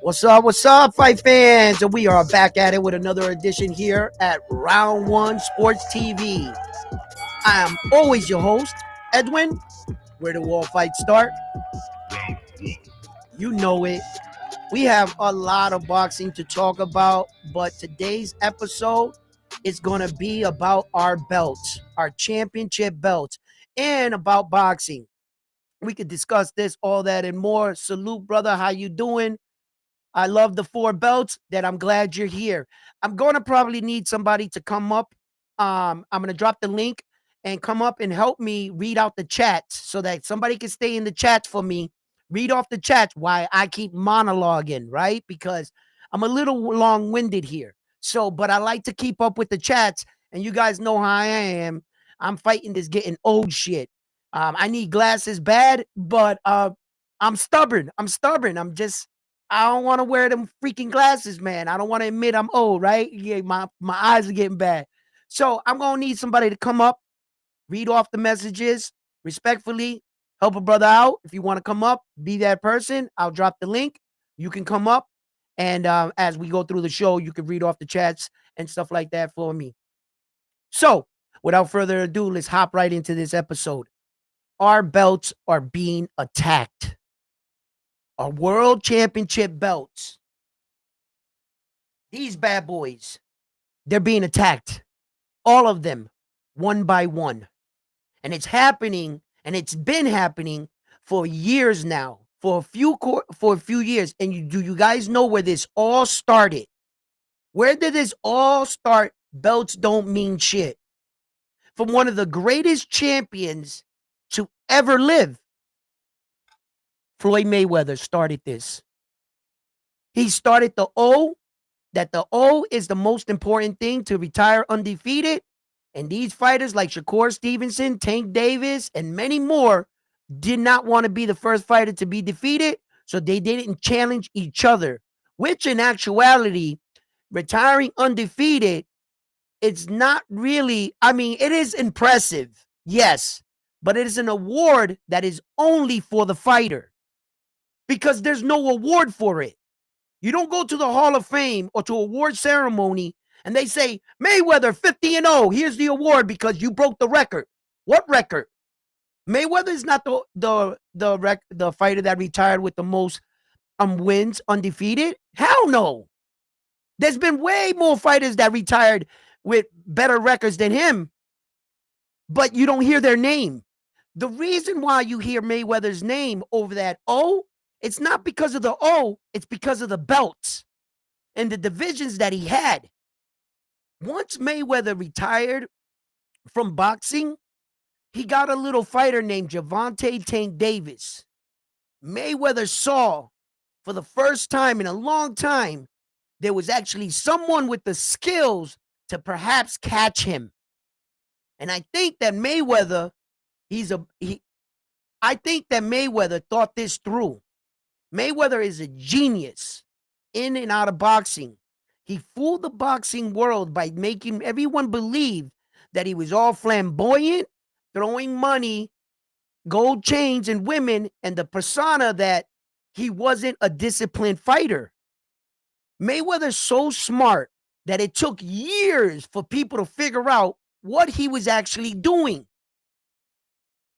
What's up, fight fans? And we are back at it with another edition here at Round One Sports TV. I am always your host, Edwin. Where do all fights start? You know it. We have a lot of boxing to talk about, but today's episode is going to be about our belts, our championship belts, and about boxing. We could discuss this, all that, and more. Salute, brother. How you doing? I love the four belts. That I'm glad you're here. I'm going to probably need somebody to come up. I'm going to drop the link and come up and help me read out the chats so that somebody can stay in the chats for me. Read off the chats while I keep monologuing, right? Because I'm a little long-winded here. So, but I like to keep up with the chats, and you guys know how I am. I'm fighting this getting old shit. I need glasses bad, but I'm stubborn. I don't want to wear them freaking glasses, man. I don't want to admit I'm old, right? Yeah, my eyes are getting bad. So I'm gonna need somebody to come up, read off the messages respectfully, help a brother out. If you want to come up, be that person. I'll drop the link. You can come up, and as we go through the show, you can read off the chats and stuff like that for me. So without further ado, let's hop right into this episode. Our belts are being attacked. Our world championship belts. These bad boys, they're being attacked. All of them, one by one. And it's happening, and it's been happening for years now, for a few years. And do you guys know where this all started? Where did this all start? Belts don't mean shit. From one of the greatest champions to ever live, Floyd Mayweather started this. He started the O, that the O is the most important thing to retire undefeated. And these fighters like Shakur Stevenson, Tank Davis, and many more did not want to be the first fighter to be defeated. So they didn't challenge each other, which in actuality, retiring undefeated, it's not really, I mean, it is impressive, yes, but it is an award that is only for the fighter because there's no award for it. You don't go to the Hall of Fame or to award ceremony and they say, Mayweather 50-0, here's the award because you broke the record. What record? Mayweather is not the fighter that retired with the most wins undefeated. Hell no. There's been way more fighters that retired with better records than him, but you don't hear their name. The reason why you hear Mayweather's name over that O, it's not because of the O, it's because of the belts and the divisions that he had. Once Mayweather retired from boxing, he got a little fighter named Gervonta Tank Davis. Mayweather saw for the first time in a long time there was actually someone with the skills to perhaps catch him. And I think that Mayweather, I think that Mayweather thought this through. Mayweather is a genius in and out of boxing. He fooled the boxing world by making everyone believe that he was all flamboyant, throwing money, gold chains, and women, and the persona that he wasn't a disciplined fighter. Mayweather's so smart that it took years for people to figure out what he was actually doing.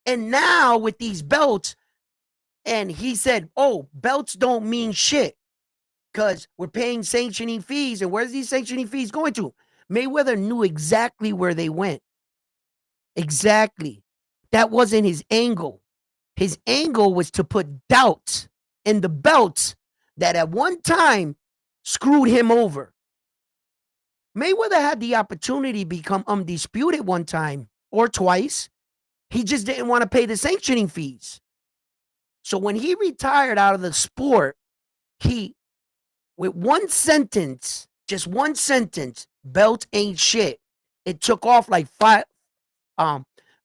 And now with these belts, and he said, oh, belts don't mean shit because we're paying sanctioning fees. And where's these sanctioning fees going to? Mayweather knew exactly where they went. Exactly. That wasn't his angle. His angle was to put doubts in the belts that at one time screwed him over. Mayweather had the opportunity to become undisputed one time or twice. He just didn't want to pay the sanctioning fees. So when he retired out of the sport, he, with one sentence, just one sentence, belt ain't shit. It took off like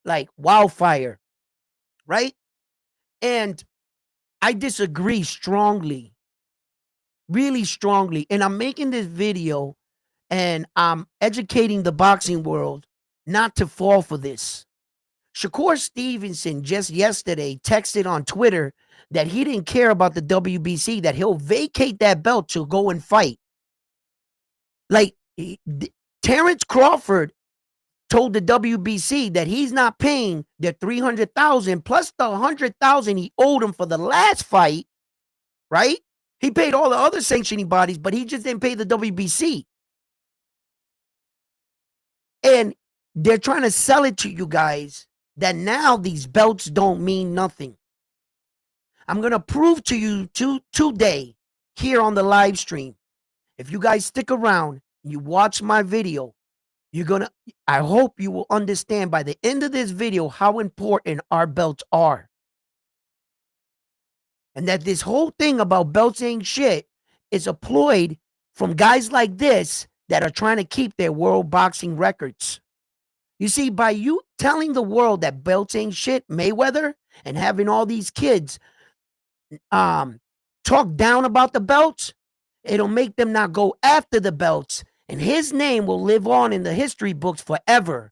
like wildfire, right? And I disagree strongly, really strongly. And I'm making this video and I'm educating the boxing world not to fall for this. Shakur Stevenson just yesterday texted on Twitter that he didn't care about the WBC, that he'll vacate that belt to go and fight. Like, Terrence Crawford told the WBC that he's not paying the $300,000 plus the $100,000 he owed him for the last fight, right? He paid all the other sanctioning bodies, but he just didn't pay the WBC. And they're trying to sell it to you guys that now these belts don't mean nothing. I'm going to prove to you today here on the live stream. If you guys stick around, you watch my video, I hope you will understand by the end of this video how important our belts are. And that this whole thing about belts ain't shit is a ploy from guys like this that are trying to keep their world boxing records. You see, by you telling the world that belts ain't shit, Mayweather, and having all these kids talk down about the belts, it'll make them not go after the belts, and his name will live on in the history books forever.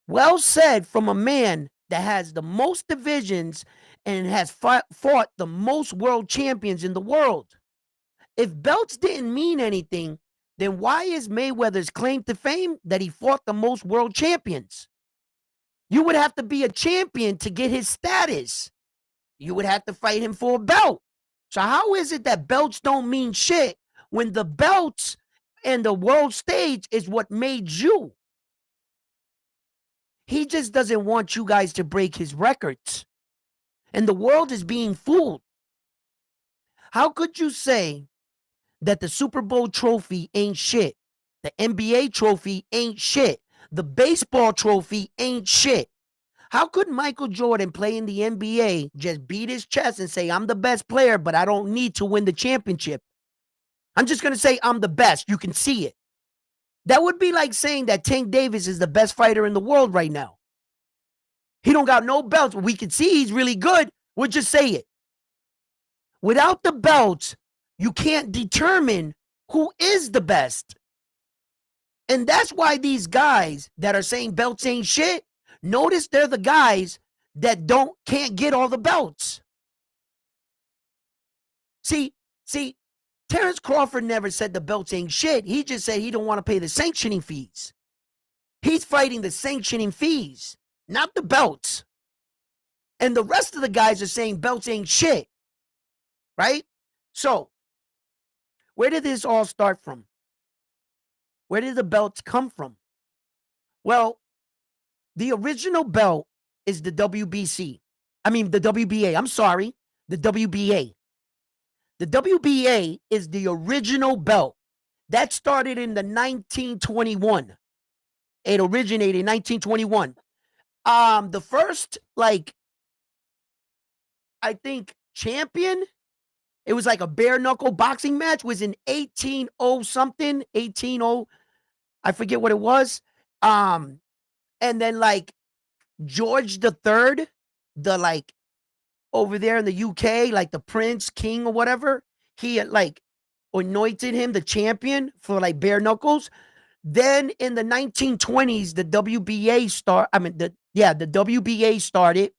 Well said from a man that has the most divisions and has fought the most world champions in the world. If belts didn't mean anything, then why is Mayweather's claim to fame that he fought the most world champions? You would have to be a champion to get his status. You would have to fight him for a belt. So how is it that belts don't mean shit when the belts and the world stage is what made you? He just doesn't want you guys to break his records. And the world is being fooled. How could you say that the Super Bowl trophy ain't shit? The NBA trophy ain't shit. The baseball trophy ain't shit. How could Michael Jordan play in the NBA just beat his chest and say, I'm the best player, but I don't need to win the championship? I'm just going to say I'm the best. You can see it. That would be like saying that Tank Davis is the best fighter in the world right now. He don't got no belts. We can see he's really good. We'll just say it. Without the belts, you can't determine who is the best. And that's why these guys that are saying belts ain't shit, notice they're the guys that can't get all the belts. See, Terrence Crawford never said the belts ain't shit. He just said he don't want to pay the sanctioning fees. He's fighting the sanctioning fees, not the belts. And the rest of the guys are saying belts ain't shit. Right? So, where did this all start from? Where did the belts come from? Well, the original belt is the WBC. I mean, the WBA. I'm sorry, the WBA. The WBA is the original belt. That started in the 1921. It originated in 1921. The first, I think, champion, it was like a bare knuckle boxing match, was in 1800 something, 1800, I forget what it was. And then George III, the over there in the UK, like the Prince, King or whatever, he had anointed him the champion for bare knuckles. Then in the 1920s, the WBA the WBA started.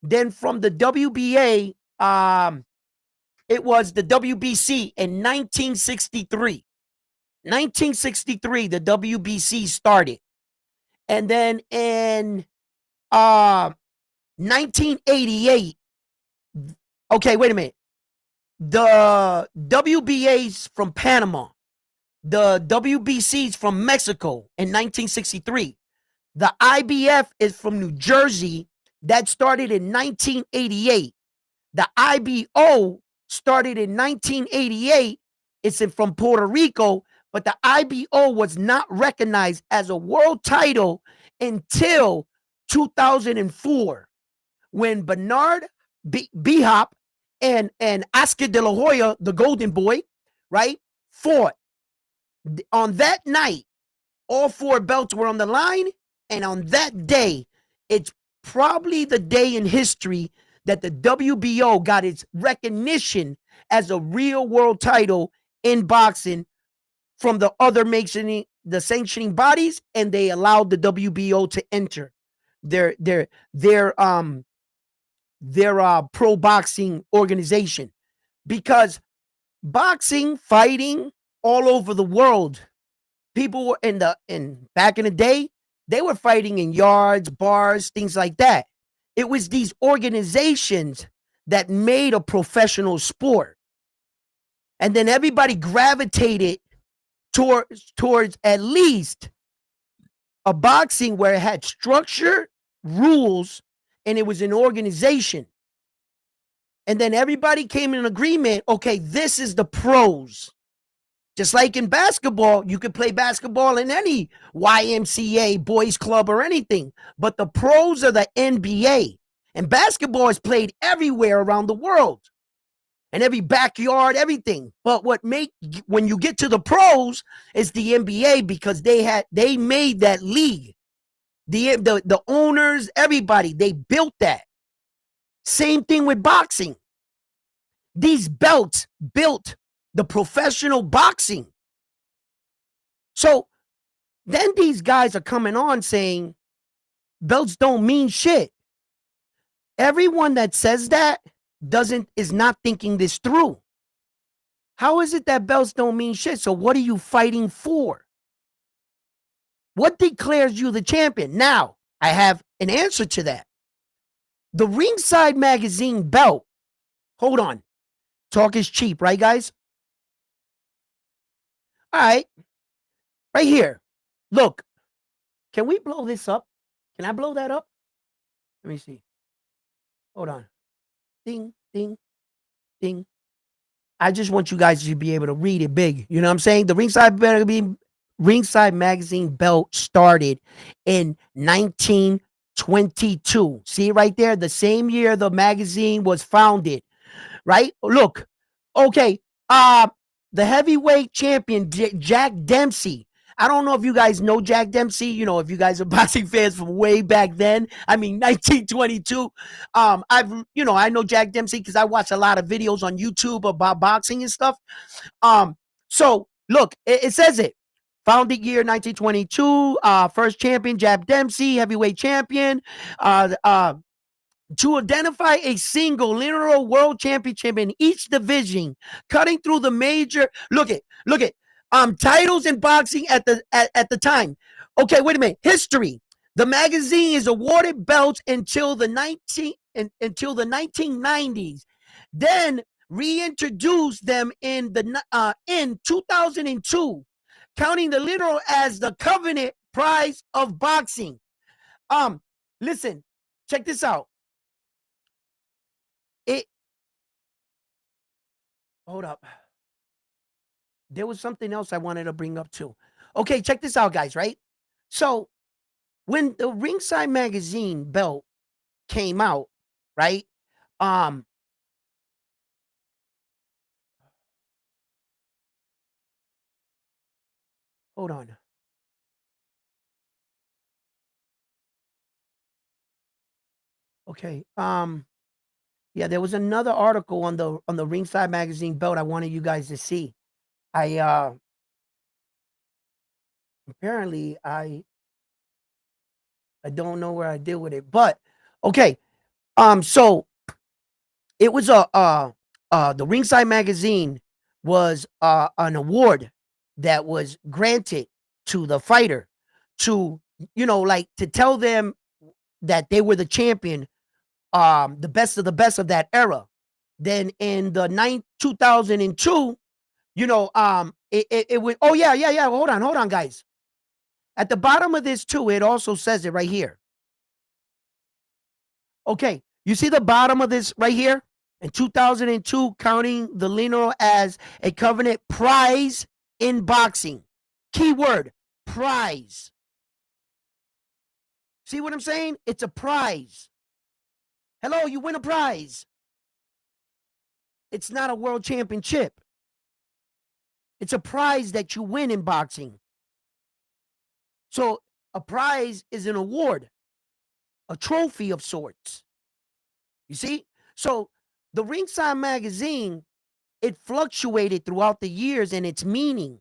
Then from the WBA, it was the WBC in 1963. 1963, the WBC started. And then in 1988, okay, wait a minute. The WBA's from Panama. The WBC's from Mexico in 1963. The IBF is from New Jersey. That started in 1988. The IBO started in 1988. It's from Puerto Rico, but the IBO was not recognized as a world title until 2004, when Bernard Behop and Oscar De La Hoya, the Golden Boy, right, fought. On that night, all four belts were on the line, and on that day, it's probably the day in history that the WBO got its recognition as a real world title in boxing from the other the sanctioning bodies, and they allowed the WBO to enter their pro boxing organization, because boxing, fighting all over the world, people were back in the day, they were fighting in yards, bars, things like that. It was these organizations that made a professional sport. And then everybody gravitated towards at least a boxing where it had structure, rules, and it was an organization. And then everybody came in agreement, okay, this is the pros. Just like in basketball, you could play basketball in any YMCA, boys club, or anything. But the pros are the NBA. And basketball is played everywhere around the world. And every backyard, everything. But when you get to the pros is the NBA, because they made that league. The owners, everybody, they built that. Same thing with boxing. These belts built the professional boxing. So then these guys are coming on saying belts don't mean shit. Everyone that says that is not thinking this through. How is it that belts don't mean shit? So what are you fighting for? What declares you the champion? Now, I have an answer to that. The Ringside Magazine belt. Hold on. Talk is cheap, right, guys? All right. Right here. Look. Can we blow this up? Can I blow that up? Let me see. Hold on. Ding, ding, ding. I just want you guys to be able to read it big. You know what I'm saying? The Ringside Magazine belt started in 1922. See right there? The same year the magazine was founded. Right? Look. Okay. The heavyweight champion, Jack Dempsey. I don't know if you guys know Jack Dempsey. You know, if you guys are boxing fans from way back then. I mean, 1922. I know Jack Dempsey because I watch a lot of videos on YouTube about boxing and stuff. So look, it says it. Founded year 1922. First champion, Jack Dempsey, heavyweight champion. To identify a single literal world championship in each division, cutting through the major. Look at titles in boxing at the time. Okay, wait a minute. History. The magazine is awarded belts until the 1990s. Then reintroduced them in 2002, counting the literal as the covenant prize of boxing. Listen, check this out. Hold up. There was something else I wanted to bring up too. Okay, check this out, guys, right? So when the Ringside Magazine belt came out, right? Hold on. Okay. Yeah, there was another article on the Ringside Magazine belt I wanted you guys to see. Apparently I don't know where I did with it, but okay. So it was the Ringside Magazine was an award that was granted to the fighter to, like to tell them that they were the champion, the best of the best of that era. Then in the 2002, it was, oh yeah. Hold on, guys. At the bottom of this too, it also says it right here. Okay, you see the bottom of this right here? In 2002, counting the literal as a covenant prize in boxing. Keyword, prize. See what I'm saying? It's a prize. Hello, you win a prize. It's not a world championship. It's a prize that you win in boxing. So a prize is an award, a trophy of sorts. You see? So the Ringside Magazine, it fluctuated throughout the years in its meaning.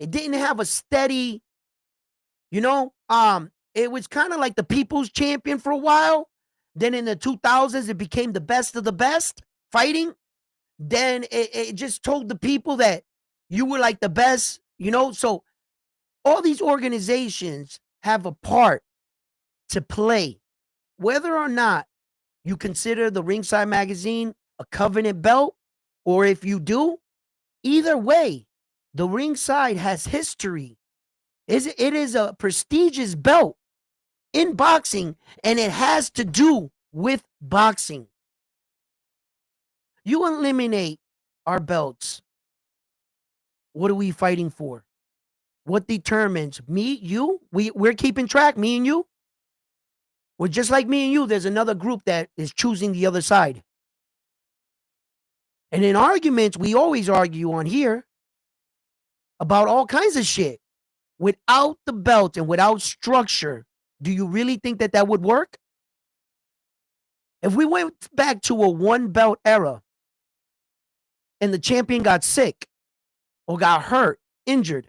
It didn't have a steady, it was kind of like the people's champion for a while. Then in the 2000s, it became the best of the best fighting. Then it just told the people that you were like the best, So all these organizations have a part to play. Whether or not you consider the Ringside Magazine a covenant belt, or if you do, either way, the Ringside has history. It is a prestigious belt in boxing, and it has to do with boxing. You eliminate our belts. What are we fighting for? What determines me, you? We're keeping track, me and you. Well, just like me and you, there's another group that is choosing the other side. And in arguments, we always argue on here about all kinds of shit. Without the belt and without structure, do you really think that that would work? If we went back to a one belt era and the champion got sick or got hurt, injured,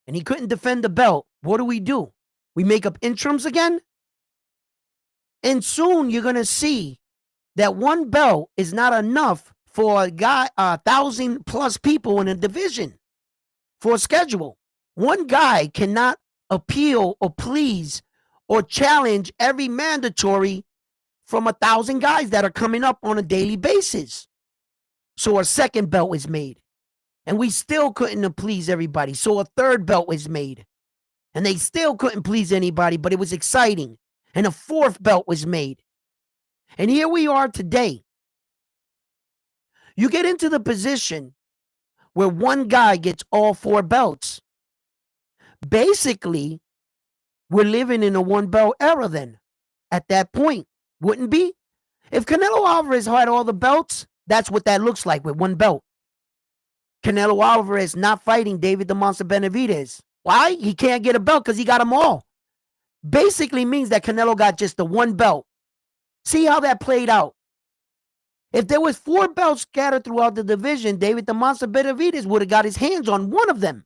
and he couldn't defend the belt, what do? We make up interims again? And soon you're going to see that one belt is not enough for a guy, 1,000+ people in a division for a schedule. One guy cannot appeal or please or challenge every mandatory from 1,000 guys that are coming up on a daily basis. So a second belt was made, and we still couldn't please everybody. So a third belt was made, and they still couldn't please anybody, but it was exciting. And a fourth belt was made. And here we are today. You get into the position where one guy gets all 4 belts. Basically, we're living in a one belt era then. At that point, wouldn't be? If Canelo Alvarez had all the belts, that's what that looks like with one belt. Canelo Alvarez not fighting David the Monster Benavidez. Why? He can't get a belt because he got them all. Basically means that Canelo got just the one belt. See how that played out. If there was 4 belts scattered throughout the division, David the Monster Benavidez would have got his hands on one of them.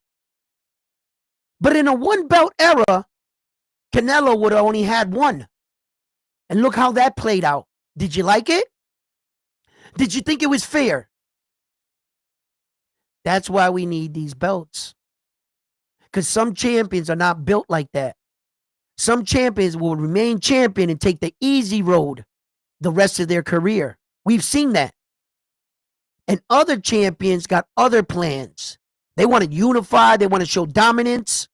But in a one belt era, Canelo would have only had one. And look how that played out. Did you like it? Did you think it was fair? That's why we need these belts. Because some champions are not built like that. Some champions will remain champion and take the easy road the rest of their career. We've seen that. And other champions got other plans. They want to unify. They want to show dominance.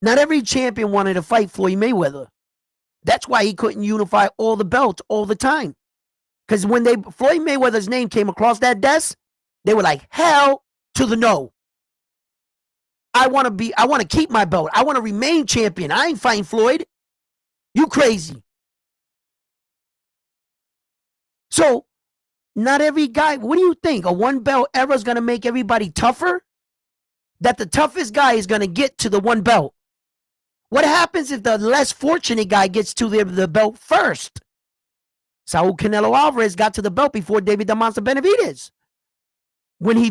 Not every champion wanted to fight Floyd Mayweather. That's why he couldn't unify all the belts all the time. Because when Floyd Mayweather's name came across that desk, they were like, hell to the no. I want to keep my belt. I want to remain champion. I ain't fighting Floyd. You crazy. So, not every guy, what do you think? A one belt era is going to make everybody tougher? That the toughest guy is going to get to the one belt. What happens if the less fortunate guy gets to the belt first? Saul Canelo Alvarez got to the belt before David the Monster Benavidez. When they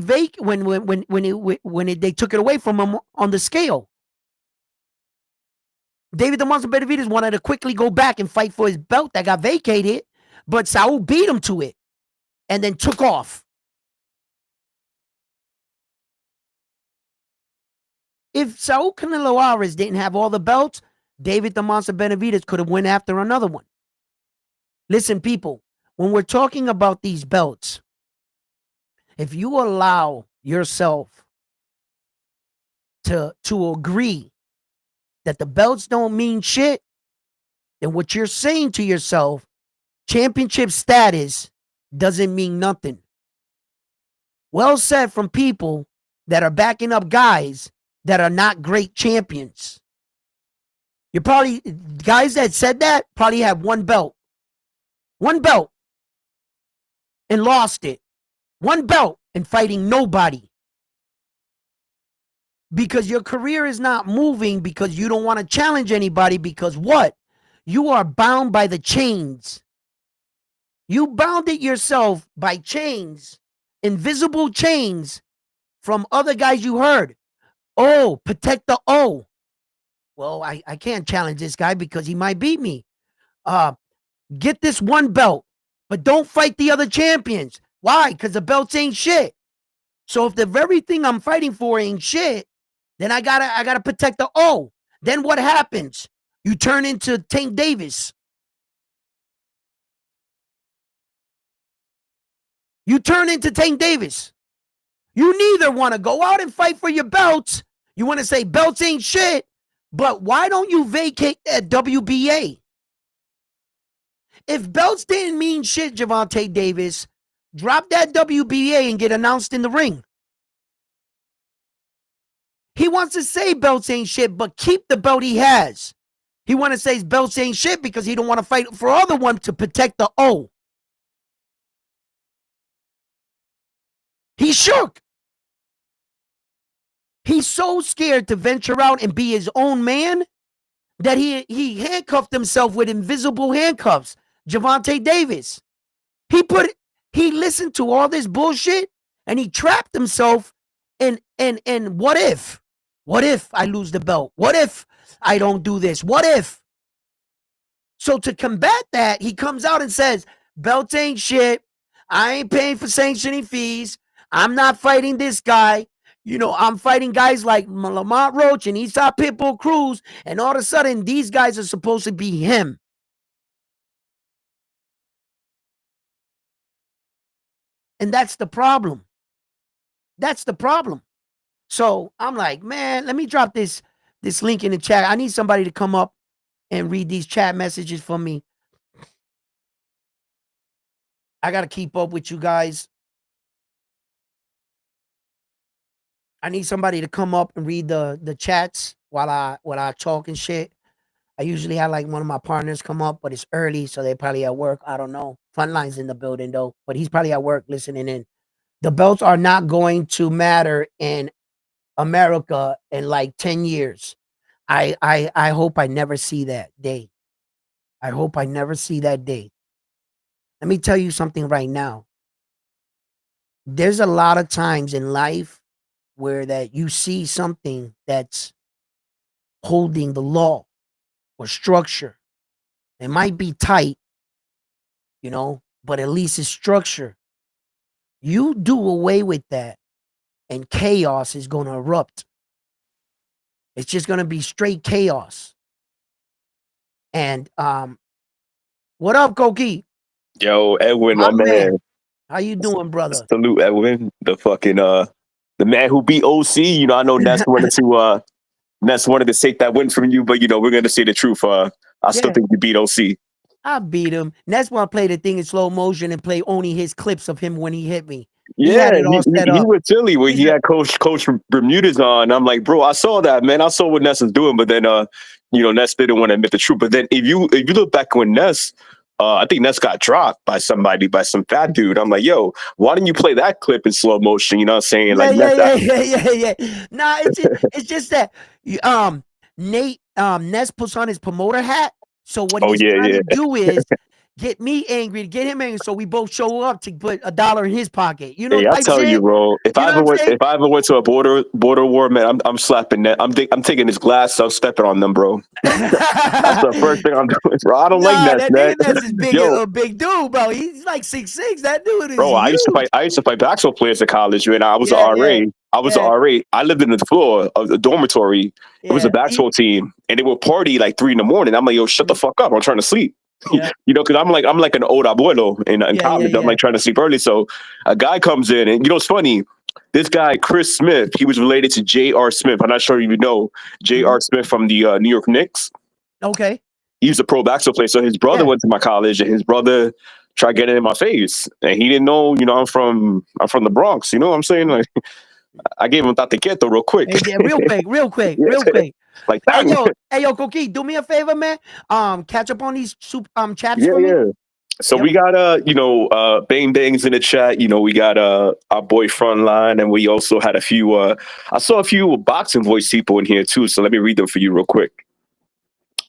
took it away from him on the scale. David the Monster Benavidez wanted to quickly go back and fight for his belt that got vacated, but Saul beat him to it and then took off. If Saul Canelo Alvarez didn't have all the belts, David the Monster Benavidez could have went after another one. Listen, people, when we're talking about these belts, if you allow yourself to agree that the belts don't mean shit, then what you're saying to yourself, championship status doesn't mean nothing. Well said from people that are backing up guys that are not great champions. You probably, guys that said that probably have one belt, and lost it. One belt and fighting nobody. Because your career is not moving because you don't want to challenge anybody because what? You are bound by the chains. You bounded yourself by chains, invisible chains from other guys you heard. Oh, protect the O. Well, I can't challenge this guy because he might beat me. Get this one belt, but don't fight the other champions. Why? Because the belts ain't shit. So if the very thing I'm fighting for ain't shit, then I gotta protect the O. Then what happens? You turn into Tank Davis. You turn into Tank Davis. You neither want to go out and fight for your belts. You want to say belts ain't shit, but why don't you vacate that WBA? If belts didn't mean shit, Gervonta Davis, drop that WBA and get announced in the ring. He wants to say belts ain't shit, but keep the belt he has. He want to say his belts ain't shit because he don't want to fight for other one to protect the O. He shook. He's so scared to venture out and be his own man that he handcuffed himself with invisible handcuffs. Gervonta Davis. He listened to all this bullshit and he trapped himself in what if? What if I lose the belt? What if I don't do this? What if? So to combat that, he comes out and says, belts ain't shit. I ain't paying for sanctioning fees. I'm not fighting this guy. You know, I'm fighting guys like Lamont Roach and Eastside Pitbull Cruz, and all of a sudden, these guys are supposed to be him. And that's the problem. That's the problem. So I'm like, man, let me drop this link in the chat. I need somebody to come up and read these chat messages for me. I got to keep up with you guys. I need somebody to come up and read the chats while I talk and shit. I usually have like one of my partners come up, but it's early, so they probably at work. I don't know. Frontline's in the building though, but he's probably at work listening in. The belts are not going to matter in America in like 10 years. I hope I never see that day. I hope I never see that day. Let me tell you something right now. There's a lot of times in life where that you see something that's holding the law or structure. It might be tight, you know, but at least it's structure. You do away with that, and chaos is going to erupt. It's just going to be straight chaos. And what up, Koki? Yo, Edwin, my man. How you doing, brother? Salute, Edwin. The fucking the man who beat OC. You know, I know Ness wanted to take that win from you, but you know, we're gonna say the truth. I still think you beat OC. I beat him. Ness want to play the thing in slow motion and play only his clips of him when he hit me. Yeah, he was silly when he had Coach Bermudez on. I'm like, bro, I saw that, man. I saw what Ness was doing, but then you know, Ness didn't want to admit the truth. But then if you look back when Ness, I think Ness got dropped by some fat dude. I'm like, yo, why didn't you play that clip in slow motion? You know what I'm saying? Yeah. Nah, it's just that Ness puts on his promoter hat. So what he's trying to do is get me angry, to get him angry, so we both show up to put $1 in his pocket. You know, hey, I tell you, bro. If I ever went to a border war, man, I'm slapping that. I'm taking his glass. I'm stepping on them, bro. That's the first thing I'm doing, bro. I don't like Ness, man. Ness is big, a big dude, bro. He's like 6'6". That dude is bro. Huge. I used to fight basketball players in college, man. I was an RA. I was an RA. I lived in the floor of the dormitory. It was a basketball team, and they would party like 3 a.m. I'm like, yo, shut the fuck up. I'm trying to sleep. Yeah. You know, because I'm like an old abuelo in college. I'm like trying to sleep early. So a guy comes in, and you know, it's funny. This guy, Chris Smith, he was related to J.R. Smith. I'm not sure if you know J.R. Smith from the New York Knicks. Okay. He was a pro basketball player. So his brother went to my college, and his brother tried getting in my face, and he didn't know. You know, I'm from the Bronx. You know what I'm saying? Like, I gave him Tate Quieto real quick. Yeah, real quick. Like, hey yo, Koki, do me a favor, man. Catch up on these chats for me. Yeah. So we got Bang Bangs in the chat. You know, we got our boy Frontline, and we also had a few I saw a few boxing voice people in here too. So let me read them for you real quick.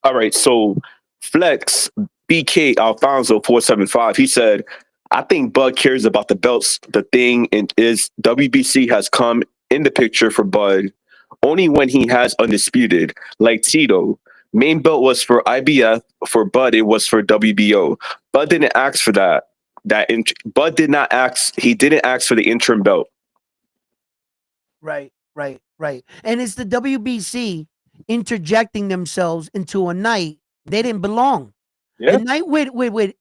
All right, so Flex BK Alfonso 475. He said, I think Bud cares about the belts. The thing is WBC has come in the picture for Bud only when he has undisputed, like Tito. Main belt was for IBF. For Bud, it was for WBO. Bud didn't ask for that. Bud did not ask. He didn't ask for the interim belt. Right. And it's the WBC interjecting themselves into a night they didn't belong. Yeah. The night with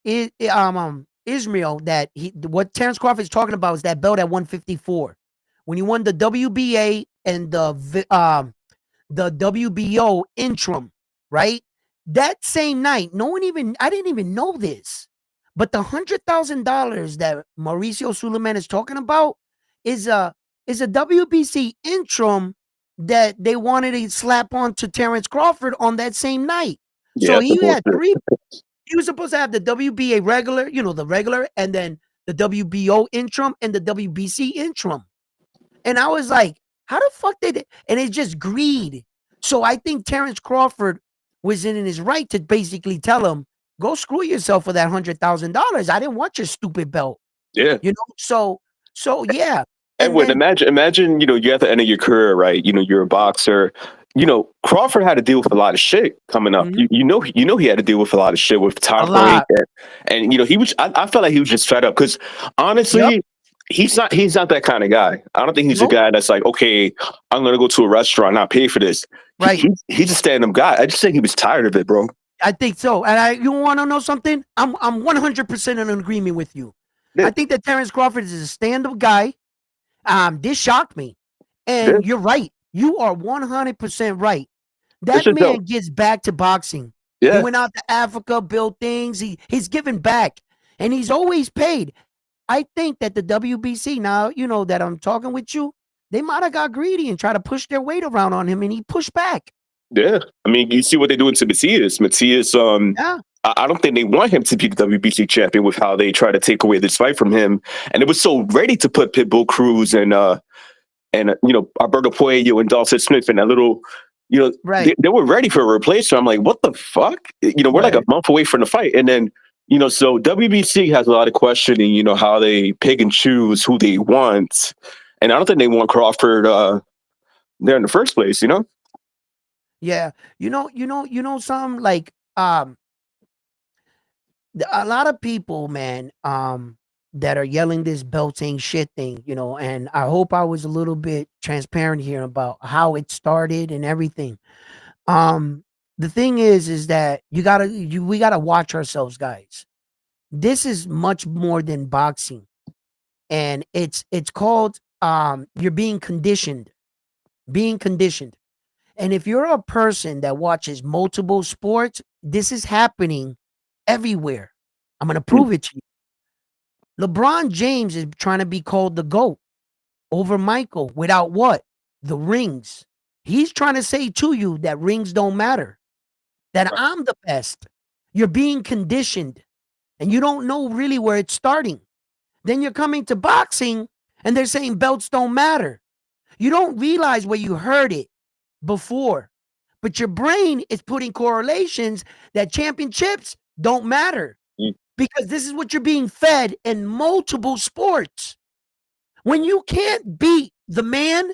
Israel, that what Terrence Crawford is talking about is that belt at 154 when he won the WBA and the WBO interim, right? That same night, I didn't even know this, but the $100,000 that Mauricio Suleiman is talking about is a WBC interim that they wanted to slap onto Terrence Crawford on that same night. So he had three. He was supposed to have the WBA regular, the regular, and then the WBO interim and the WBC interim. And I was like, how the fuck did it? And it's just greed. So I think Terrence Crawford was in his right to basically tell him, go screw yourself for that $100,000. I didn't want your stupid belt. Yeah. So yeah. Edwin, imagine, you at the end of your career, right? You're a boxer. Crawford had to deal with a lot of shit coming up. Mm-hmm. He had to deal with a lot of shit with Tom Brady, and he was. I felt like he was just fed up because honestly, he's not that kind of guy. I don't think he's a guy that's like, okay, I'm gonna go to a restaurant, not pay for this. Right? He's a stand-up guy. I just think he was tired of it, bro. I think so. And you want to know something? I'm 100% in agreement with you. Yeah. I think that Terrence Crawford is a stand-up guy. This shocked me, and you're right. You are 100% right. That man gets back to boxing. Yeah. He went out to Africa, built things. He's given back, and he's always paid. I think that the WBC, now, that I'm talking with you, they might have got greedy and tried to push their weight around on him, and he pushed back. Yeah. I mean, you see what they're doing to Matias. I don't think they want him to be the WBC champion with how they try to take away this fight from him. And it was so ready to put Pitbull Cruz and Alberto Puello and Dawson Smith and that little, right. They were ready for a replacement. I'm like, what the fuck? We're like a month away from the fight. And then, so WBC has a lot of questioning, how they pick and choose who they want. And I don't think they want Crawford there in the first place, Yeah. Some like, a lot of people, man, that are yelling this belting shit thing, and I hope I was a little bit transparent here about how it started and everything. The thing is that we gotta watch ourselves, guys. This is much more than boxing, and it's called you're being conditioned. And if you're a person that watches multiple sports, this is happening everywhere. I'm going to prove it to you. LeBron James is trying to be called the GOAT over Michael without what? The rings. He's trying to say to you that rings don't matter, that I'm the best. You're being conditioned, and you don't know really where it's starting. Then you're coming to boxing, and they're saying belts don't matter. You don't realize where you heard it before, but your brain is putting correlations that championships don't matter because this is what you're being fed in multiple sports. When you can't beat the man,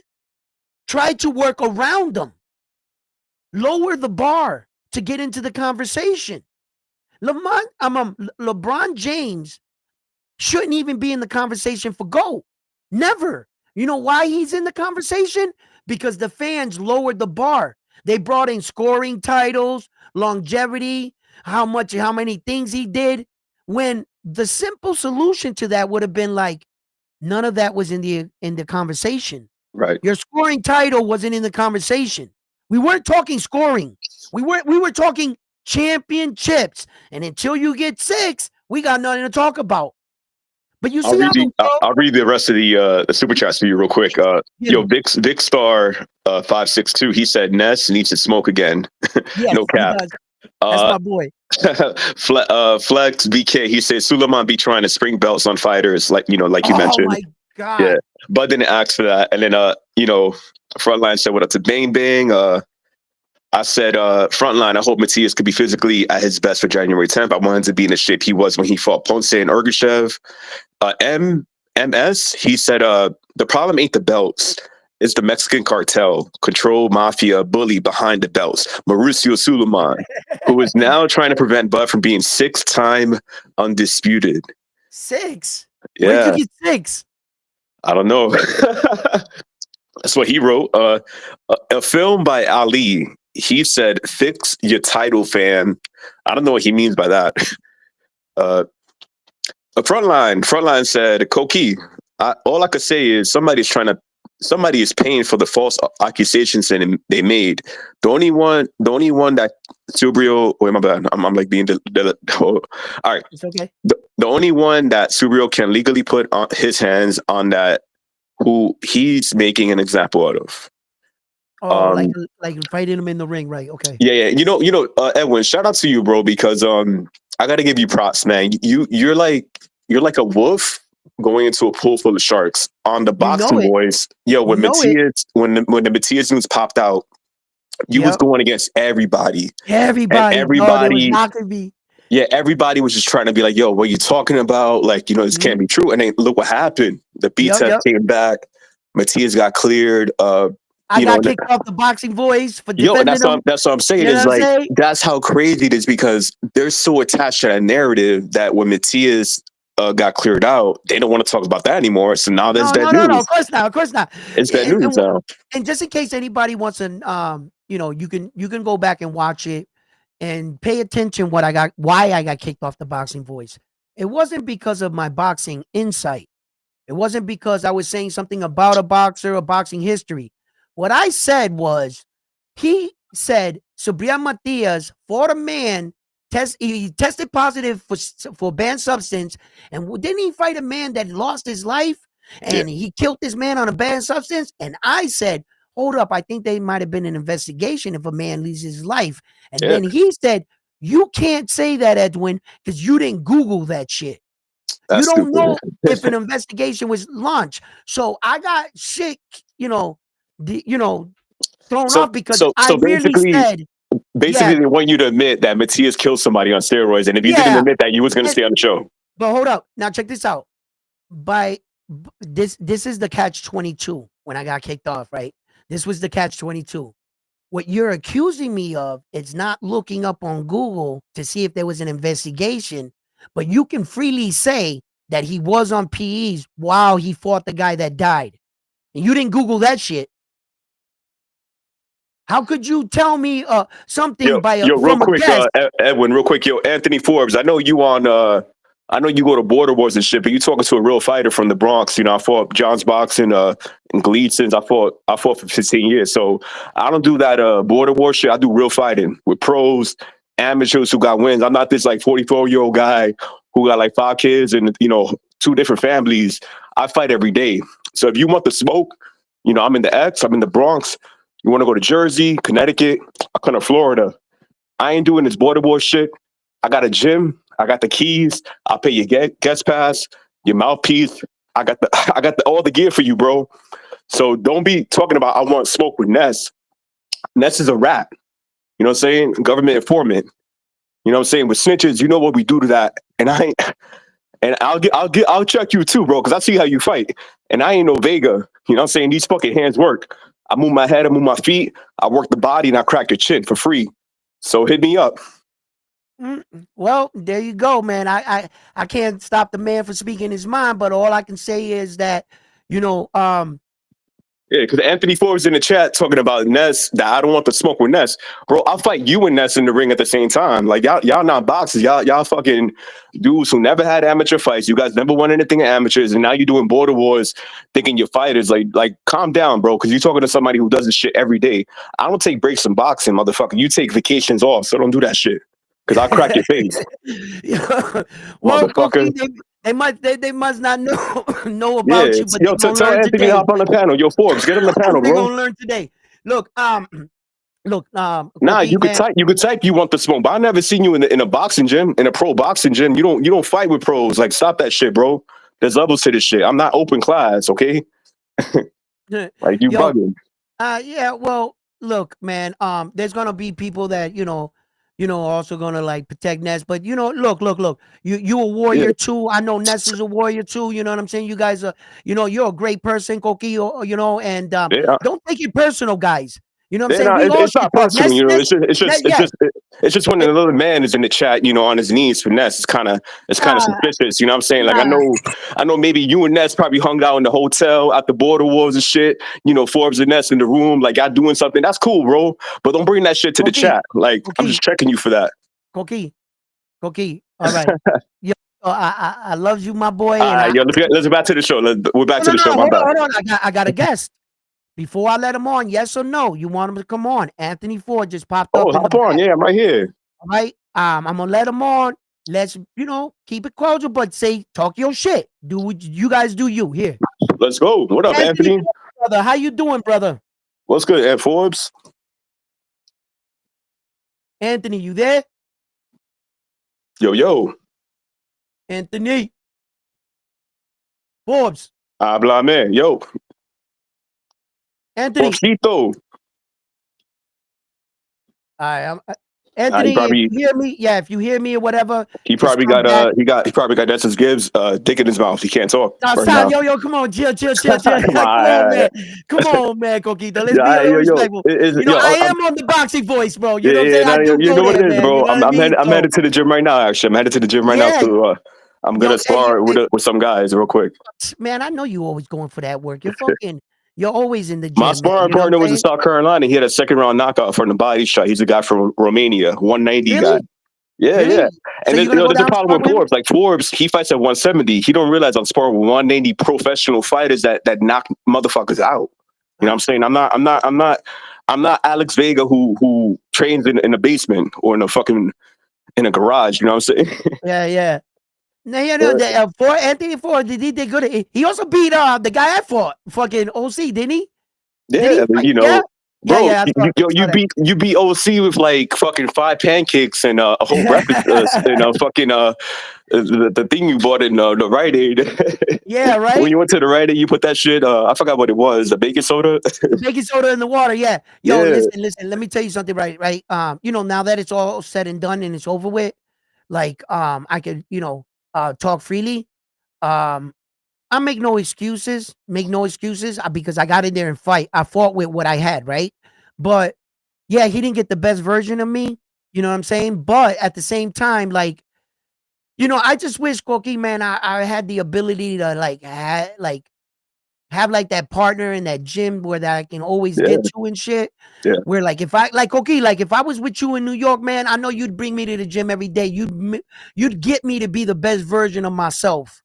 try to work around them. Lower the bar to get into the conversation. LeBron James shouldn't even be in the conversation for GOAT. Never. You know why he's in the conversation? Because the fans lowered the bar. They brought in scoring titles, longevity, how many things he did, when the simple solution to that would have been like, none of that was in the conversation. Right. Your scoring title wasn't in the conversation. We weren't talking scoring. We were talking championships. And until you get 6, we got nothing to talk about. But you see, I'll read the rest of the super chats for you real quick. Vic Star 562. He said Ness needs to smoke again. Yes, no cap. That's my boy. Flex BK. He said Suleiman be trying to spring belts on fighters, like you mentioned. Oh my god. Yeah, Bud didn't ask for that. And then Frontline said what up to Bang Bang. I said, Frontline, I hope Matias could be physically at his best for January 10th. I want him to be in the shape he was when he fought Ponce and Ergashev. MS, he said, the problem ain't the belts. It's the Mexican cartel, control mafia bully behind the belts, Mauricio Suleiman, who is now trying to prevent Bud from being 6-time undisputed. 6? Yeah. Where did you get 6? I don't know. That's what he wrote. A film by Ali. He said, "Fix your title, fam." I don't know what he means by that. Frontline said, "Koki, all I could say is somebody is paying for the false accusations they made. The only one that Subrio, wait, my bad. I'm like being all right. It's okay. The only one that Subrio can legally put on his hands on that, who he's making an example out of." Oh, like fighting him in the ring, right? Okay. Yeah. You know, Edwin, shout out to you, bro, because I gotta give you props, man. You're like a wolf going into a pool full of sharks. On the Boxing Boys, when the Matias news popped out, you was going against everybody. Everybody was knocking me. Yeah, everybody was just trying to be like, "Yo, what are you talking about? Like, this can't be true." And then look what happened. The B test came back. Matias got cleared. I got kicked off the Boxing Voice for defending him. That's what I'm saying. Is like that's how crazy it is, because they're so attached to that narrative that when Matias got cleared out, they don't want to talk about that anymore. So now there's that news. No, of course not. It's that news now. And just in case anybody wants to, you can go back and watch it and pay attention why I got kicked off the Boxing Voice. It wasn't because of my boxing insight. It wasn't because I was saying something about a boxer or boxing history. What I said was, he said Subriel Matias fought a man, he tested positive for banned substance, and didn't he fight a man that lost his life and he killed this man on a banned substance? And I said, hold up, I think there might have been an investigation if a man loses his life. And then he said, you can't say that, Edwin, because you didn't Google that shit. You don't know if an investigation was launched. So I got shit, thrown off because I really said. Basically, they want you to admit that Matias killed somebody on steroids, and if you didn't admit that, you was going to stay on the show. But hold up, now check this out. This is the catch-22 when I got kicked off, right? This was the catch-22. What you're accusing me of is not looking up on Google to see if there was an investigation, but you can freely say that he was on PEs while he fought the guy that died. And you didn't Google that shit. How could you tell me something from a guest? Edwin, real quick, Anthony Forbes. I know you I know you go to Border Wars and shit, but you talking to a real fighter from the Bronx. I fought John's Boxing in Gleason's. I fought for 15 years. So I don't do that Border War shit. I do real fighting with pros, amateurs who got wins. I'm not this like 44-year-old guy who got like 5 kids and 2 different families. I fight every day. So if you want the smoke, I'm in the X, I'm in the Bronx. You want to go to Jersey, Connecticut, I come to Florida. I ain't doing this Border War shit. I got a gym. I got the keys. I'll pay your guest pass, your mouthpiece. I got all the gear for you, bro. So don't be talking about I want smoke with Ness. Ness is a rat. You know what I'm saying? Government informant. You know what I'm saying? With snitches, you know what we do to that. And I'll check you too, bro, because I see how you fight. And I ain't no Vega. You know what I'm saying? These fucking hands work. I move my head, I move my feet, I work the body, and I crack your chin for free. So hit me up. Well, there you go, man. I can't stop the man from speaking his mind, but all I can say is that, yeah, because Anthony Forbes in the chat talking about Ness, that I don't want to smoke with Ness. Bro, I'll fight you and Ness in the ring at the same time. Like, y'all not boxers. Y'all fucking dudes who never had amateur fights. You guys never won anything in amateurs, and now you're doing Border Wars thinking you're fighters. Like calm down, bro, because you're talking to somebody who does this shit every day. I don't take breaks from boxing, motherfucker. You take vacations off, so don't do that shit. Because I'll crack your face. Well, motherfucker. They must not know about you, but tell Anthony hop on the panel. Yo, Forbes, get on the panel, bro. They're gonna learn today. Look, nah, you could type you want the smoke, but I never seen you in a boxing gym, in a pro boxing gym. You don't fight with pros. Like, stop that shit, bro. There's levels to this shit. I'm not open class, okay? Like, you bugging. Yeah, well, look, man, there's gonna be people that, also gonna like protect Ness. But look. You a warrior too. I know Ness is a warrior too. You know what I'm saying? You guys are, you're a great person, Koki. And don't take it personal, guys. You know what I'm saying? No, We all it's not should talk. personal. Ness, It's just when another man is in the chat, on his knees for Ness. It's kind of suspicious. You know what I'm saying? Like I know maybe you and Ness probably hung out in the hotel at the border wars and shit. Forbes and Ness in the room, like y'all doing something. That's cool, bro. But don't bring that shit to the chat. Like I'm just checking you for that. Koki. All right. Yo, I love you, my boy. Let's get back to the show. We're back to the show. Hold on. I got a guest. Before I let him on, yes or no? You want him to come on? Anthony Ford just popped up. Oh, hop on. Yeah, I'm right here. All right. I'm gonna let him on. Let's, keep it cordial, but talk your shit. Do what you guys do. You here? Let's go. What up, Anthony? Brother, how you doing, brother? What's good, Ed Forbes? Anthony, you there? Yo. Anthony. Forbes. Habla, man. Yo. Anthony. Poquito. All right, Anthony, if you hear me, if you hear me or whatever, he probably got Dess's Gibbs dick in his mouth. He can't talk. Yo, come on, chill. Come on, man, Coquito. Let's be respectful. I am on the boxing voice, bro. You know what I'm saying? You know what it is, bro. I'm headed to the gym right now. Actually, I'm headed to the gym right now. So I'm gonna spar with some guys real quick. Man, I know you always going for that work. You're always in the gym. My sparring partner was in South Carolina. He had a second round knockout from the body shot. He's a guy from Romania, 190 guy. Yeah, really? Yeah. And there's a problem with Forbes. Like Forbes, he fights at 170. He don't realize I'm sparring with 190 professional fighters that knock motherfuckers out. You know what I'm saying? I'm not Alex Vega who trains in a basement or in a garage. You know what I'm saying? Yeah. No, Anthony Ford, he did good. He also beat the guy I fought, fucking OC, didn't he? Yeah, bro. You beat OC with like fucking 5 pancakes and a whole breakfast and fucking the thing you bought in the Rite Aid. Yeah, right. When you went to the Rite Aid, you put that shit. I forgot what it was. The baking soda. Baking soda in the water. Yeah. Yo, listen. Let me tell you something. Right. Now that it's all said and done and it's over with, like I could talk freely. I make no excuses. Because I got in there and fight. I fought with what I had, right? But yeah, he didn't get the best version of me. You know what I'm saying? But at the same time, like, I just wish, Koki, man, I had the ability to have like that partner in that gym where that I can always get to and shit. Yeah. Where like if I was with you in New York, man, I know you'd bring me to the gym every day. You'd get me to be the best version of myself.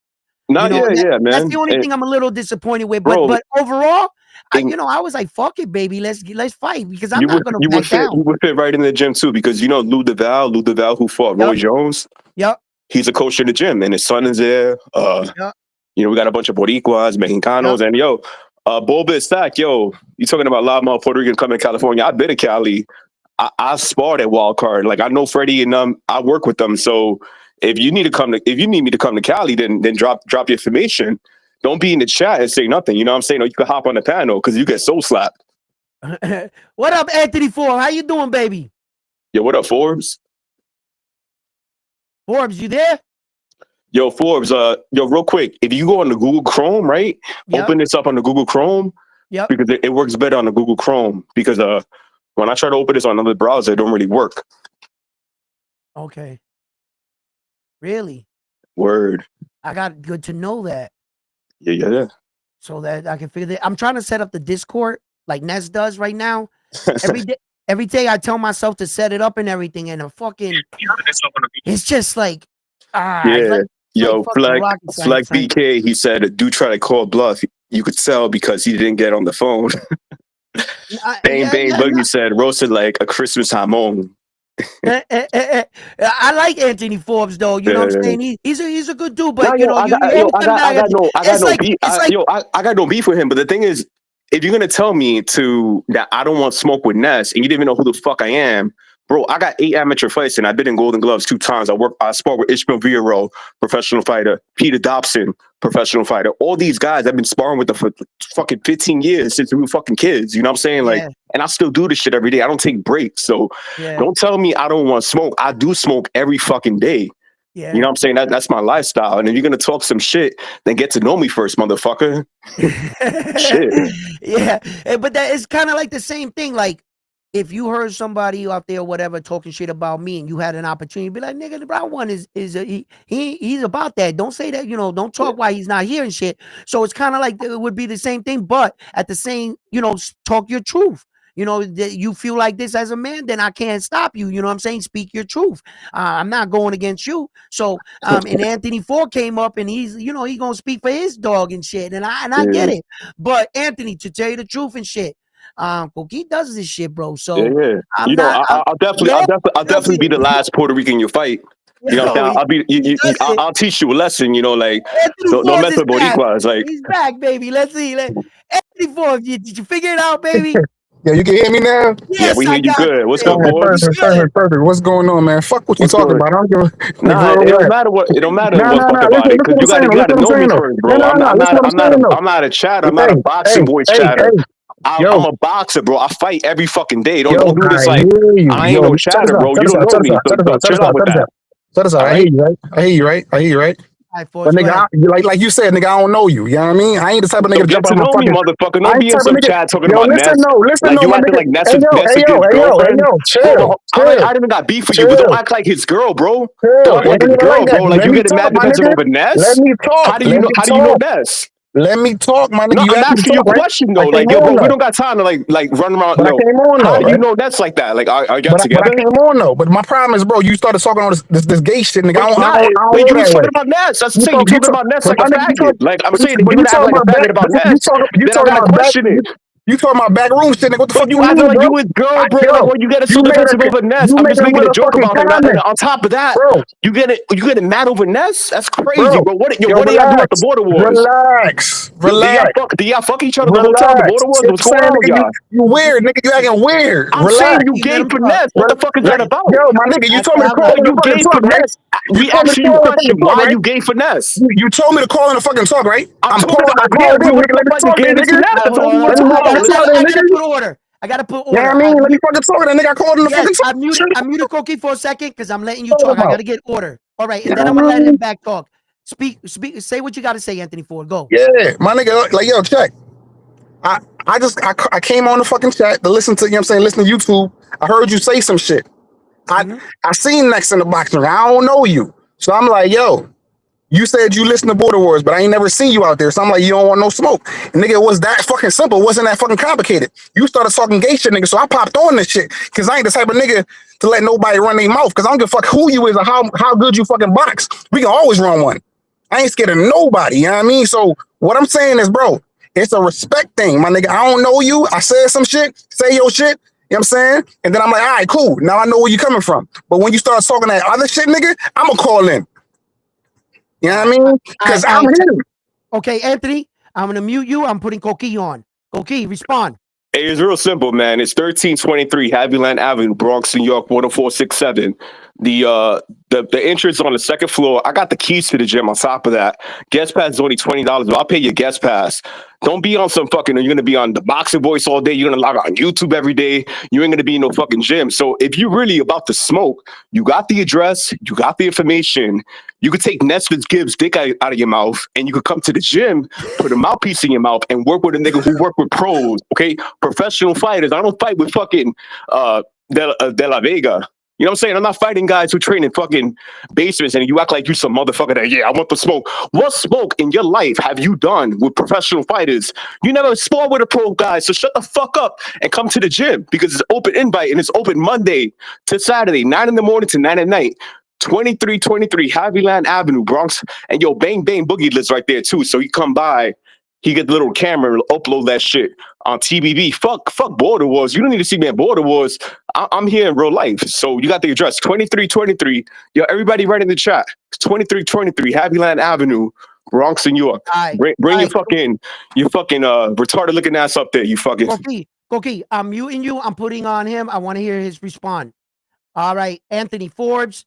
Man. That's the only thing I'm a little disappointed with. But overall, I was like, fuck it, baby. Let's fight because I'm not gonna back down. You would fit right in the gym too because Lou DeVal who fought Roy Jones. Yep. He's a coach in the gym and his son is there. We got a bunch of Boricuas, Mexicanos, and Boba Stack, you talking about a lot more Puerto Ricans coming to California. I've been to Cali. I sparred at Wild Card. Like I know Freddie and I work with them. So if you need me to come to Cali, then drop your information. Don't be in the chat and say nothing. You know what I'm saying? Or you can hop on the panel because you get soul slapped. What up, Anthony Ford? How you doing, baby? Yo, what up, Forbes? Forbes, you there? Yo, Forbes, real quick, if you go on the Google Chrome, right? Yep. Open this up on the Google Chrome. Yep. Because it works better on the Google Chrome. Because when I try to open this on another browser, it don't really work. Okay. Really? Word. I got good to know that. Yeah. So that I can figure that. I'm trying to set up the Discord like Ness does right now. Every day I tell myself to set it up and everything, and it's just like, Fleck BK, he said, do try to call bluff. You could tell because he didn't get on the phone. Bang Boogie said, roasted like a Christmas hamon. I like Anthony Forbes though. You know what I'm saying? He's a good dude, but I got no beef with him. But the thing is, if you're gonna tell me that I don't want smoke with Ness and you didn't even know who the fuck I am, Bro, I got 8 amateur fights and I've been in Golden Gloves 2 times. I sparred with Ishmael Villaro, professional fighter, Peter Dobson, professional fighter. All these guys I've been sparring with them for fucking 15 years since we were fucking kids. You know what I'm saying? Like, and I still do this shit every day. I don't take breaks. So don't tell me I don't want to smoke. I do smoke every fucking day. Yeah. You know what I'm saying? That's my lifestyle. And if you're going to talk some shit, then get to know me first, motherfucker. Shit. Yeah. But that is kind of like the same thing. Like, if you heard somebody out there or whatever talking shit about me and you had an opportunity, be like, nigga, the brown one he's about that. Don't say that, don't talk why he's not here and shit. So it's kind of like it would be the same thing, but at the same, talk your truth. That you feel like this as a man, then I can't stop you. You know what I'm saying? Speak your truth. I'm not going against you. So, and Anthony Ford came up and he's, he gonna speak for his dog and shit. And I get it. But Anthony, to tell you the truth and shit, he does this shit, bro. So I'll definitely be the last Puerto Rican you fight. I'll teach you a lesson. Like don't mess with Boricuas. Like he's back, baby. Let's see. Anthony Ford, did you figure it out, baby? Yeah, you can hear me now? Yes, yeah, we hear you good. What's good, boys? Perfect. What's going on, man? Fuck what you talking about. I don't give a... it don't matter what fuck about it. Because you gotta know me first, bro. I'm not a chatter. I'm not a boxing voice chatter. I'm a boxer, bro. I fight every fucking day. Don't do this like I ain't no chatter, bro. You don't know me. Chill out with that. So that's all right. I hear you right. But nigga, like you said, nigga, I don't know you. You know what I mean? I ain't the type of nigga to jump on my fucking... motherfucker. Don't be in some chat talking about Ness. Listen, like you acting like Ness is his girlfriend. Chill. I didn't even got beef with you, but don't act like his girl, bro. Don't act like his girl, bro. Like you getting mad because of over Ness? Let me talk. How do you know Ness? Let me talk, my nigga. No, I'm asking you a question though. Like, yo, bro, we don't got time to like run around. But I came on though. How do you know that's like that? Like, are y'all together? But I came on though. But my problem is, bro, you started talking on this gay shit, nigga. I don't you was talking about Ness. That's the thing. You talking about Ness like a faggot. Like I'm saying, if you act like a faggot about Ness, then I gotta question it. You talking about backroom shit, nigga? What the fuck you acting like bro? you his girl, bro? Like when you get so defensive over Ness, I'm just making a joke about it. On top of that, bro, you getting mad over Ness? That's crazy, bro. What do y'all do at the Border Wars? Relax. Do y'all fuck each other the whole time? The Border Wars? What's going on with y'all? You weird, nigga. You acting weird. I'm saying you gay for Ness. What the fuck is that about? Yo, my nigga, you told me to call you gay for Ness. We asked you a question. Why are you gay for Ness? You told me to call in a fucking talk, right? I'm calling you, nigga. Order. I gotta put order. Yeah, let me fucking talk. That nigga called in the fucking talk. I muted Koki for a second because I'm letting you talk. I gotta get order. All right, and then I'm gonna let him back talk. Speak. Say what you gotta say, Anthony Ford. Go. Yeah, my nigga. Like, yo, check. I came on the fucking chat to listen to, you know what I'm saying, listen to YouTube. I heard you say some shit. I seen Next in the boxing ring. I don't know you. So I'm like, yo, you said you listen to Border Wars, but I ain't never seen you out there. So I'm like, you don't want no smoke. And nigga, it was that fucking simple. It wasn't that fucking complicated. You started talking gay shit, nigga. So I popped on this shit because I ain't the type of nigga to let nobody run their mouth because I don't give a fuck who you is or how good you fucking box. We can always run one. I ain't scared of nobody. You know what I mean? So what I'm saying is, bro, it's a respect thing, my nigga. I don't know you. I said some shit, say your shit. You know what I'm saying? And then I'm like, all right, cool. Now I know where you're coming from. But when you start talking that other shit, nigga, I'm going to call in. You know what I mean? Because I'm him. Okay, Anthony, I'm going to mute you. I'm putting Koki on. Koki, respond. Hey, it's real simple, man. It's 1323 Happyland Avenue, Bronx, New York, 10467. The entrance on the second floor. I got the keys to the gym on top of that. Guest pass is only $20, but I'll pay your guest pass. Don't be on some fucking, you're going to be on the Boxing Voice all day. You're going to log on YouTube every day. You ain't going to be in no fucking gym. So if you're really about to smoke, you got the address, you got the information. You could take Nesbitt Gibbs' dick out of your mouth and you could come to the gym, put a mouthpiece in your mouth and work with a nigga who work with pros, okay? Professional fighters. I don't fight with fucking De La Vega. You know what I'm saying? I'm not fighting guys who train in fucking basements and you act like you some motherfucker that, yeah, I want the smoke. What smoke in your life have you done with professional fighters? You never sparred with a pro guy, so shut the fuck up and come to the gym because it's open invite and it's open Monday to Saturday, 9 in the morning to 9 at night. 2323 Happyland Avenue, Bronx. And yo, Bang Bang Boogie lives right there too. So he come by, he get the little camera and upload that shit on TBV. Fuck Border Wars. You don't need to see me at Border Wars. I'm here in real life. So you got the address, 2323. Yo, everybody right in the chat. 2323 Happyland Avenue, Bronx, New York. Bring your fucking retarded looking ass up there, you fucking. Koki, I'm muting you. I'm putting on him. I want to hear his response. All right, Anthony Forbes.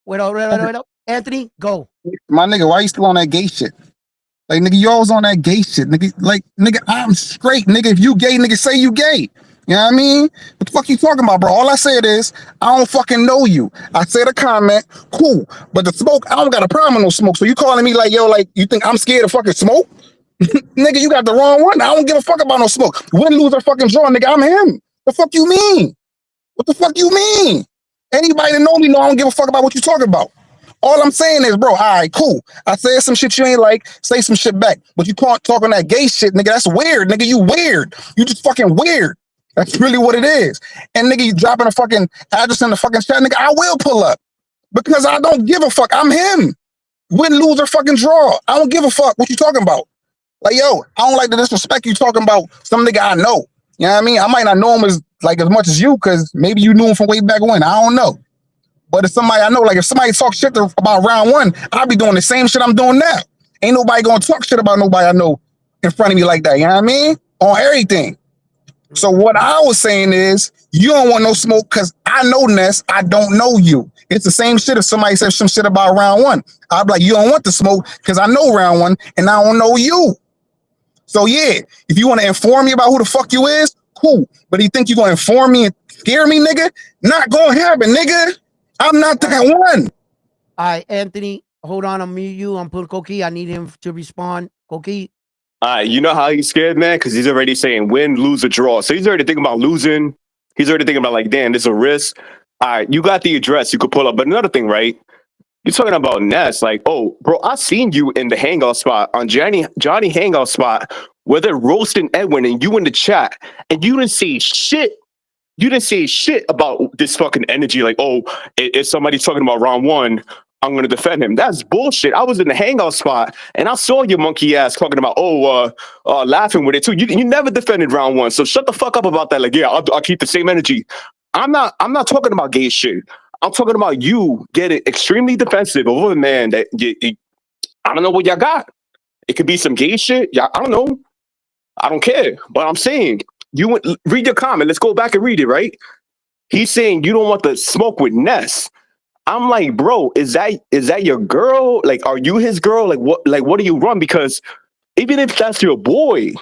Wait up. Anthony, go. My nigga, why you still on that gay shit? Like, nigga, you always on that gay shit, nigga. Like, nigga, I'm straight, nigga. If you gay, nigga, say you gay. You know what I mean? What the fuck you talking about, bro? All I said is, I don't fucking know you. I said a comment, cool. But the smoke, I don't got a problem with no smoke. So you calling me like, yo, like, you think I'm scared of fucking smoke? Nigga, you got the wrong one. I don't give a fuck about no smoke. Win, lose, or fucking draw, nigga, I'm him. The fuck you mean? What the fuck you mean? Anybody that know me know I don't give a fuck about what you talking about. All I'm saying is, bro, all right, cool. I said some shit you ain't like, say some shit back. But you can't talk on that gay shit, nigga. That's weird, nigga. You weird. You just fucking weird. That's really what it is. And nigga, you dropping a fucking address in the fucking chat, nigga, I will pull up. Because I don't give a fuck. I'm him. Win, lose, or fucking draw. I don't give a fuck what you talking about. Like, yo, I don't like the disrespect you talking about some nigga I know. You know what I mean? I might not know him as much as you, because maybe you knew him from way back when. I don't know. But if somebody I know, like if somebody talk shit about round one, I'll be doing the same shit I'm doing now. Ain't nobody gonna talk shit about nobody I know in front of me like that. You know what I mean? On everything. So what I was saying is, you don't want no smoke because I know Ness. I don't know you. It's the same shit if somebody says some shit about round one. I'll be like, you don't want the smoke because I know round one and I don't know you. So yeah, if you want to inform me about who the fuck you is, cool. But you think you're gonna inform me and scare me, nigga? Not gonna happen, nigga. I'm not that one. All right, Anthony, hold on. I'm mute you. I'm putting Koki. I need him to respond. Koki. You know how he's scared, man? Because he's already saying win, lose, or draw. So he's already thinking about losing. He's already thinking about like, damn, this is a risk. All right, you got the address. You could pull up. But another thing, right? You're talking about Ness. Like, oh, bro, I seen you in the hangout spot on Johnny hangout spot where they're roasting Edwin and you in the chat. And you didn't say shit. You didn't say shit about this fucking energy. Like, oh, if somebody's talking about round one, I'm going to defend him. That's bullshit. I was in the hangout spot and I saw your monkey ass talking about, laughing with it too. You never defended round one. So shut the fuck up about that. Like, yeah, I'll keep the same energy. I'm not talking about gay shit. I'm talking about you getting extremely defensive over a man that I don't know what y'all got. It could be some gay shit. I don't know. I don't care. But I'm saying, read your comment. Let's go back and read it, right? He's saying you don't want the smoke with Ness. I'm like, bro, is that your girl? Like, are you his girl? Like, what do you run? Because even if that's your boy,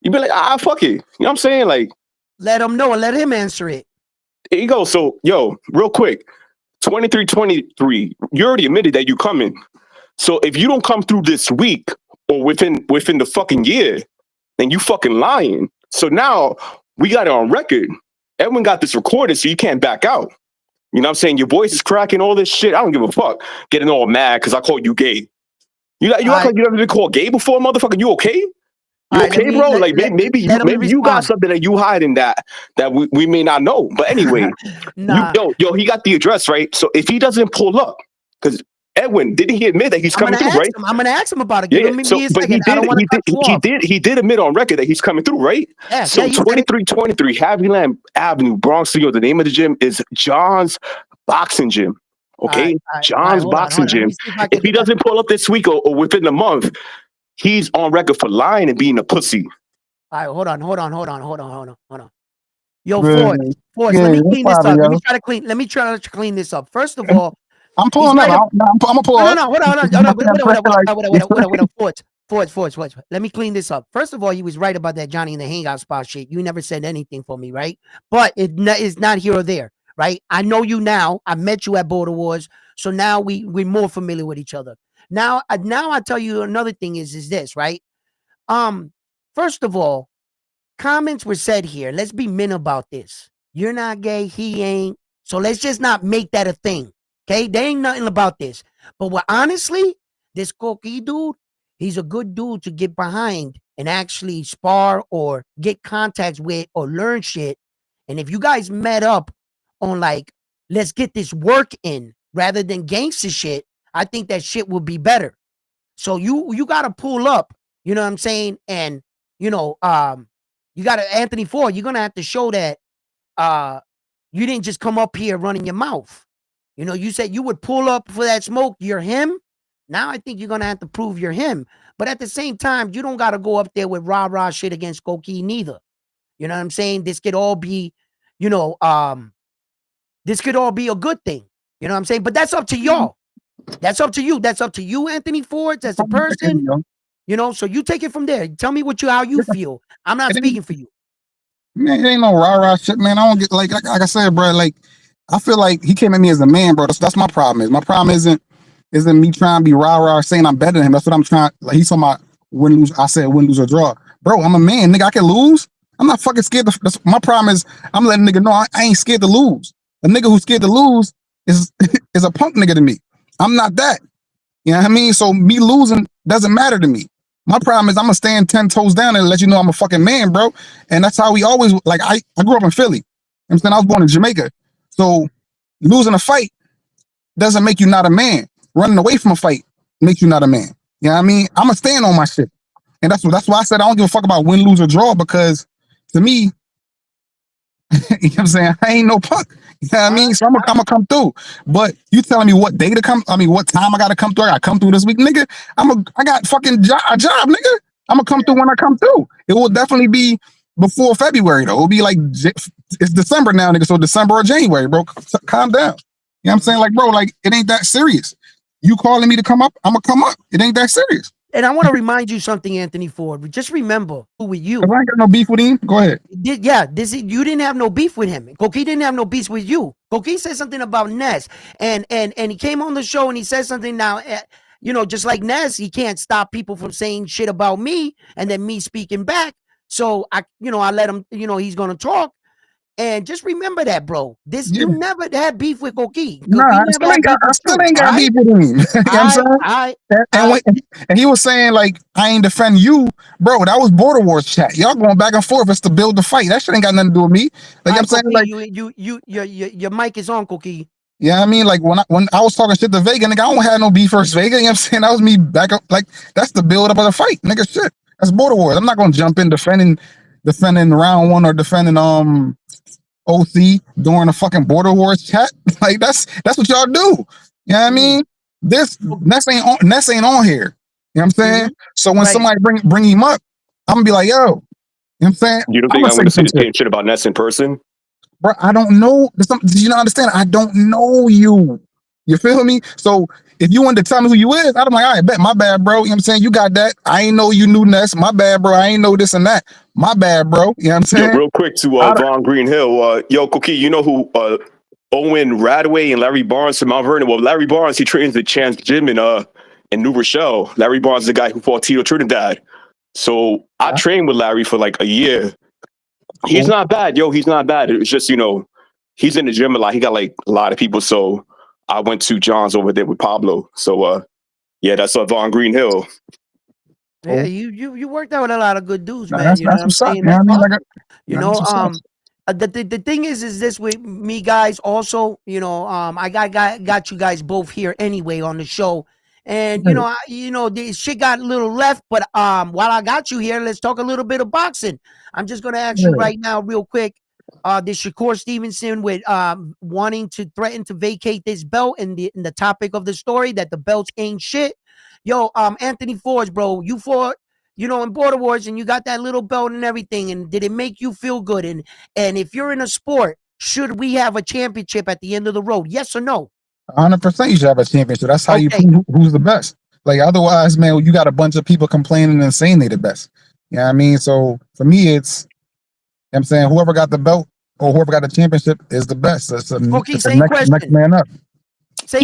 you'd be like, fuck it. You know what I'm saying? Like, let him know and let him answer it. There you go. So, yo, real quick, 23-23, you already admitted that you coming. So if you don't come through this week or within the fucking year, then you fucking lying. So now we got it on record. Everyone got this recorded, so you can't back out. You know what I'm saying? Your voice is cracking, all this shit. I don't give a fuck. Getting all mad because I called you gay. You act like you never been called gay before, motherfucker. You okay? You okay, bro? Like maybe you got something that you hiding that we may not know. But anyway, nah. yo, he got the address, right? So if he doesn't pull up, because Edwin, didn't he admit that he's coming through, right? I'm gonna ask him about it. Yeah, he did admit on record that he's coming through, right? Yeah, so 2323 Happyland Avenue, Bronx, New York. The name of the gym is John's Boxing Gym. Okay, John's Boxing Gym. If he doesn't pull up this week or within the month, he's on record for lying and being a pussy. All right, hold on. Yo, Forge, let me clean this up. Let me try to clean this up. First of all, I'm pulling up. I'm gonna pull up. No, hold on. Forge. Let me clean this up. First of all, he was right about that Johnny in the hangout spot shit. You never said anything for me, right? But it is not here or there, right? I know you now. I met you at Border Wars, so now we're more familiar with each other. Now I tell you another thing is this, right? First of all, comments were said here. Let's be men about this. You're not gay, he ain't. So let's just not make that a thing. Okay, there ain't nothing about this. But honestly, this Koki dude, he's a good dude to get behind and actually spar or get contacts with or learn shit. And if you guys met up on like, let's get this work in rather than gangster shit, I think that shit will be better. So you got to pull up, you know what I'm saying? And, you know, you got to, Anthony Ford, you're going to have to show that you didn't just come up here running your mouth. You know, you said you would pull up for that smoke. You're him. Now I think you're going to have to prove you're him. But at the same time, you don't got to go up there with rah-rah shit against Koki neither. You know what I'm saying? This could all be, you know, this could all be a good thing. You know what I'm saying? But that's up to y'all. That's up to you. That's up to you, Anthony Ford, as a person. You know, so you take it from there. Tell me how you feel. I'm not speaking for you. Man, it ain't no rah-rah shit, man. I don't get like I said, bro, like I feel like he came at me as a man, bro. That's my problem. My problem isn't me trying to be rah-rah saying I'm better than him. That's what I'm trying. Like he's talking about win, lose. I said win, lose, or draw. Bro, I'm a man, nigga. I can lose. I'm not fucking scared. My problem is I'm letting nigga know I ain't scared to lose. A nigga who's scared to lose is a punk nigga to me. I'm not that. You know what I mean? So me losing doesn't matter to me. My problem is I'm gonna stand 10 toes down and let you know I'm a fucking man, bro. And that's how we always like. I grew up in Philly. You know what I'm saying I was born in Jamaica. So losing a fight doesn't make you not a man. Running away from a fight makes you not a man. You know what I mean? I'm gonna stand on my shit. And that's why I said I don't give a fuck about win, lose, or draw, because to me, you know what I'm saying, I ain't no punk. You know what I mean? So I'm gonna come through. But you telling me what day to come? I mean, what time I gotta come through? I gotta come through this week, nigga. I got fucking a job, nigga. I'm gonna come through when I come through. It will definitely be before February though. It'll be like it's December now, nigga. So December or January, bro. Calm down. You know what I'm saying? Like, bro, like it ain't that serious. You calling me to come up, I'm gonna come up. It ain't that serious. And I want to remind you something, Anthony Ford. Just remember who with you. If I ain't got no beef with him, go ahead. You didn't have no beef with him. Koki didn't have no beef with you. Koki said something about Ness, and he came on the show and he said something now. You know, just like Ness, he can't stop people from saying shit about me and then me speaking back. So I let him. You know, he's gonna talk. And just remember that, bro. You never had beef with Koki. Nah, I still ain't got beef with him. You know what I'm saying? And he was saying, like, I ain't defend you. Bro, that was Border Wars chat. Y'all going back and forth. It's to build the fight. That shit ain't got nothing to do with me. Like, I'm saying, like, your mic is on, Koki. Yeah, I mean, like, when I was talking shit to Vega, nigga, I don't have no beef versus Vega. You know what I'm saying? That was me back up. Like, that's the build up of the fight. Nigga, shit. That's Border Wars. I'm not going to jump in defending round one or defending, OC during a fucking Border Wars chat. Like that's what y'all do. You know what I mean? Ness ain't on here. You know what I'm saying? So when somebody bring him up, I'm gonna be like, yo, you know what I'm saying? You don't think I'm gonna say the same shit about Ness in person? Bro, I don't know. Do you not understand? I don't know you. You feel me? So if you wanted to tell me who you is, I'm like, all right, bet, my bad, bro. You know what I'm saying? You got that. I ain't know you knew Ness. My bad, bro. I ain't know this and that. My bad, bro. You know what I'm saying? Yo, real quick to Von Greenhill. Yo, Koki, you know who Owen Radway and Larry Barnes from Mount Vernon? Well, Larry Barnes, he trains at Chance Gym in New Rochelle. Larry Barnes is the guy who fought Tito Trinidad. So I trained with Larry for like a year. He's not bad, yo. He's not bad. It's just, he's in the gym a lot. He got like a lot of people. So I went to John's over there with Pablo. So yeah, that's Von Greenhill. Yeah, you worked out with a lot of good dudes, man. That's You know what I'm saying? The thing is this with me, guys. Also, I got you guys both here anyway on the show, and the shit got a little left. But while I got you here, let's talk a little bit of boxing. I'm just gonna ask you right now, real quick. This Shakur Stevenson with wanting to threaten to vacate this belt, and the topic of the story that the belts ain't shit. Yo, Anthony Ford, bro, you fought, in Border Wars, and you got that little belt and everything. And did it make you feel good? And if you're in a sport, should we have a championship at the end of the road? Yes or no? 100%, you should have a championship. That's how you prove who's the best. Like otherwise, man, you got a bunch of people complaining and saying they the best. You know what I mean? So for me, it's, I'm saying whoever got the belt or whoever got the championship is the best. It's next man up. I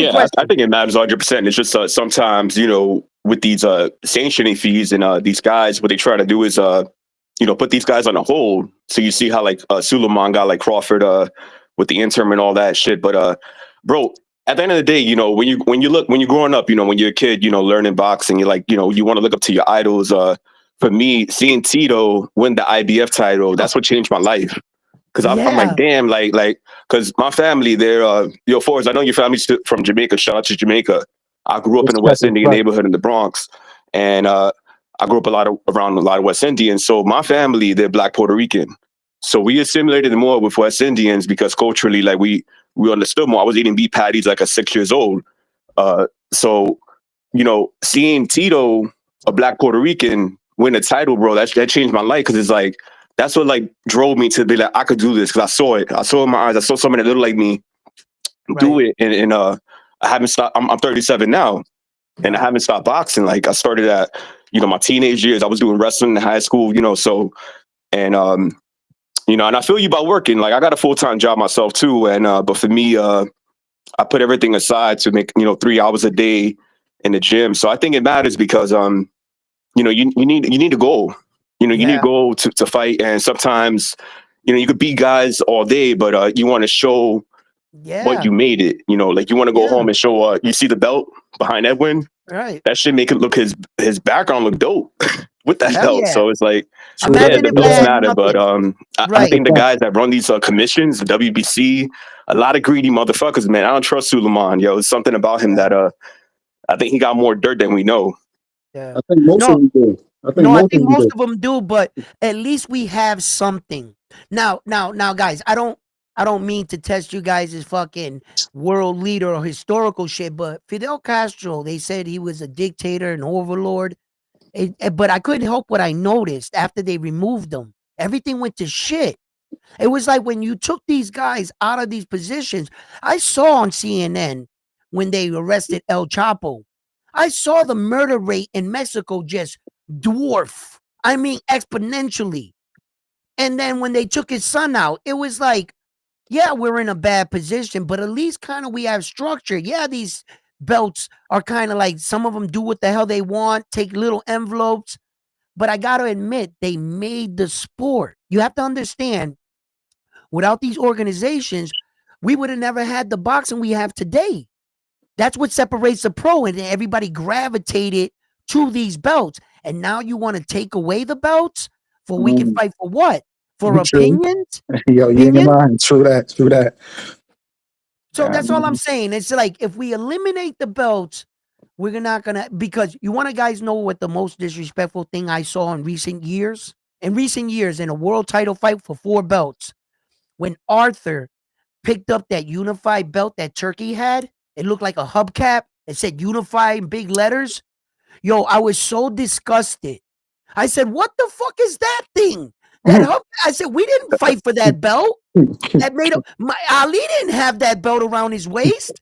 think it matters 100%. It's just sometimes, with these sanctioning fees and these guys, what they try to do is, put these guys on a hold. So you see how like Suleiman got like Crawford with the interim and all that shit. But bro, at the end of the day, when you're growing up, when you're a kid, learning boxing, you're like, you want to look up to your idols. For me, seeing Tito win the IBF title, that's what changed my life. Because I'm like, damn, like, because my family, they're, Forrest, I know your family's from Jamaica. Shout out to Jamaica. I grew up in a West Indian neighborhood in the Bronx. And I grew up around a lot of West Indians. So my family, they're Black Puerto Rican. So we assimilated more with West Indians because culturally, like, we understood more. I was eating beef patties like at 6 years old. So, seeing Tito, a Black Puerto Rican, win a title, bro, that changed my life. Because it's like, that's what like drove me to be like, I could do this, because I saw it. I saw it in my eyes. I saw somebody that looked like me do it. And I haven't stopped. I'm 37 now, and I haven't stopped boxing. Like I started at, my teenage years. I was doing wrestling in high school, so, and, and I feel you about working. Like I got a full-time job myself too. And, but for me, I put everything aside to make, 3 hours a day in the gym. So I think it matters because, you need a goal. You need a goal to fight. And sometimes, you could beat guys all day, but you want to show what you made it. Like you want to go home and show. You see the belt behind Edwin, right? That should make it look his background look dope with that belt. Yeah. So it's like, Imagine the if belts they had matter. nothing. But I think the guys that run these commissions, the WBC, a lot of greedy motherfuckers, man. I don't trust Suleiman. It's something about him that I think he got more dirt than we know. Yeah. I think most of them do. I think most of them do, but at least we have something. Now, guys, I don't mean to test you guys as fucking world leader or historical shit, but Fidel Castro, they said he was a dictator and overlord. But I couldn't help what I noticed after they removed them. Everything went to shit. It was like when you took these guys out of these positions. I saw on CNN when they arrested El Chapo, I saw the murder rate in Mexico just dwarf. I mean, exponentially. And then when they took his son out, it was like, yeah, we're in a bad position, but at least kind of we have structure. Yeah, these belts are kind of like some of them do what the hell they want, take little envelopes. But I got to admit, they made the sport. You have to understand, without these organizations, we would have never had the boxing we have today. That's what separates the pro, and everybody gravitated to these belts. And now you want to take away the belts for we can fight for what? For opinions? Yo, you ain't lying. True that. So that's all I'm saying. It's like if we eliminate the belts, we're not gonna, because you want to guys know what the most disrespectful thing I saw in recent years? In recent years, in a world title fight for 4 belts, when Arthur picked up that unified belt that Turkey had, it looked like a hubcap. It said unified in big letters. Yo, I was so disgusted. I said, what the fuck is that thing? I said, we didn't fight for that belt. That made him. Ali didn't have that belt around his waist.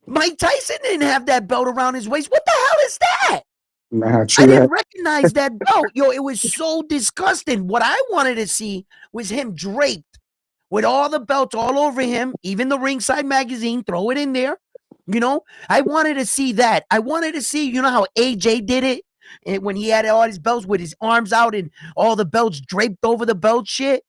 Mike Tyson didn't have that belt around his waist. What the hell is that? I didn't recognize that belt. Yo, it was so disgusting. What I wanted to see was him draped with all the belts all over him, even the Ringside Magazine, throw it in there. I wanted to see that. I wanted to see, how AJ did it? And when he had all his belts with his arms out and all the belts draped over the belt shit.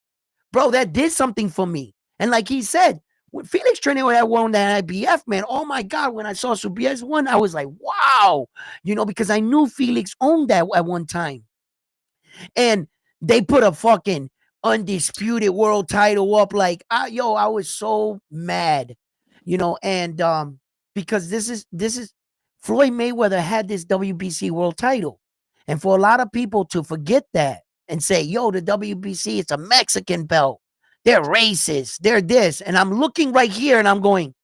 Bro, that did something for me. And like he said, when Felix Trinidad had won that IBF, man, oh my God, when I saw Subiez won, I was like, wow. Because I knew Felix owned that at one time. And they put a fucking undisputed world title up. Like, I was so mad, and because this is Floyd Mayweather had this WBC world title. And for a lot of people to forget that and say, yo, the WBC, it's a Mexican belt. They're racist. They're this. And I'm looking right here and I'm going,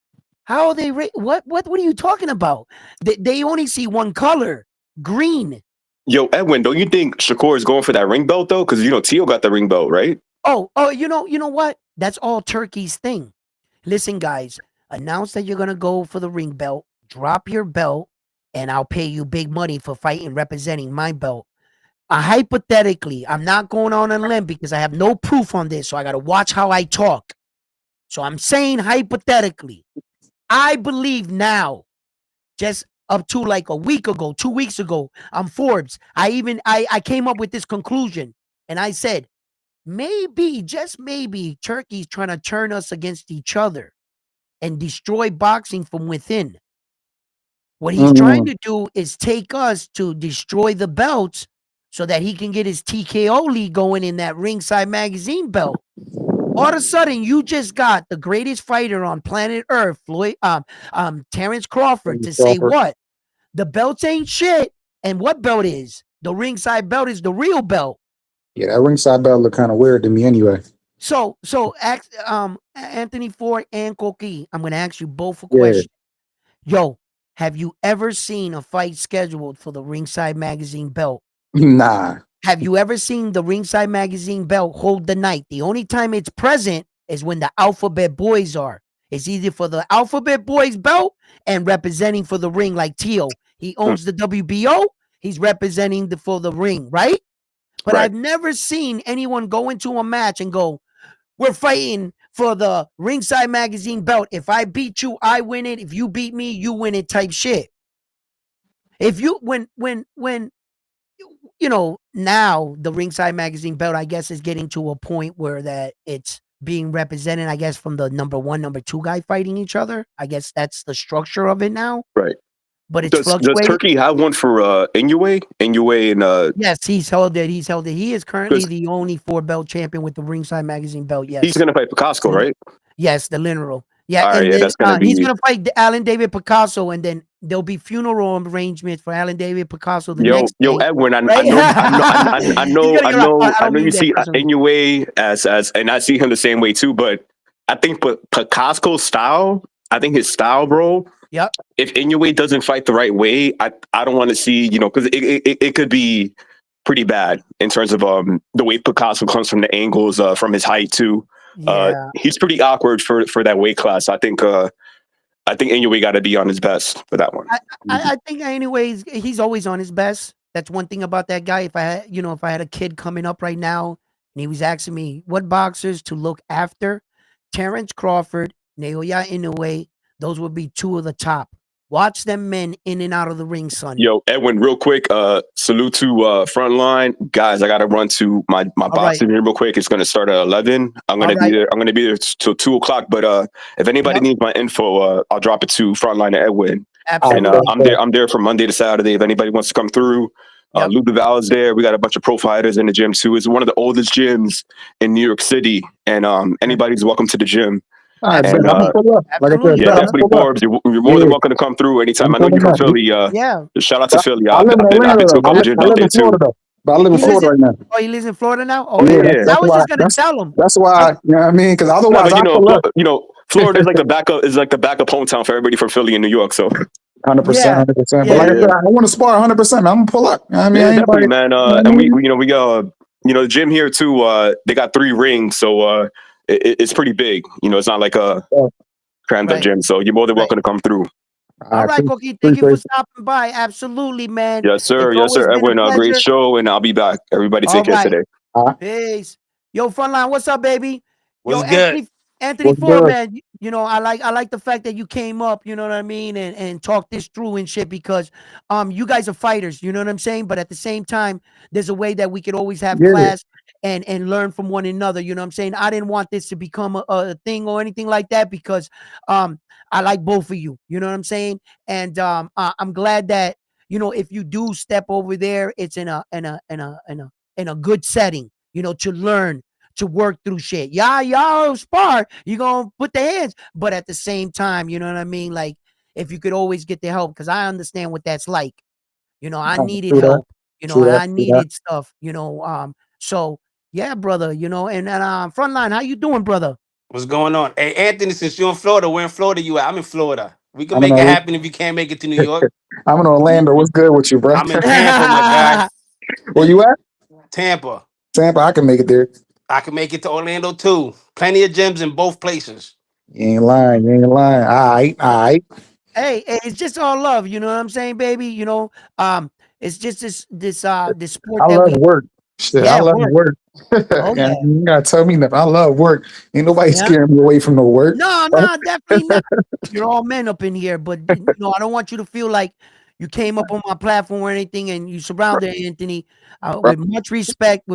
how are they? What are you talking about? They only see one color, green. Yo, Edwin, don't you think Shakur is going for that ring belt though? Because Tio got the ring belt, right? Oh, you know what? That's all Turkey's thing. Listen, guys, announce that you're gonna go for the ring belt. Drop your belt, and I'll pay you big money for fighting representing my belt. Hypothetically, I'm not going on a limb because I have no proof on this, so I got to watch how I talk. So I'm saying hypothetically, I believe now, just up to like a week ago, 2 weeks ago, on Forbes, I came up with this conclusion, and I said, maybe, just maybe, Turkey's trying to turn us against each other and destroy boxing from within. What he's trying to do is take us to destroy the belts so that he can get his TKO league going in that Ringside Magazine belt. All of a sudden, you just got the greatest fighter on planet Earth, Terrence Crawford, to say what? The belts ain't shit. And what belt is? The Ringside belt is the real belt. Yeah, that Ringside belt look kind of weird to me anyway. So Anthony Ford and Koki, I'm going to ask you both a question. Yo, have you ever seen a fight scheduled for the Ringside Magazine belt? Nah. Have you ever seen the Ringside Magazine belt hold the night? The only time it's present is when the Alphabet Boys are. It's either for the Alphabet Boys belt and representing for the ring, like Tio. He owns the WBO. He's representing for the ring, right? But I've never seen anyone go into a match and go, we're fighting for the Ringside Magazine belt. If I beat you, I win it. If you beat me, you win it type shit. If you, when, you know, now the Ringside Magazine belt, I guess, is getting to a point where that it's being represented, I guess, from the number 1, number 2 guy fighting each other. I guess that's the structure of it now. Right. But it's does Turkey have one for Inoue? Inoue and yes, he's held it. He's held it. He is currently the only 4-belt champion with the Ringside Magazine belt. Yes, he's gonna fight Picasso, right? Yes, the literal. Yeah, right, and yeah, then, he's gonna fight Alan David Picasso, and then there'll be funeral arrangements for Alan David Picasso the next day. Edwin, I know you see Inoue as, and I see him the same way too. But I think Picasso's style, I think his style, bro. Yep. If Inoue doesn't fight the right way, I don't want to see, because it could be pretty bad in terms of the way Picasso comes from the angles, from his height too. Yeah. He's pretty awkward for that weight class. I think Inoue got to be on his best for that one. I think Inoue, he's always on his best. That's one thing about that guy. If I had a kid coming up right now and he was asking me what boxers to look after, Terrence Crawford, Naoya Inoue, those would be 2 of the top. Watch them men in and out of the ring, son. Yo, Edwin, real quick, salute to Frontline. Guys, I got to run to my boxing here real quick. It's going to start at 11. I'm going to be there. I'm going to be there till 2 o'clock. But if anybody needs my info, I'll drop it to Frontline and Edwin. Absolutely. And I'm there from Monday to Saturday. If anybody wants to come through, Lou Duval is there. We got a bunch of pro fighters in the gym too. It's one of the oldest gyms in New York City. And anybody's welcome to the gym. Definitely, Forbes. You're more than welcome to come through anytime. I know you're from Philly. Shout out to Philly. I live in Florida right now. Oh, he lives in Florida now? Oh, yeah. I was just gonna tell him. That's why, you know what I mean? Because otherwise, Florida is like the backup hometown for everybody from Philly and New York. So 100%. But like I said, I want to spar 100%. I'm gonna pull up. I mean, definitely, man. And we got the gym here too. They got 3 rings, so it's pretty big. It's not like a crammed up gym. So you're more than welcome to come through. All right, Koki. Thank you for stopping by. Absolutely, man. Yes, sir. Edwin, great show, and I'll be back. Everybody take care today. Peace. Yo, Frontline, what's up, baby? What's good? Anthony Ford, man, I like the fact that you came up, you know what I mean, and talked this through and shit, because you guys are fighters, you know what I'm saying? But at the same time, there's a way that we could always have class and learn from one another, you know what I'm saying? I didn't want this to become a thing or anything like that, because I like both of you, you know what I'm saying? And I'm glad that, if you do step over there, it's in a good setting, to learn, to work through shit. Y'all spar, you gonna put the hands, but at the same time, you know what I mean? Like, if you could always get the help, because I understand what that's like. I needed help. I needed stuff. So yeah, brother. And Frontline, how you doing, brother? What's going on? Hey, Anthony, since you're in Florida, where in Florida you at? I'm in Florida. We can make it happen if you can't make it to New York. I'm in Orlando. What's good with you, bro? I'm in Tampa, my guy. Where you at? Tampa. I can make it there. I can make it to Orlando too. Plenty of gyms in both places. You ain't lying. All right. Hey, it's just all love. You know what I'm saying, baby? It's just this sport. I love work. Shit, I love work. Okay. You gotta tell me nothing. I love work. Ain't nobody scaring me away from the work. No, definitely not. You're all men up in here, but I don't want you to feel like you came up on my platform or anything and you surrounded Anthony with much respect.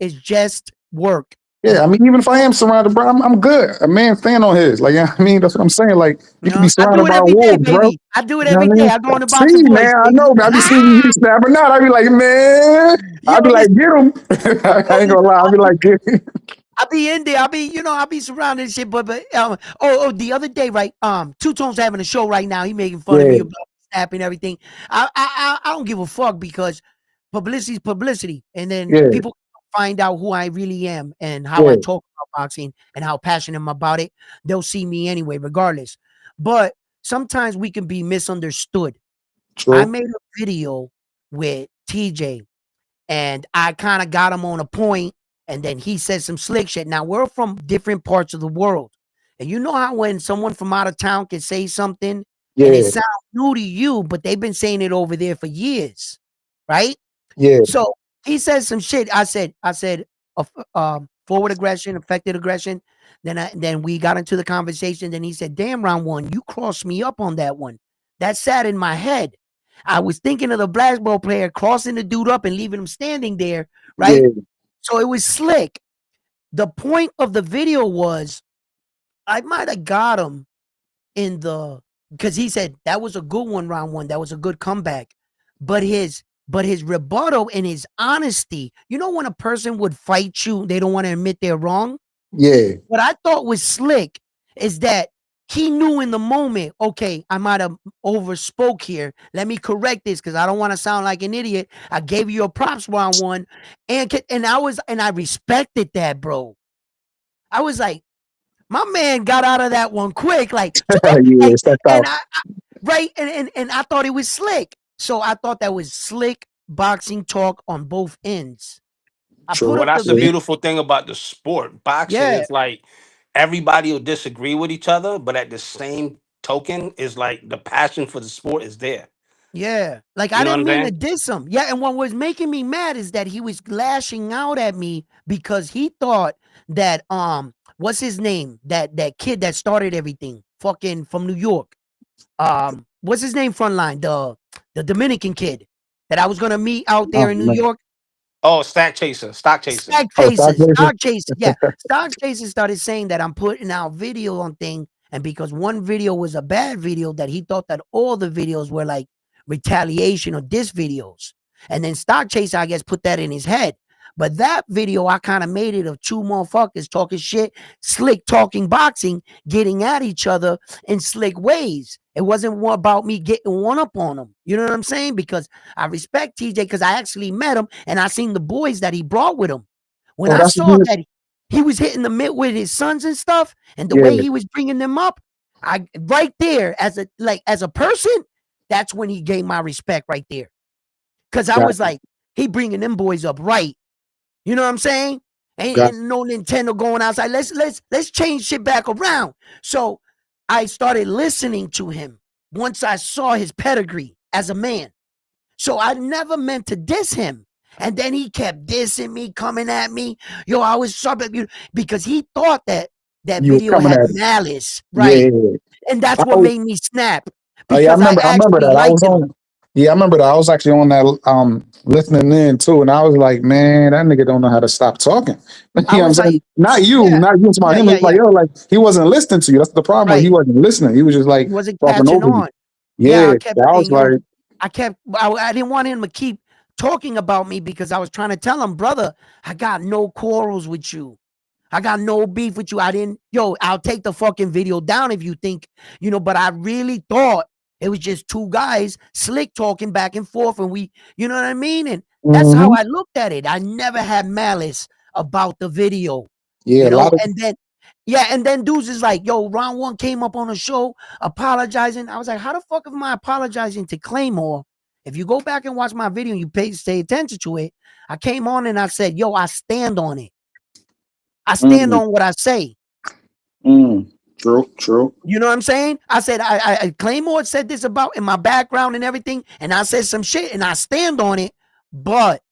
It's just work. Yeah, I mean, even if I am surrounded, bro, I'm good. A man stand on his. Like, I mean, that's what I'm saying. Like, you can be surrounded by wolves, bro. I do it every day. I go on the boxing boys. Man, I know. I be seeing you snapping out. I be like, man. I be like, get him. I ain't gonna lie. I be like, get him. I be in there. I be surrounded and shit. But the other day, right? Two Tone's having a show right now. He making fun of me about snapping everything. I don't give a fuck, because publicity is publicity, and then people find out who I really am and how I talk about boxing and how passionate I'm about it. They'll see me anyway, regardless. But sometimes we can be misunderstood. True. I made a video with TJ, and I kind of got him on a point, and then he said some slick shit. Now, we're from different parts of the world. And you know how when someone from out of town can say something and Yeah, it sounds new to you, but they've been saying it over there for years, right? yeah, So he said some shit. I said, forward aggression, affected aggression. Then we got into the conversation. Then he said, "Damn, round one, you crossed me up on that one. That sat in my head. I was thinking of the basketball player crossing the dude up and leaving him standing there, right? yeah, So it was slick. The point of the video was I might have got him in the because he said that was a good one, round one. That was a good comeback. But his rebuttal and his honesty, you know, when a person would fight you, they don't want to admit they're wrong. yeah. What I thought was slick is that he knew in the moment, okay, I might have overspoke here. Let me correct this because I don't want to sound like an idiot. I gave you your props round one, and I respected that, bro. I was like, my man got out of that one quick, like, Yeah, like, stepped and out. right, and I thought it was slick. So I thought that was slick boxing talk on both ends. I put True. Well, up the that's the Yeah, video. beautiful thing about the sport. Boxing Yeah, is like everybody will disagree with each other, but at the same token, is like the passion for the sport is there. yeah. Like I You know what didn't I'm mean to saying? diss him. Yeah, and what was making me mad is that he was lashing out at me because he thought that what's his name? That kid that started everything, fucking from New York. What's his name? Frontline, the Dominican kid that I was gonna meet out there in New man. York. Oh, stock chaser, stock chaser. Oh, stop racing. Stock chasers, yeah. Stock chasers started saying that I'm putting out video on thing, and because one video was a bad video, that he thought that all the videos were like retaliation or diss videos. And then Stock Chaser, I guess, put that in his head. But that video, I kind of made it of two motherfuckers talking shit, slick talking boxing, getting at each other in slick ways. It wasn't about me getting one up on them. You know what I'm saying? Because I respect TJ because I actually met him and I seen the boys that he brought with him. When Oh, I that's saw what that he was hitting the mid with his sons and stuff, and the he, way yeah, he was bringing them up, I right there as a person, that's when he gained my respect right there. Cause I got was like, he bringing them boys up right. You know what I'm saying? got Ain't no Nintendo going outside. Let's change shit back around. So I started listening to him once I saw his pedigree as a man. So I never meant to diss him. And then he kept dissing me, coming at me. Yo, I was sub you because he thought that you was video coming had at it. malice, Yeah, right? yeah, yeah. And that's I what was, made me snap yeah, because I I remember actually that. I was liked him. on. Yeah, I remember that. I was actually on that listening in too, and I was like, man, that nigga don't know how to stop talking. You I know what I'm was like, saying? Not you, yeah, not you. It's about yeah, him. yeah, It's like, yeah. yo, like he wasn't listening to you. That's the problem. He Right. wasn't listening. He was just He like wasn't talking catching over you. on. Yeah, Yeah, I kept so I was saying, yo, like, I didn't want him to keep talking about me because I was trying to tell him, brother, I got no quarrels with you. I got no beef with you. I'll take the fucking video down if you think, but I really thought it was just two guys slick talking back and forth. And you know what I mean? And that's how mm-hmm. I looked at it. I never had malice about the video, Yeah, a lot of and then dudes is like, yo, round one came up on the show apologizing. I was like, how the fuck am I apologizing to Claymore? If you go back and watch my video and you pay attention to it, I came on and I said, yo, I stand on it. I stand mm, on what I say. true, true. You know what I'm saying? I said, I Claymore said this about in my background and everything, and I said some shit and I stand on it. But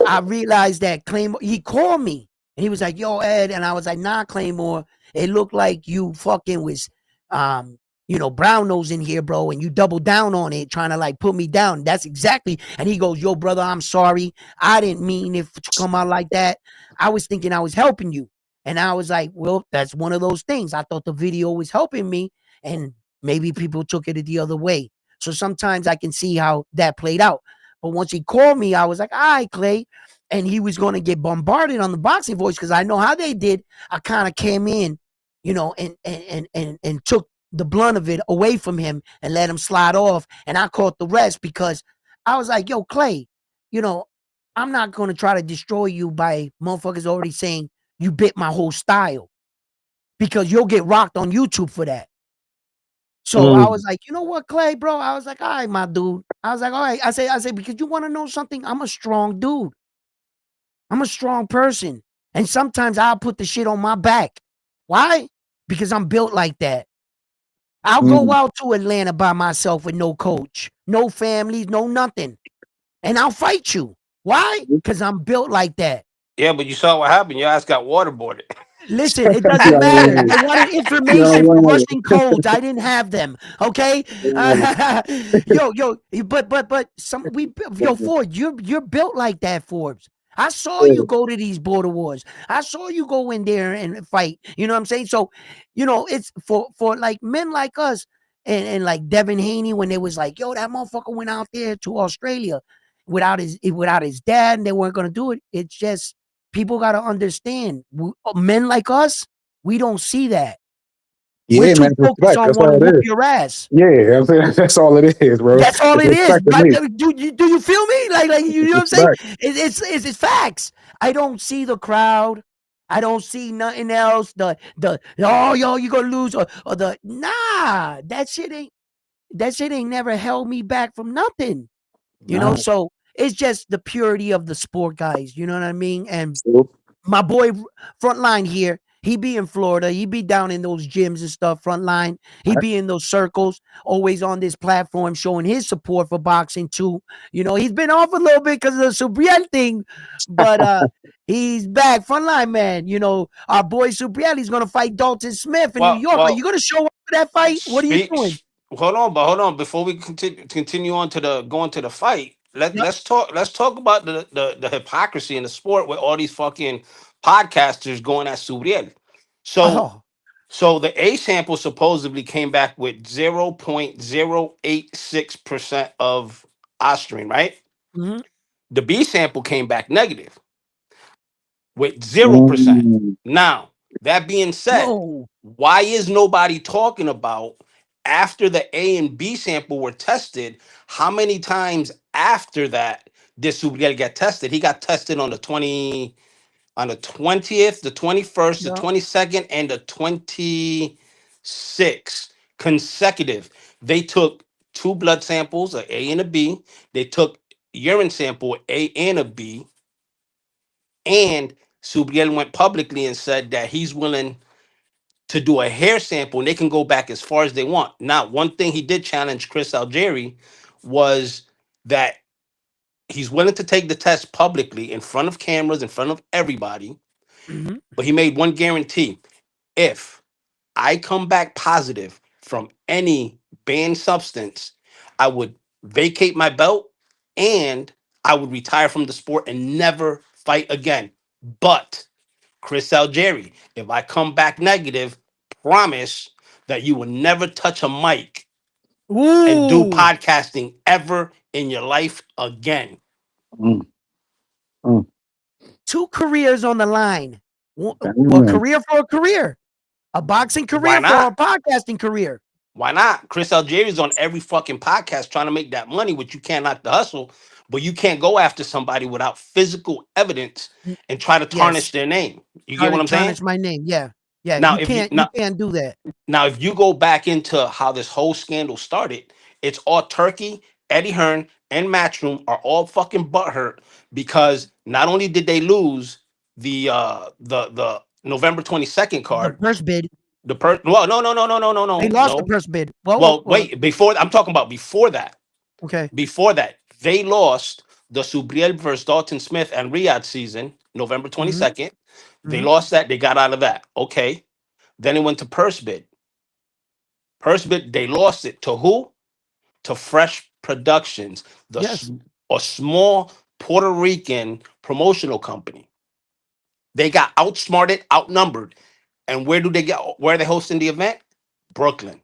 I realized that Claymore, he called me and he was like, yo, Ed. And I was like, nah, Claymore, it looked like you fucking was, brown nose in here, bro. And you doubled down on it, trying to like put me down. That's exactly. And he goes, yo, brother, I'm sorry. I didn't mean it to come out like that. I was thinking I was helping you. And I was like, well, that's one of those things. I thought the video was helping me, and maybe people took it the other way. So sometimes I can see how that played out. But once he called me, I was like, all right, Clay. And he was going to get bombarded on the boxing voice because I know how they did. I kind of came in, and took the blunt of it away from him and let him slide off. And I caught the rest because I was like, yo, Clay, I'm not going to try to destroy you by motherfuckers already saying you bit my whole style, because you'll get rocked on YouTube for that. So I was like, you know what, Clay, bro? I was like, all right, my dude. I was like, all right. I say, because you want to know something? I'm a strong dude. I'm a strong person. And sometimes I'll put the shit on my back. Why? because I'm built like that. I'll go out to Atlanta by myself with no coach, no family, no nothing, and I'll fight you. Why? Because I'm built like that. Yeah, but you saw what happened. Your ass got waterboarded. Listen, it doesn't matter. They wanted information for Russian codes. I didn't have them. Okay, but Ford, you're built like that, Forbes. I saw you go to these border wars. I saw you go in there and fight. You know what I'm saying? So, it's for like men like us and like Devin Haney when they was like, yo, that motherfucker went out there to Australia without his dad, and they weren't gonna do it. It's just people got to understand, men like us, we don't see that. We're too man, focused respect. on That's wanting all to it whoop is. your ass. Yeah, I'm saying that's all it is, bro. That's all It's it is. respect to me. Do you feel me? Like you know what I'm saying? Respect. It's facts. I don't see the crowd. I don't see nothing else. The oh yo, you gonna lose or the nah. That shit ain't never held me back from nothing. You know, Nah. so it's just the purity of the sport, guys. You know what I mean? And So, my boy Frontline here, he be in Florida. He be down in those gyms and stuff. Frontline, he be in those circles, always on this platform showing his support for boxing too. He's been off a little bit because of the Subriel thing, but he's back. Frontline, man. Our boy Subriel, gonna fight Dalton Smith in New Well, York. Are you well, gonna show up for that fight? What are you speak. doing? Hold on. Before we continue on to going to the fight, Yep. let's talk about the hypocrisy in the sport with all these fucking podcasters going at Suriel. So Oh. so the A sample supposedly came back with 0.086% of ostarine, right? Mhm. The B sample came back negative with 0%. Now, that being said, Whoa. why is nobody talking about after the A and B sample were tested? How many times after that did Subriel get tested? He got tested on the 20th, the 21st, the Yep. 22nd, and the 26th consecutive. They took two blood samples, a A and a B. They took urine sample, A and a B, and Subriel went publicly and said that he's willing to do a hair sample and they can go back as far as they want. Now, one thing he did challenge Chris Algieri was that he's willing to take the test publicly in front of cameras, in front of everybody, Mhm. but he made one guarantee. If I come back positive from any banned substance, I would vacate my belt and I would retire from the sport and never fight again. But Chris Algieri, if I come back negative, promise that you will never touch a mic and do Ooh. podcasting ever in your life again. mm, mm. 2 careers on the line. A Damn. career for a career. A boxing Why career for a not? podcasting career. Why not? Chris Algieri's on every fucking podcast trying to make that money, which you can't knock the hustle, but you can't go after somebody without physical evidence N- and try to tarnish Yes. their name. You get what I'm saying? Tarnish my name. Yeah. Yeah. Now, You if you can't now do that. Now, if you go back into how this whole scandal started, it's all Turkey, Eddie Hearn, and Matchroom are all fucking butthurt because not only did they lose the November 22nd The card, first bid. well, They lost the no. first bid. Well, Well, wait, before I'm talking about before that. okay. Before that, they lost the Subriel versus Dalton Smith and Riyadh season, November Hmm. 22nd. They Hmm. lost that, they got out of that. Okay. Then it went to purse bid. They lost it to who? To Fresh Productions, Yes. a small Puerto Rican promotional company. They got outsmarted, outnumbered, and where do they get? Where are they hosting the event? Brooklyn,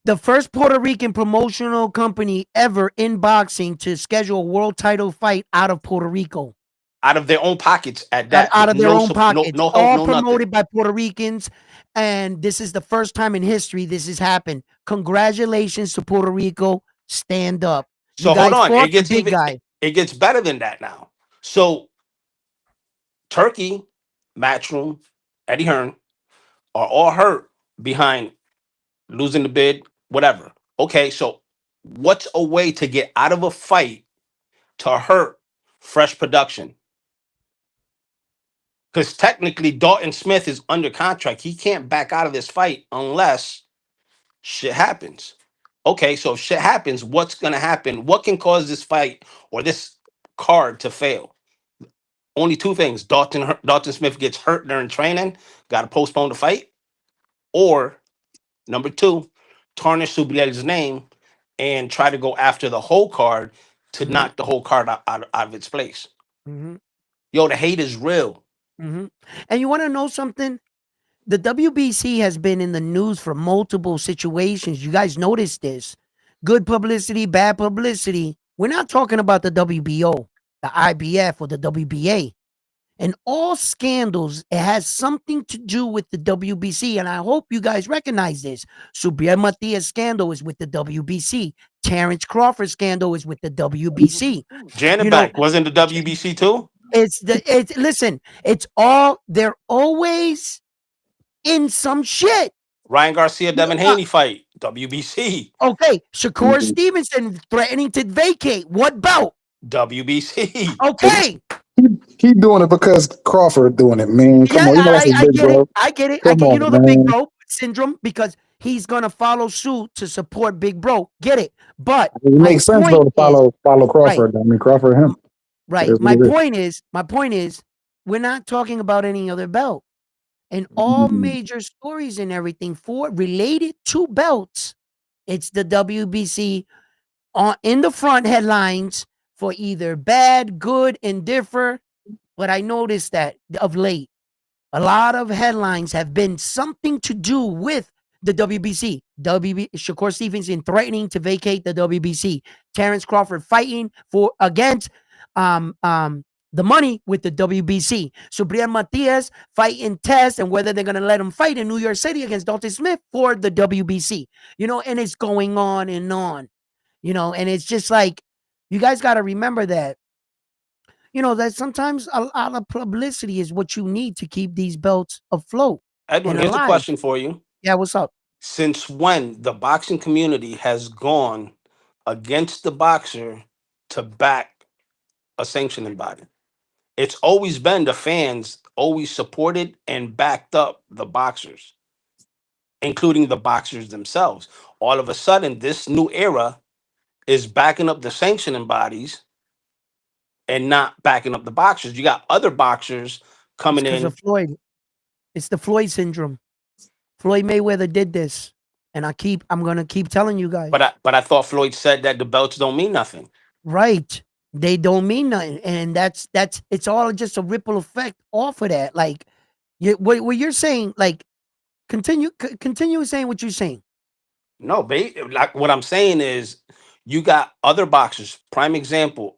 The first Puerto Rican promotional company ever in boxing to schedule a world title fight out of Puerto Rico. out of their own pockets at Out, that, out with of their own pockets, no help, all no nothing. promoted by Puerto Ricans. And this is the first time in history this has happened. Congratulations to Puerto Rico. Stand up. You So hold guys on, fought the big guy. it gets better than that now. So Turkey, Matchroom, Eddie Hearn are all hurt behind losing the bid, whatever. Okay, so what's a way to get out of a fight to hurt Fresh Production? Because technically, Dalton Smith is under contract. He can't back out of this fight unless shit happens. Okay, so if shit happens, what's gonna happen? What can cause this fight or this card to fail? Only two things: Dalton Smith gets hurt during training, got to postpone the fight, or number two, tarnish Subriel's name and try to go after the whole card to Mhm. knock the whole card out of its place. Mm-hmm. Yo, the hate is real. Mm-hmm. And you want to know something? The WBC has been in the news for multiple situations. You guys noticed this. Good publicity, bad publicity. We're not talking about the WBO, the IBF, or the WBA. And all scandals, it has something to do with the WBC. And I hope you guys recognize this. Subriel Matias scandal is with the WBC. Terrence Crawford scandal is with the WBC. You know, Janibek was in the WBC too. listen, it's all, they're always in some shit. Ryan Garcia, Devin Haney fight, WBC. Okay, Shakur Stevenson threatening to vacate. What belt? WBC. Okay. He doing it because Crawford doing it, man. Come on, you know that's a I big get bro. it. I get it. Come You on, know the big man. bro syndrome because he's gonna follow suit to support Big Bro. Get it? But It makes sense though to follow Crawford. I mean, Crawford him. Right. My point is, we're not talking about any other belt. And all major stories and everything for related to belts, it's the WBC in the front headlines for either bad, good, indifferent. But I noticed that of late, a lot of headlines have been something to do with the WBC. Shakur Stevenson threatening to vacate the WBC. Terrence Crawford fighting against the money with the WBC. Subriel Matias fighting Test and whether they're going to let him fight in New York City against Dalton Smith for the WBC. You know, and it's going on and on. You know, and it's just like, you guys got to remember that, you know, that sometimes a lot of publicity is what you need to keep these belts afloat Edwin, and here's a alive. question for you. Yeah, what's up? Since when the boxing community has gone against the boxer to back a sanctioning body? It's always been the fans always supported and backed up the boxers, including the boxers themselves. All of a sudden, this new era is backing up the sanctioning bodies and not backing up the boxers. You got other boxers coming Because in. of Floyd. It's the Floyd syndrome. Floyd Mayweather did this. And I'm gonna keep telling you guys. But I thought Floyd said that the belts don't mean nothing. Right. They don't mean nothing. And that's it's all just a ripple effect off of that. Like what you're saying, like continue saying what you're saying. No, like what I'm saying is you got other boxers. Prime example,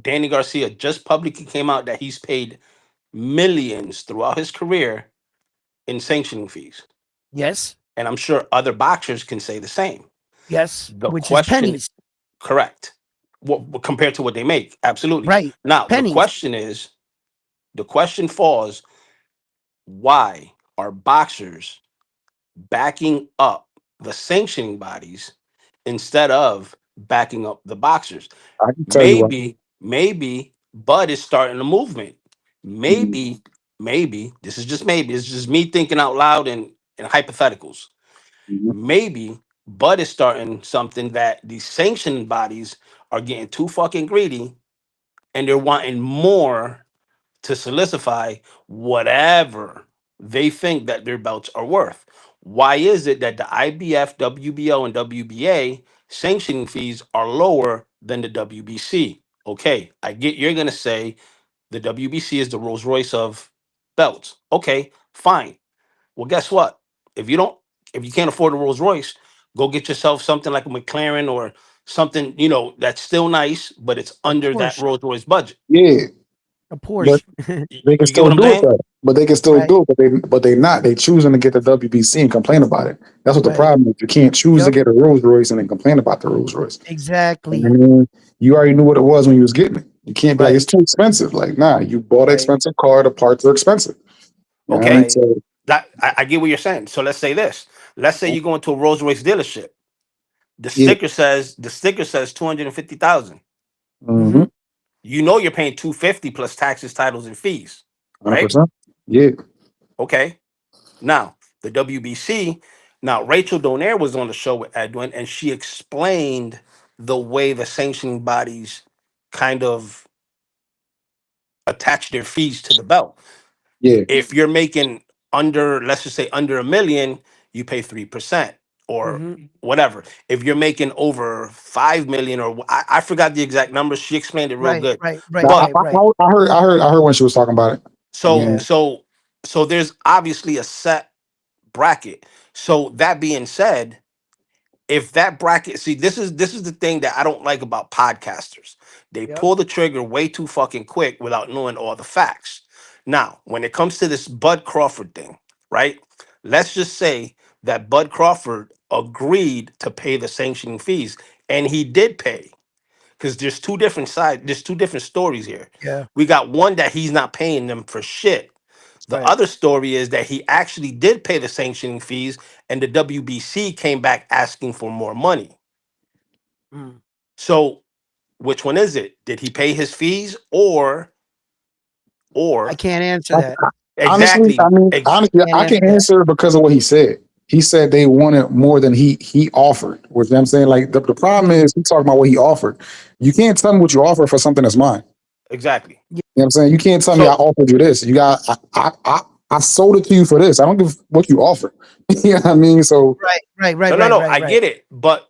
Danny Garcia just publicly came out that he's paid millions throughout his career in sanctioning fees. Yes. And I'm sure other boxers can say the same. Yes. The Which question, is pennies. correct. What compared to what they make? Absolutely. Right. Now, Pennies. the question falls, why are boxers backing up the sanctioning bodies instead of backing up the boxers? I can tell you what. Maybe Bud is starting a movement. Maybe this is just maybe. It's just me thinking out loud and hypotheticals. Maybe Bud is starting something that these sanctioning bodies are getting too fucking greedy, and they're wanting more to solidify whatever they think that their belts are worth. Why is it that the IBF, WBO, and WBA sanctioning fees are lower than the WBC? Okay, I get you're gonna say the WBC is the Rolls Royce of belts. Okay, fine. Well, guess what? If you can't afford a Rolls Royce, go get yourself something like a McLaren or something, that's still nice, but it's under that Porsche. Rolls Royce budget. Yeah. A Porsche. They can You get still what I'm do it saying? though. But they can still Right. do it, but they not. They choosing to get the WBC and complain about it. That's what the Right. problem is. You can't choose to Yep. get a Rolls Royce and then complain about the Rolls Royce. Exactly. I mean, you already knew what it was when you was getting it. You can't be like, Right. it's too expensive. Like, nah, you bought an Right. expensive car, the parts are expensive. You know what I Okay. mean? So That I get what you're saying. So let's say this. Let's say you go into a Rolls Royce dealership. The Yeah. sticker says 250,000. mhm. you know you're paying 250 plus taxes, titles, and fees, right? 100%. Yeah. Okay. Now the WBC. Now Rachel Donaire was on the show with Edwin, and she explained the way the sanctioning bodies kind of attach their fees to the belt. Yeah. If you're making under, let's just say under $1 million, you pay 3% or whatever. If you're making over 5 million, or I forgot the exact numbers, she explained it real Right, good. right, But I heard when she was talking about it. so Yeah. so there's obviously a set bracket. So that being said, if that bracket, see, this is the thing that I don't like about podcasters. They Yep. pull the trigger way too fucking quick without knowing all the facts. Now, when it comes to this Bud Crawford thing, right? Let's just say that Bud Crawford agreed to pay the sanctioning fees, and he did pay. Because there's two different sides, there's two different stories here. Yeah. We got one that he's not paying them for shit. The Right. other story is that he actually did pay the sanctioning fees, and the WBC came back asking for more money. Mm. So, which one is it? Did he pay his fees, or I can't answer that. Honestly, exactly? honestly, Can't I can answer that. answer because of what he said. He said they wanted more than he offered. Which I'm saying, like the problem is, he's talking about what he offered. You can't tell me what you offer for something that's mine. Exactly. You know what I'm saying? You can't tell me I So offered you this. You got I sold it to you for this. I don't give what you offer. You know what I mean? So Right. no, I get it, but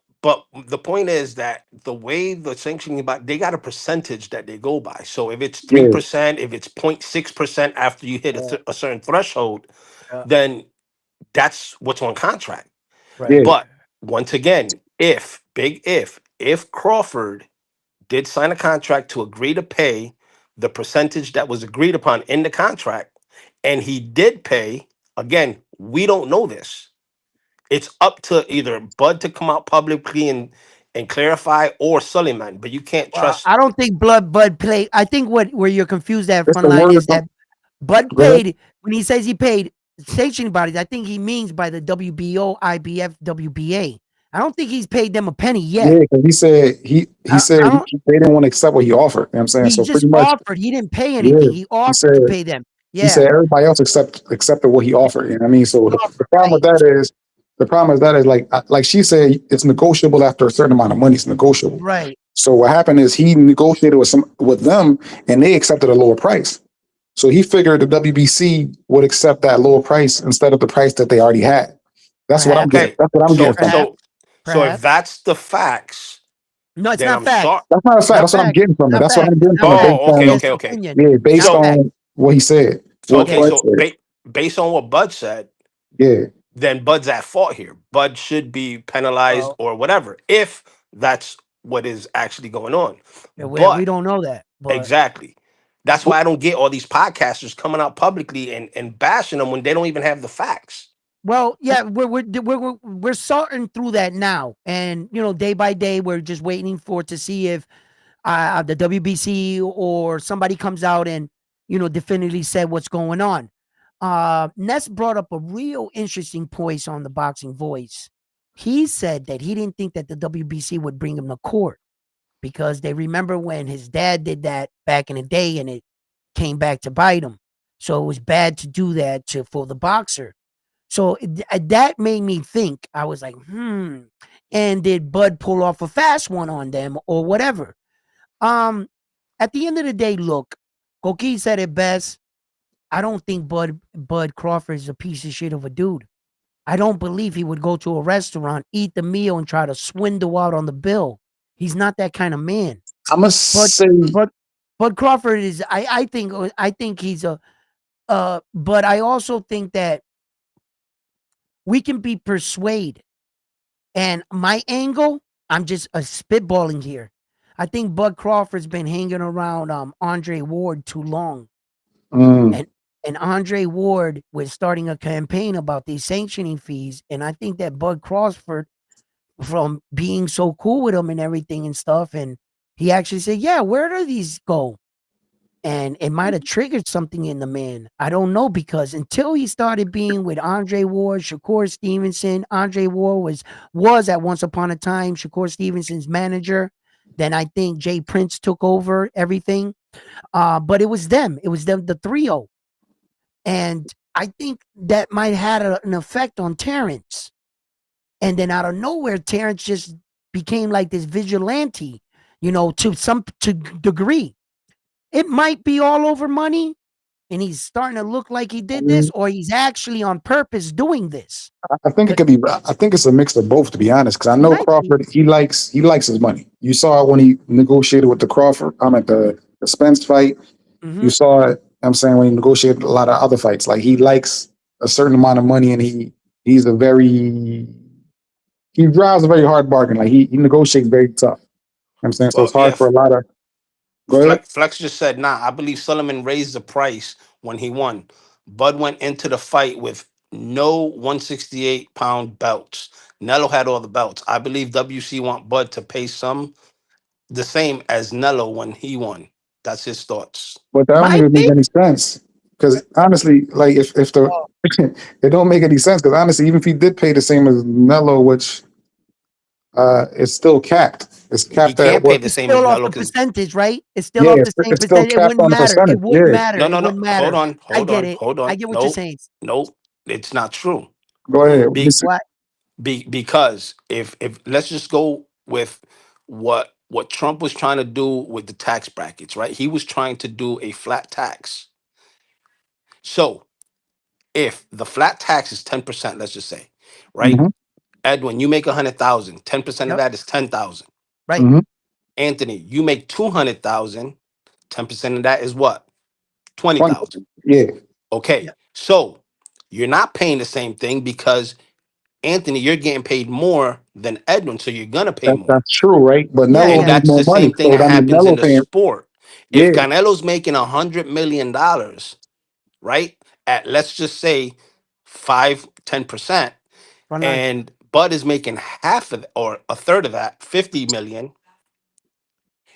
the point is that the way the sanctioning body, they got a percentage that they go by. So if it's yeah, 3%, if it's 0.6% after you hit a certain threshold, Yeah. then that's what's on contract. Right. yeah, But once again, if Crawford did sign a contract to agree to pay the percentage that was agreed upon in the contract, and he did pay, again, we don't know this. It's up to either Bud to come out publicly and clarify, or Suleiman, but you can't Well, trust. I don't think Bud played. I think where you're confused at that's front the line word. is that Bud Go ahead. paid when he says he paid sanctioning bodies. I think he means by the WBO, IBF, WBA. I don't think he's paid them a penny yet. Yeah, because he said he said I don't. they didn't want to accept what he offered. You know what I'm saying? He So just pretty much, offered. He didn't pay yeah. anything. He He offered said to pay them. he said Yeah. everybody else accepted what he offered. You know what I mean? So the Offered, problem with right. that is like she said, it's negotiable after a certain amount of money. It's negotiable. Right. So what happened is he negotiated with them, and they accepted a lower price. So he figured the WBC would accept that lower price instead of the price that they already had. That's what I'm Perhaps. getting. Okay, That's what I'm getting so from it. so so if Perhaps. that's the facts, No, it's then not I'm fact. sorry. That's not a fact. Not That's what I'm fact. getting from it. Not That's what fact. I'm getting Not from it fact. based Oh, okay, on Just okay. opinion. based Not So fact. on what he said. What okay, Bud so said. based on what Bud said, Yeah. then Bud's at fault here. Bud should be penalized Well, or whatever, if that's what is actually going on. yeah, we But don't know that. But exactly. That's why I don't get all these podcasters coming out publicly and bashing them when they don't even have the facts. well, yeah, we're sorting through that now, and day by day, we're just waiting to see if the WBC or somebody comes out and definitively said what's going on. Ness brought up a real interesting point on the Boxing Voice. He said that he didn't think that the WBC would bring him to court because they remember when his dad did that back in the day, and it came back to bite him. So it was bad to do that for the boxer. So that made me think. I was like, and did Bud pull off a fast one on them or whatever? At the end of the day, look, Koki said it best. I don't think Bud Crawford is a piece of shit of a dude. I don't believe he would go to a restaurant, eat the meal, and try to swindle out on the bill. He's not that kind of man. I'm gonna say Bud Crawford is. I think he's a. But I also think that we can be persuaded. And my angle, I'm just spitballing here. I think Bud Crawford's been hanging around Andre Ward too long. And Andre Ward was starting a campaign about these sanctioning fees. And I think that Bud Crawford, from being so cool with him and everything and stuff, and he actually said, yeah, where do these go? And it might have triggered something in the man. I don't know, because until he started being with Andre Ward, Shakur Stevenson, Andre Ward was at once upon a time Shakur Stevenson's manager. Then I think Jay Prince took over everything. But it was them. It was them, the trio. And I think that might have had an effect on Terrence. And then out of nowhere, Terrence just became like this vigilante, to some degree. It might be all over money, and he's starting to look like he did this, or he's actually on purpose doing this. I think it could be. I think it's a mix of both, to be honest. Because I know Crawford, he likes his money. You saw it when he negotiated with the Crawford. I'm at the Spence fight. Mhm. You saw it. I'm saying when he negotiated a lot of other fights, like he likes a certain amount of money, and he drives a very hard bargain. Like he negotiates very tough. I'm saying so it's hard for a lot of. Go ahead. Flex just said, nah, I believe Sullivan raised the price when he won. Bud went into the fight with no 168-pound belts. Nello had all the belts. I believe WC want Bud to pay the same as Nello when he won. That's his thoughts. But that don't Might even make be. any sense. Because honestly, like if the it don't make any sense. Because honestly, even if he did pay the same as Nello, which it's still capped. It's He capped can't at pay what? the It's same as still off Nello the because percentage, right? It's still Yeah, off the same it's still percentage. It capped wouldn't on the matter. percentage. It wouldn't Yeah. matter. no, It wouldn't matter. I get it. hold I on. get what you're No, saying. no, it's not true. Go ahead. Be, What? because if let's just go with what Trump was trying to do with the tax brackets, right? He was trying to do a flat tax. So if the flat tax is 10%, let's just say, right? Mhm, Edwin, you make 100,000, 10% of Yep. that is 10,000. Right. mhm. Anthony, you make 200,000, 10% of that is what? 20. 20,000. Yeah, Okay. Yep. So you're not paying the same thing because Anthony, you're getting paid more than Edwin, so you're gonna pay more. that's true, right? But Yeah. Nello And Yeah. needs that's more the money, same thing so that that means happens Nello in the paying. sport. If Yeah, Canelo's making $100 million, right? At let's just say 5-10%, Front line. and Bud is making half of or a third of that, 50 million,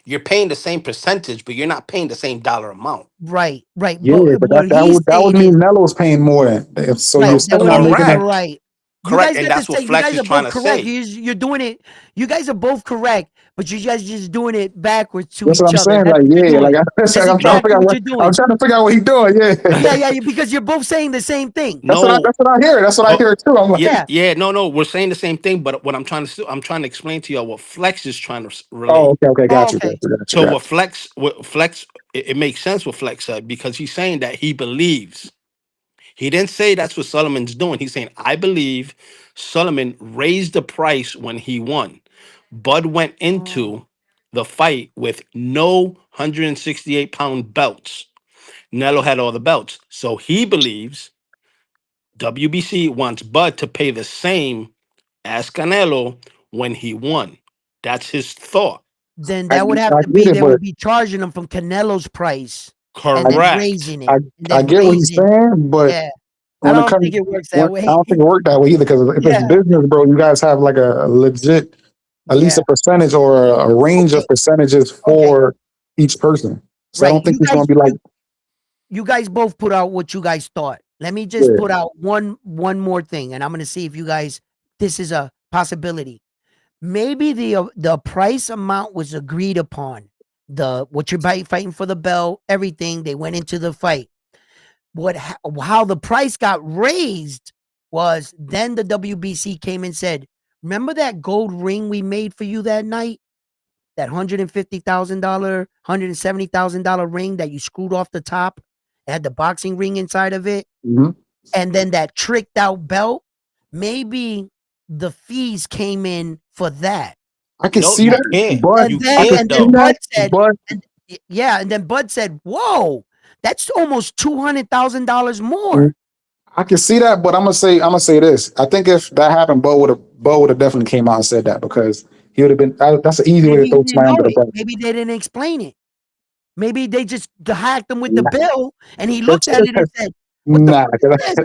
you're paying the same percentage, but you're not paying the same dollar amount. Right. Right. yeah. But But what he's that would saying is mean Nello's paying more than. So you're right. still What not he's making that. Correct. right. You Correct. guys And got to that's what say. You Flex guys is are trying both to correct. say. You're doing it. You guys are both correct, but you guys just doing it backwards to That's what each I'm other. saying. That's Like, what you're yeah, like doing. that's That's like, I'm trying to exactly figure out what what you're I'm doing. trying to figure out what he's doing. Yeah, Yeah. Because you're both saying the same thing. No, that's what I hear. That's what I oh, hear too. I'm like, yeah, Yeah. no, we're saying the same thing, but what I'm trying to explain to y'all what Flex is trying to oh, relate. okay, Oh, got you, okay. So got you. what Flex, it makes sense what Flex said because he's saying that he believes. He didn't say that's what Solomon's doing. He's saying, I believe Solomon raised the price when he won. Bud went Oh. into the fight with no 168-pound belts. Nello had all the belts. So he believes WBC wants Bud to pay the same as Canelo when he won. That's his thought. Then I that would have to get be it, they but would be charging them from Canelo's price and then Correct. raising it I and I then get what he's raising. saying, but Yeah. I when it don't comes, think it works that I way. don't think it worked that way either. Because if it's Yeah. business, bro, you guys have like a legit, at least Yeah. a percentage or a range Okay. of percentages Okay. for each person. So I Right. don't think it's going to be like, You guys both put out what you guys thought. Let me just yeah, put out one more thing, and I'm gonna see if you guys this is a possibility. Maybe the price amount was agreed upon. The what you're fighting for the belt, everything. They went into the fight. How the price got raised was then the WBC came and said, "Remember that gold ring we made for you that night? That $150,000, $170,000 ring that you screwed off the top? It had the boxing ring inside of it, mhm. and then that tricked out belt. Maybe the fees came in for that." I can No, see you that, can't. but You I can can't And see then though. that, Bud said, but yeah, and then Bud said, "Whoa, that's almost $200,000 mm, more." I can see that. But I'm gonna say this. I think if that happened, Bo would have definitely came out and said that because he would have been. That's an easy way to Maybe he throw didn't somebody know under the it. bus. Maybe they didn't explain it. Maybe they just hacked him with the bill, and he looked Nah, at it and said, "What the nah, fuck 'cause is this?"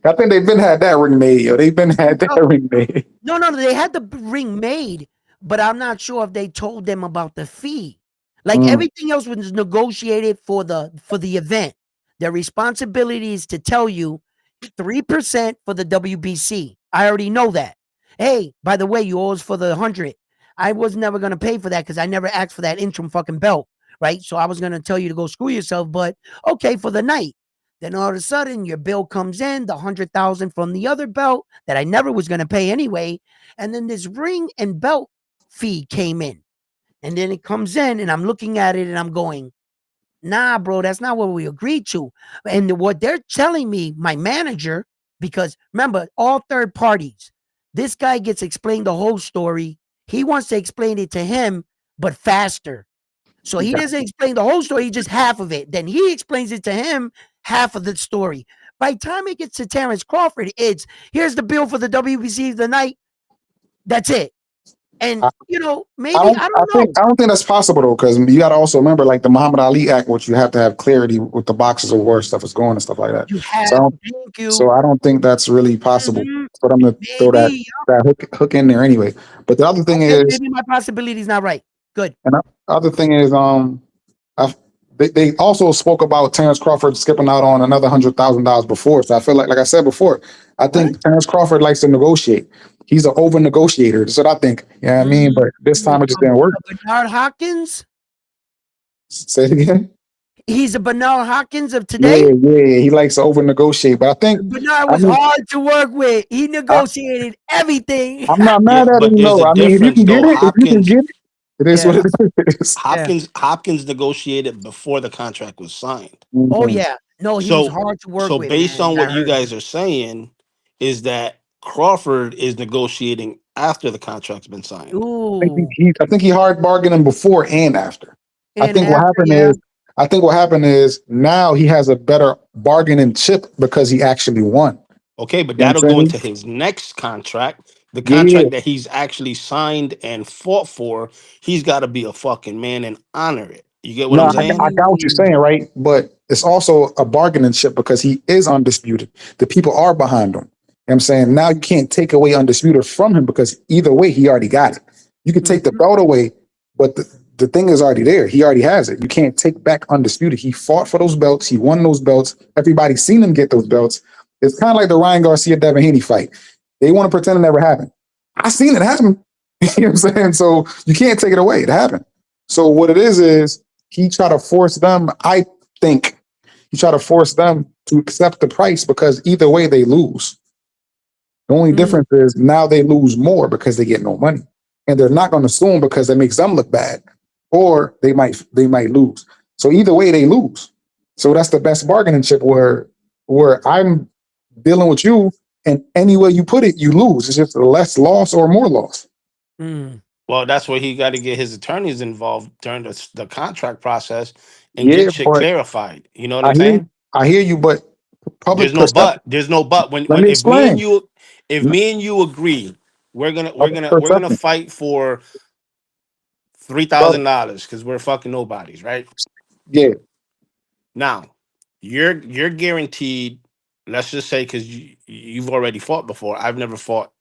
I think they've been had that ring made, yo. They've been had that No, ring made. no, they had the ring made, but I'm not sure if they told them about the fee. Like Mm. everything else was negotiated for the event. Their responsibility is to tell you 3% for the WBC. I already know that. Hey, by the way, you owe us for the 100. I was never gonna pay for that because I never asked for that interim fucking belt, right? So I was gonna tell you to go screw yourself, but okay for the night. Then all of a sudden your bill comes in, the 100,000 from the other belt that I never was gonna pay anyway, and then this ring and belt fee came in, and then it comes in, and I'm looking at it and I'm going, nah, bro, that's not what we agreed to. And what they're telling me, my manager, because remember, all third parties, this guy gets explained the whole story. He wants to explain it to him, but faster. So he doesn't explain the whole story, just half of it. Then he explains it to him, half of the story. By the time it gets to Terrence Crawford, it's here's the bill for the WBC of the night. That's it. And you know, maybe I don't know. I don't think that's possible though, because you got to also remember, like the Muhammad Ali Act, which you have to have clarity with the boxes of where stuff is going and stuff like that. You have, thank you. So I don't think that's really possible. But I'm gonna throw that hook in there anyway. But the other thing is, maybe my possibility is not right. Good. And the other thing is, they also spoke about Terrence Crawford skipping out on another $100,000 before. So I feel like I said before, I think Terrence Crawford likes to negotiate. He's an over negotiator. That's what I think. Yeah, I mean, but this time it just didn't work. Bernard Hopkins. Say it again. He's a Bernard Hopkins of today. Yeah. He likes to over negotiate, but I think Bernard was hard to work with. He negotiated everything. I'm not mad at him. No, I mean, if you can get it, if you can get it. It is what it is. Hopkins negotiated before the contract was signed. Oh yeah, no, he was hard to work with. So based on what you guys are saying, is that Crawford is negotiating after the contract's been signed. Ooh. I think he hard bargained him before and after. I think what happened is now he has a better bargaining chip because he actually won. Okay, but that'll go into his next contract. The contract that he's actually signed and fought for, he's got to be a fucking man and honor it. You get what I'm saying? I got what you're saying, right? But it's also a bargaining chip because he is undisputed. The people are behind him. You know what I'm saying? Now you can't take away undisputed from him because either way, he already got it. You can take the belt away, but the thing is already there. He already has it. You can't take back undisputed. He fought for those belts. He won those belts. Everybody's seen him get those belts. It's kind of like the Ryan Garcia-Devin Haney fight. They want to pretend it never happened. I seen it happen. You know what I'm saying? So you can't take it away. It happened. So what it is he tried to force them. I think he tried to force them to accept the price because either way they lose. The only difference is now they lose more because they get no money, and they're not going to sue them because it makes them look bad, or they might lose. So either way they lose. So that's the best bargaining chip where I'm dealing with you. And any way you put it, you lose. It's just less loss or more loss. Well, that's where he got to get his attorneys involved during the contract process and get shit clarified. You know what I'm saying? I hear you, but there's no but. There's no but. If me and you agree, we're gonna fight for $3,000 because we're fucking nobodies, right? Yeah. Now you're guaranteed. Let's just say because you've already fought before. I've never fought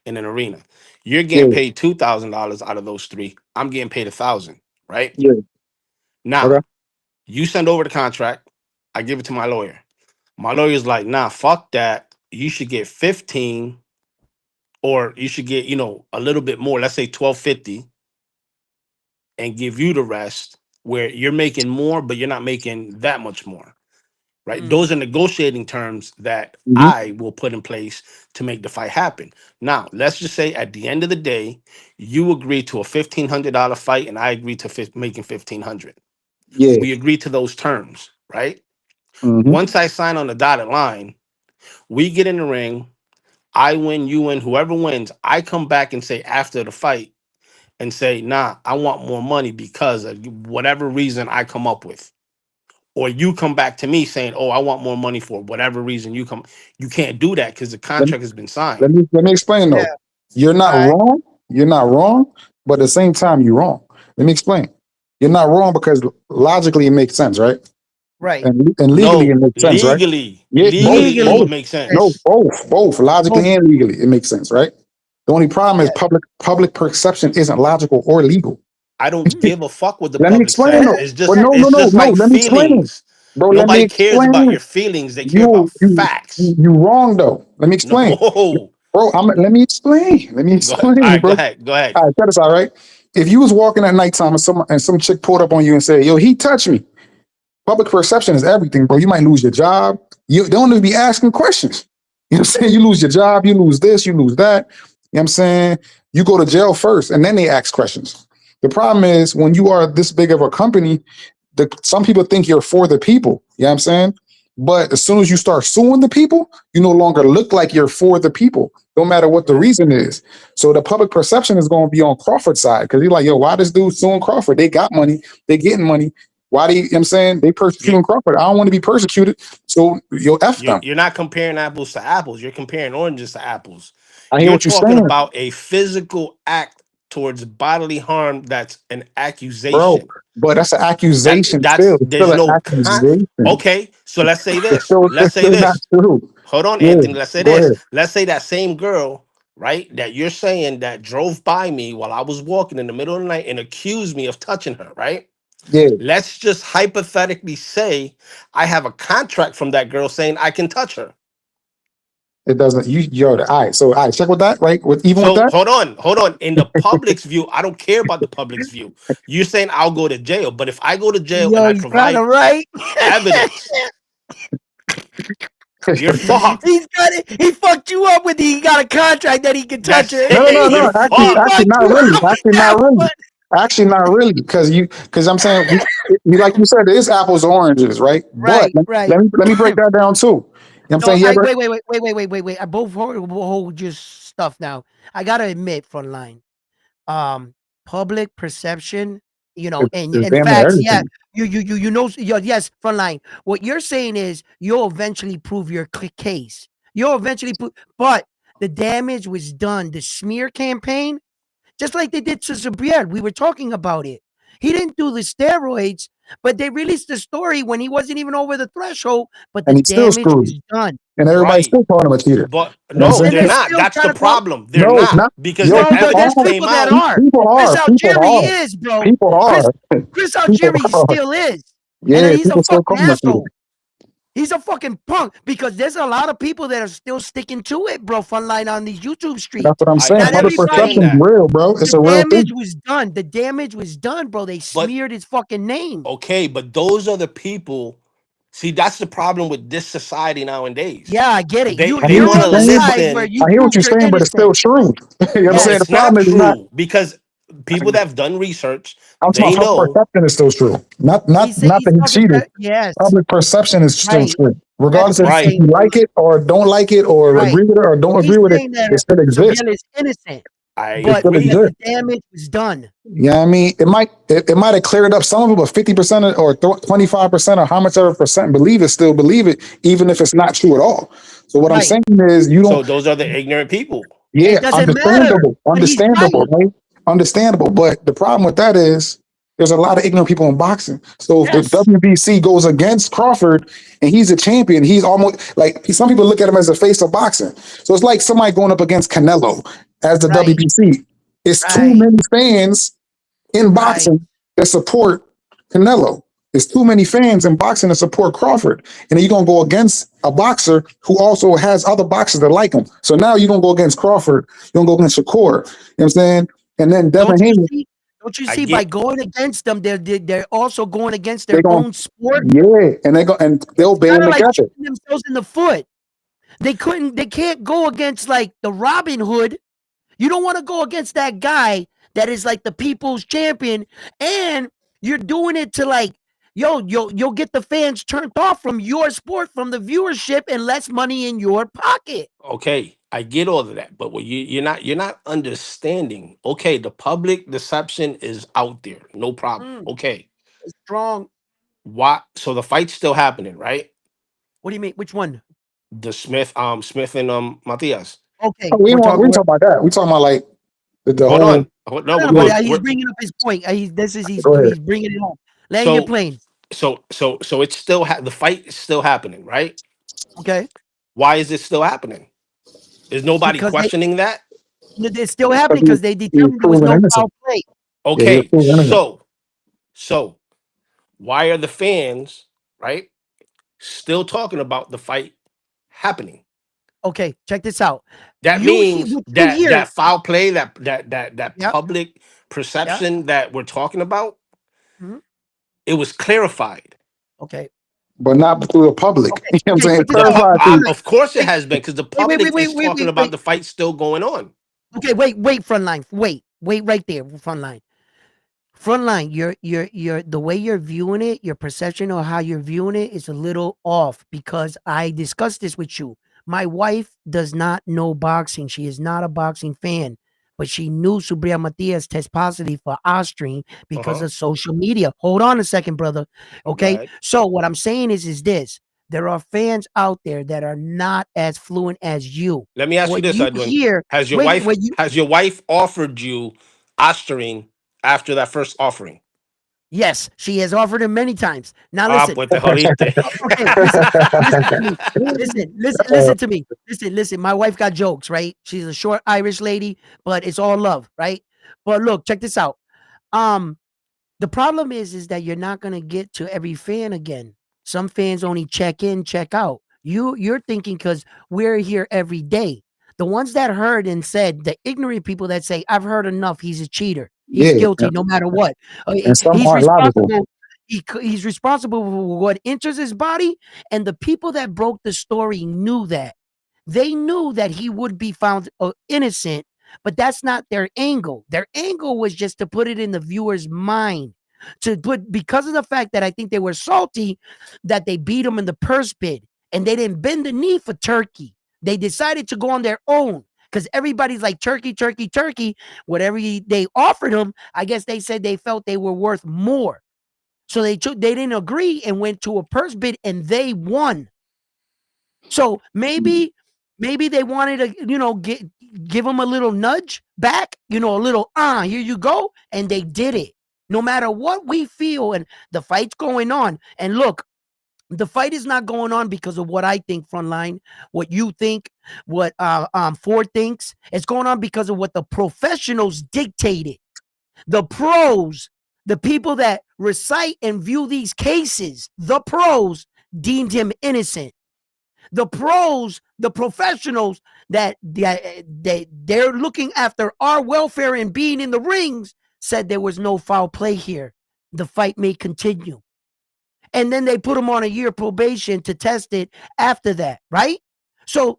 in an arena. You're getting paid $2,000 out of those three. I'm getting paid $1,000, right? Yeah. Now you send over the contract. I give it to my lawyer. My lawyer's like, nah, fuck that. You should get 15, or you should get, a little bit more. Let's say $1,250, and give you the rest. Where you're making more, but you're not making that much more. Right. Those are negotiating terms that I will put in place to make the fight happen. Now, let's just say at the end of the day, you agree to a $1,500 fight and I agree to making $1,500. Yeah. We agree to those terms, right? Once I sign on the dotted line, we get in the ring. I win, you win, whoever wins. I come back and say after the fight and say, nah, I want more money because of whatever reason I come up with. Or you come back to me saying, "Oh, I want more money for whatever reason you come." You can't do that because the contract has been signed. Let me explain though. Yeah. You're not wrong. You're not wrong, but at the same time, you're wrong. Let me explain. You're not wrong because logically it makes sense, right? Right. And legally it makes sense, right? Legally it makes sense. No, both logically and legally it makes sense, right? The only problem is public perception isn't logical or legal. I don't give a fuck what the let public says. It's just, like let me feelings. Bro, nobody cares about your feelings. They care about facts. You wrong though. Let me explain. No. bro. Let me explain. Let me Go ahead. All explain, right, go bro. ahead. Go ahead. All right, check this out, right? If you was walking at nighttime and some chick pulled up on you and said, "Yo, he touched me," public perception is everything, bro. You might lose your job. You don't even be asking questions. You know what I'm saying? You lose your job, you lose this, you lose that. You know what I'm saying? You go to jail first and then they ask questions. The problem is when you are this big of a company, some people think you're for the people. You know what I'm saying? But as soon as you start suing the people, you no longer look like you're for the people, no matter what the reason is. So the public perception is going to be on Crawford's side because he's like, yo, why this dude suing Crawford? They got money, they getting money. Why do you know what I'm saying? They persecuting Crawford. I don't want to be persecuted. So yo, F them. You're not comparing apples to apples. You're comparing oranges to apples. I hear You're what you're talking saying, about a physical act towards bodily harm that's an bro. accusation. But that's an accusation still. It's There's still an no accusation. Okay, so let's say It's this. still, Let's it's say still not this. true. Hold on, Yeah, Anthony. Let's say go this. ahead. Let's say that same girl, right, that you're saying that drove by me while I was walking in the middle of the night and accused me of touching her, right? Yeah, Let's just hypothetically say I have a contract from that girl saying I can touch her. it doesn't. All right. So, all right, check with that, right? Even with So that, hold on. In the public's view, I don't care about the public's view. You're saying I'll go to jail, but if I go to jail and Yo, I he's kind provide of right. evidence, you're fucked. He's got it. He fucked you up with he got a contract that he can touch That's her. no, no, no, it. You're no. He fucked. Actually, fucked not you really. up with Actually, not that really. one. Actually, not really. Because I'm saying, like you said, it is apples and oranges, right? But Right, right. let me break that down too. You know what I'm No, saying? You I ever? wait. I both hold your stuff now. I gotta admit, Frontline, um, public perception, It's and damn near facts. Yeah, everything. yes, Frontline. What you're saying is you'll eventually prove your case. You'll eventually prove, but the damage was done. The smear campaign, just like they did to Zabriel. We were talking about it. He didn't do the steroids, but they released the story when he wasn't even over the threshold, but the And he's still damage screwed. was done. And everybody's Right. still calling him a cheater. But You know what no, I'm And saying? they're they're not. still That's trying the to call. problem. They're No, it's not not. because Yo, the No, people there's evidence are. came people that out. are. People Chris are. People Algieri are. is, bro. People Chris are. Chris People Algieri are. still is. And Yeah, he's a people still fucking call him a cheater. asshole. He's a fucking punk because there's a lot of people that are still sticking to it, bro. Frontline on these YouTube That's streets. what I'm I saying. Not never Public saying everybody. perception is that. real, bro. It's The a real thing. damage was done. The damage was done, bro. They But smeared his fucking name. okay, but those are the people. See, that's the problem with this society nowadays. Yeah, I get it. I hear They what You're want you're to on the saying, but side where listen. you I hear what prove you're you're saying, but it's still innocent. true. You know what I'm No, saying? Yes. The it's not problem is not. true because people that have done research, I'm talking they about public know. perception is still true. Not He's that he talking cheated. yes. Public perception is still Right. true, That's regardless what he's if Right. you saying. like it or don't like it or Right. agree with it or don't He's agree with it. saying that It still exists. Sabiel is innocent, I It but still the, agree. exists. the damage was done. Yeah, I mean, it might have cleared up some of it, but 50% or 25% or how much ever percent believe it, still believe it, even if it's not true at all. So what I'm Right. saying is, you don't. So those are the ignorant people. Yeah, It doesn't matter. understandable, But he's right. right? Understandable. But the problem with that is there's a lot of ignorant people in boxing. So if the Yes. WBC goes against Crawford and he's a champion, he's almost like some people look at him as the face of boxing. So it's like somebody going up against Canelo as the Right. WBC. It's too Right. many fans in Right. boxing that support Canelo. There's too many fans in boxing to support Crawford. And then you're going to go against a boxer who also has other boxers that like him. So now you're going to go against Crawford. You're going to go against Shakur. You know what I'm saying? And then Devin Don't you Haney, see? Don't you I see? By get going against them, they're also going against they're their going, own sport. yeah. And they'll Kind band of like together. shooting themselves in the foot. They can't go against like the Robin Hood. You don't want to go against that guy that is like the people's champion, and you're doing it to like, you'll get the fans turned off from your sport, from the viewership, and less money in your pocket. okay. I get all of that, but what you're not understanding. Okay, the public deception is out there, no problem. Mm, Okay, strong. why? So the fight's still happening, right? What do you mean? Which one? The Smith and Okay, Matias. Oh, we we're ain't talking. talking about that. We talking about like the Hold whole. on. No, No, we're no, but Yeah, going. he's We're, bringing up his point. go ahead. He's bringing it home. Land your so plane. so it's still the fight is still happening, right? Okay, Why is it still happening? Is nobody because questioning that? it's still Because happening because they he was determined there was proven no innocent. foul play. Yeah, he was Okay, proven innocent. so why are the fans right still talking about the fight happening? Okay, check this out. That means What you that hear? foul play, that Yep. public Yep. perception that we're talking about, Mhm. it was clarified. Okay. but not through the public. Okay. You know what I'm Okay. saying? Check this out. Clarified through. Of course, it Wait. has been, because the Wait. Wait. Wait. public Wait. is Wait. talking Wait. about Wait. the fight still going on. Okay. Wait. Frontline. Wait. Right there. Frontline. Frontline. You're the way you're viewing it. Your perception of how you're viewing it is a little off because I discussed this with you. My wife does not know boxing. She is not a boxing fan, but she knew Subriel Matias test positive for Austrian because Uh-huh. of social media. Hold on a second, brother. Okay. Right. So what I'm saying is this. There are fans out there that are not as fluent as you. Let me ask you What this, you Edwin. hear, Has your wait, wife what you has your wife offered you Ostarine after that first offering? yes, she has offered him many times. Now Ah, listen. pues te jodiste. Okay, listen to me. Listen to me. Listen. My wife got jokes, right? She's a short Irish lady, but it's all love, right? But look, check this out. Um, the problem is that you're not gonna get to every fan again. Some fans only check in, check out. You're thinking because we're here every day. The ones that heard and said, the ignorant people that say, I've heard enough, he's a cheater. He's Yeah, guilty no matter what. and some He's aren't logical. responsible. He's responsible for what enters his body. And the people that broke the story knew that. They knew that he would be found innocent, but that's not their angle. Their angle was just to put it in the viewer's mind. To put because of the fact that I think they were salty that they beat him in the purse bid and they didn't bend the knee for Turkey. They decided to go on their own because everybody's like Turkey. Whatever they offered him, I guess they said they felt they were worth more. So they didn't agree and went to a purse bid and they won. So maybe they wanted to, give him a little nudge back, a little here you go, and they did it. No matter what we feel, and the fight's going on. And look, the fight is not going on because of what I think, Frontline, what you think, what Ford thinks. It's going on because of what the professionals dictated. The pros, the people that recite and view these cases, the pros deemed him innocent. The pros, the professionals that they're looking after our welfare and being in the rings said there was no foul play here. The fight may continue. And then they put him on a year probation to test it after that, right? So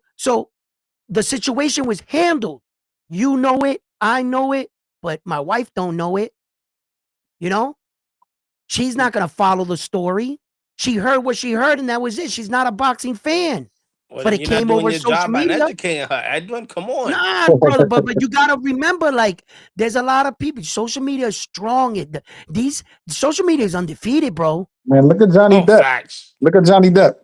the situation was handled. You know it, I know it, but my wife don't know it. She's not going to follow the story. She heard what she heard and that was it. She's not a boxing fan. Well, But then it you're not came doing over your social job by media. educating her, Edwin. Come on. Nah, brother, but you gotta remember, like, there's a lot of people. Social media is strong. These social media is undefeated, bro. Man, look at Johnny Depp. Facts. Look at Johnny Depp.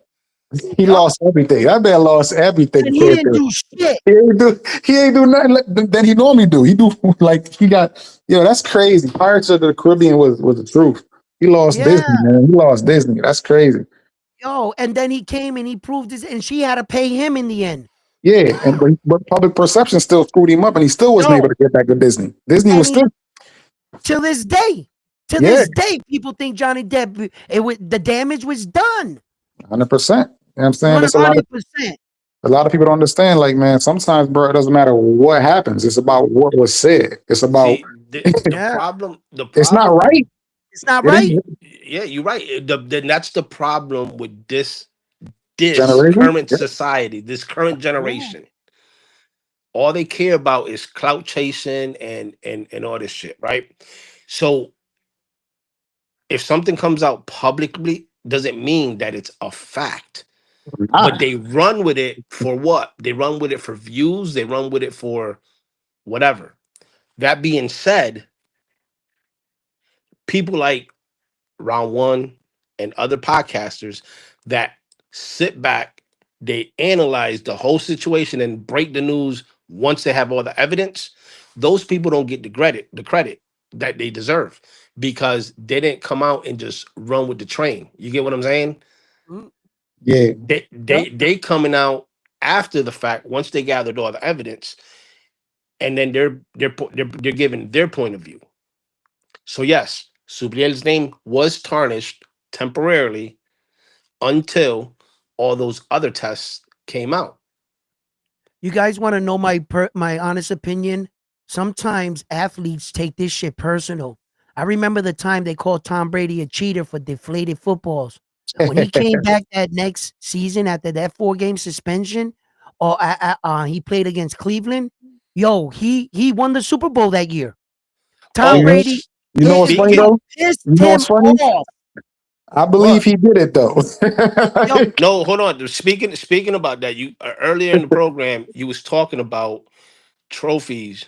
He lost everything. That man lost everything. And he didn't do shit. He ain't do nothing than he normally do. He do like he got that's crazy. Pirates of the Caribbean was the truth. He lost Disney, man. He lost Disney. That's crazy. Yo, and then he came and he proved this, and she had to pay him in the end. Yeah, but public perception still screwed him up, and he still wasn't able to get back with Disney. Disney was still till this day. This day, people think Johnny Depp. The damage was done. 100%. You know what I'm saying? 100%. A lot of people don't understand. Like, man, sometimes, bro, it doesn't matter what happens. It's about what was said. It's about the problem. It's not right. It's not right. Yeah, you're right. Then that's the problem with this Generation? current society, this current generation. All they care about is clout chasing and all this shit, right? So if something comes out publicly, doesn't mean that it's a fact. But they run with it for what? They run with it for views. They run with it for whatever. That being said, people like Round One and other podcasters that sit back, they analyze the whole situation and break the news once they have all the evidence. Those people don't get the credit that they deserve because they didn't come out and just run with the train. You get what I'm saying? Yeah. They coming out after the fact once they gathered all the evidence, and then they're giving their point of view. So yes, Subriel's name was tarnished temporarily until all those other tests came out. You guys want to know my honest opinion? Sometimes athletes take this shit personal. I remember the time they called Tom Brady a cheater for deflated footballs. When he came back that next season after that 4-game suspension, or he played against Cleveland. Yo, he won the Super Bowl that year. Tom Oh, Brady, You know what's funny it though? pissed You know him what's funny? off. I believe What? he did it though. Yo, No, hold on. Speaking about that, you earlier in the program, you was talking about trophies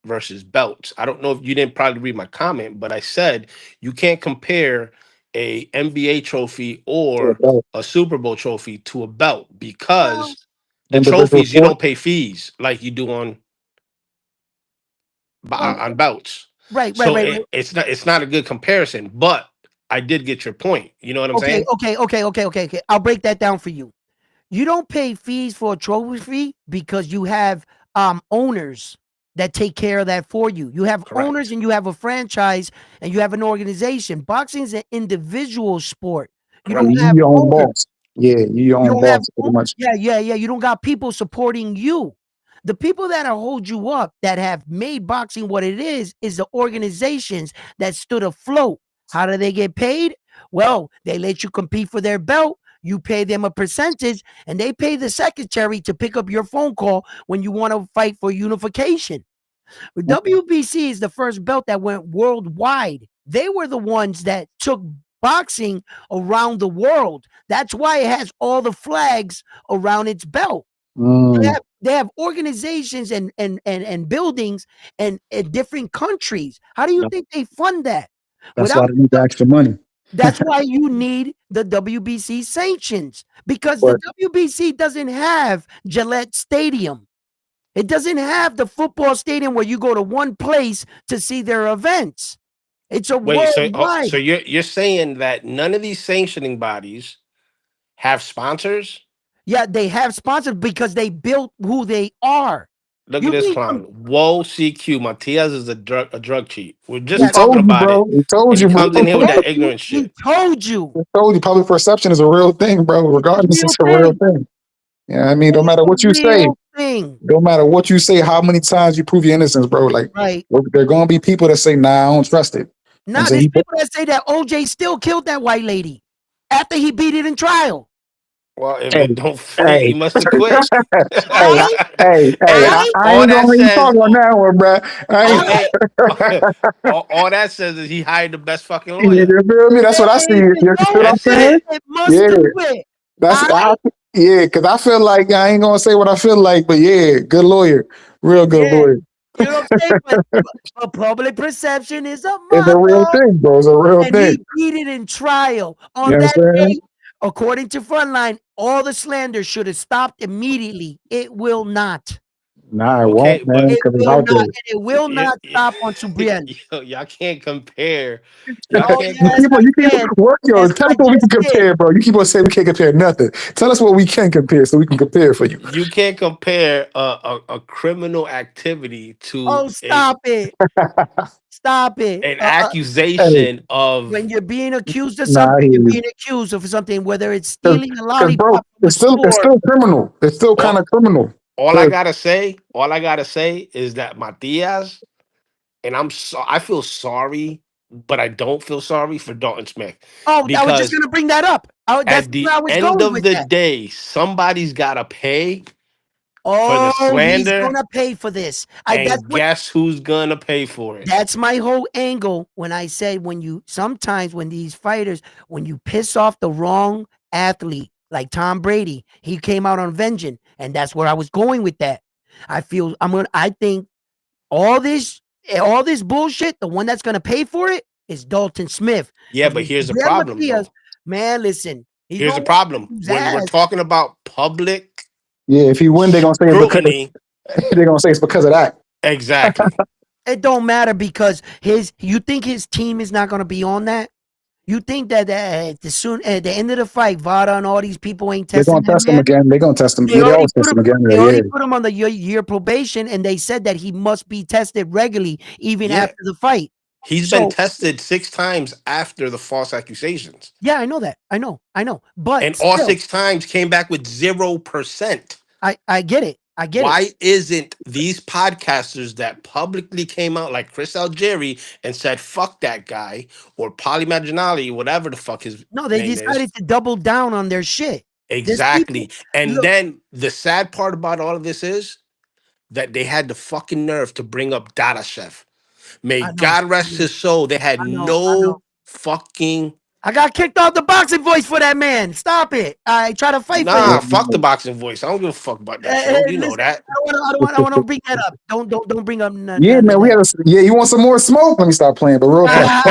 versus belts. I don't know if you didn't probably read my comment, but I said you can't compare a NBA trophy or a Super Bowl trophy to a belt well, because the Individual trophies you sport. don't pay fees like you do on well, belts. right. So it's not a good comparison, but I did get your point. You know what I'm saying? Okay. I'll break that down for you. You don't pay fees for a trophy because you have owners that take care of that for you. You have Correct. owners and you have a franchise and you have an organization. Boxing is an individual sport. You Correct. don't You have your own owners. boss. Yeah, you your You own don't have boss pretty much. yeah. You don't got people supporting you. The people that hold you up that have made boxing what it is the organizations that stood afloat. How do they get paid? Well, they let you compete for their belt. You pay them a percentage, and they pay the secretary to pick up your phone call when you want to fight for unification. But WBC is the first belt that went worldwide. They were the ones that took boxing around the world. That's why it has all the flags around its belt. Mm, They have organizations and buildings and different countries. How do you think they fund that? that's why Without they need the extra money. That's why you need the WBC sanctions because the But WBC doesn't have Gillette Stadium. It doesn't have the football stadium where you go to one place to see their events. It's a Wait, so worldwide. you're saying that none of these sanctioning bodies have sponsors? Yeah, they have sponsors because they built who they are. Look at You this need clown. Whoa, CQ. Matias is a drug cheat. We're he just yeah, talking told you, about it, bro. He told and he you, bro. comes in here with that told you. ignorant He shit. told you. He told you public perception is a real thing, bro. It's a Regardless, real it's a real thing. thing. Yeah, I mean, no It's matter a what you say, real thing. no matter what you say, how many times you prove your innocence, bro. Like Right. there are gonna be people that say, "Nah, I don't trust it." I'm Now saying there's people that say that OJ still killed that white lady after he beat it in trial. Well, if hey, it don't fit, hey, he must have quit. hey, I, hey, Hey, I, I all ain't that gonna even says, talk on that one, bro. I ain't, all, I, hey, all that says is he hired the best fucking you lawyer. feel me? That's what I see. if You it see what don't I'm That's fit, saying? it. it must Yeah, quit. that's I, yeah, because I feel like I ain't gonna say what I feel like, but yeah, good lawyer, real good yeah, lawyer. you know what I'm saying? But public perception is a It's a real mother. thing, bro. It's a real And thing. he beat it in trial. You On know what that I'm saying? day, according to Frontline, all the slander should have stopped immediately. It will not. Nah, it Okay, won't, man, but It because it's will out not. there. And it will not stop on Subriel. y'all can't compare. Y'all Oh, can't. yes, I You keep can. work, yo. Yes, Tell I us what we can just did. compare, bro. You keep on saying we can't compare nothing. Tell us what we can compare, so we can compare for you. You can't compare a criminal activity to Oh, stop it. Stop it. an Hey, accusation of. When you're being accused of nah, I something, hear you're you. being accused of something, whether it's Cause, stealing a 'cause, bro, lollipop from a it's store. still criminal. It's still kind all, of criminal. all I Cause gotta say, is that Matias, and I feel sorry, but I don't feel sorry for Dalton Smith Oh, I was just because going to bring that up. That's at where the I was end going of with the that. day, somebody's gotta pay for the Oh, he's slander, gonna pay for this. and guess who's gonna pay for it? That's my whole angle when I said sometimes when these fighters, when you piss off the wrong athlete, like Tom Brady, he came out on vengeance, and that's where I was going with that. I think all this bullshit, the one that's gonna pay for it is Dalton Smith. Yeah, Because but when here's the Gabriel problem, Matias, though. man, listen, he's Here's gonna the whoop problem. his When we're ass. talking about public yeah, if he win, they're gonna say it's because scrutiny, they're gonna say it's because of that. exactly. It don't matter because you think his team is not gonna be on that? You think that at the end of the fight, Vada and all these people ain't They're testing gonna that test him man? again. They're gonna test him. They Yeah, they already always put test him. him again. They Yeah, already yeah. put him on the year probation, and they said that he must be tested regularly, even Yeah. after the fight. He's been So tested 6 times after the false accusations. yeah, I know that. I know. But And all still, 6 times came back with 0%. I get it. I get Why it. isn't these podcasters that publicly came out like Chris Algieri and said fuck that guy, or Polly Maginali, whatever the fuck his No, they name is? decided to double down on their shit. There's people. Exactly. And Look, then the sad part about all of this is that they had the fucking nerve to bring up Dada Chef. May I know, God rest his soul. They had I know, I know. no fucking I got kicked off the boxing voice for that man. Stop it. I try to fight for nah. him. Fuck the boxing voice. I don't give a fuck about that show. You know Listen, that. I don't want to bring that up. Don't bring up none Yeah, of man, we that. had a yeah. You want some more smoke? Let me stop playing. But real talk,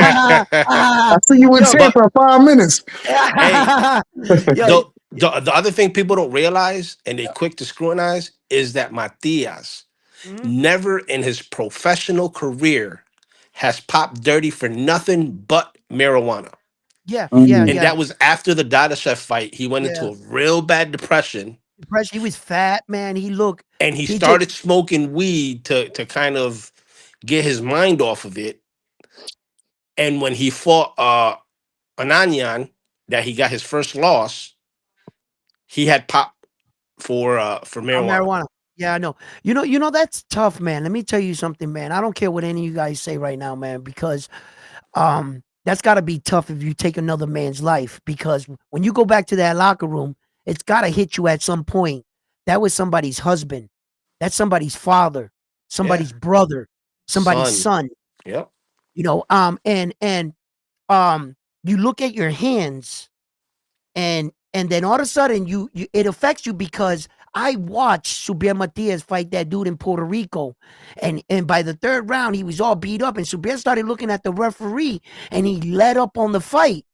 I see you in Yo, champ for 5 minutes. Yo, The other thing people don't realize and they quick to scrutinize is that Matias mhm. never in his professional career has popped dirty for nothing but marijuana. Yeah, Mm. And that was after the Dada Chef fight. He went into yeah. a real bad depression Depression. He was fat, man. He looked. and he He just. started smoking weed to kind of get his mind off of it. And when he fought Ananyan, that he got his first loss, he had popped for marijuana. Marijuana. Yeah, I know. You know that's tough, man. Let me tell you something, man. I don't care what any of you guys say right now, man, because that's got to be tough if you take another man's life. Because when you go back to that locker room, it's got to hit you at some point. That was somebody's husband. That's somebody's father, somebody's brother, somebody's son. Yep. You know, and you look at your hands, and then all of a sudden you it affects you because I watched Subriel Matias fight that dude in Puerto Rico, and by the third round he was all beat up, and Subriel started looking at the referee, and he let up on the fight.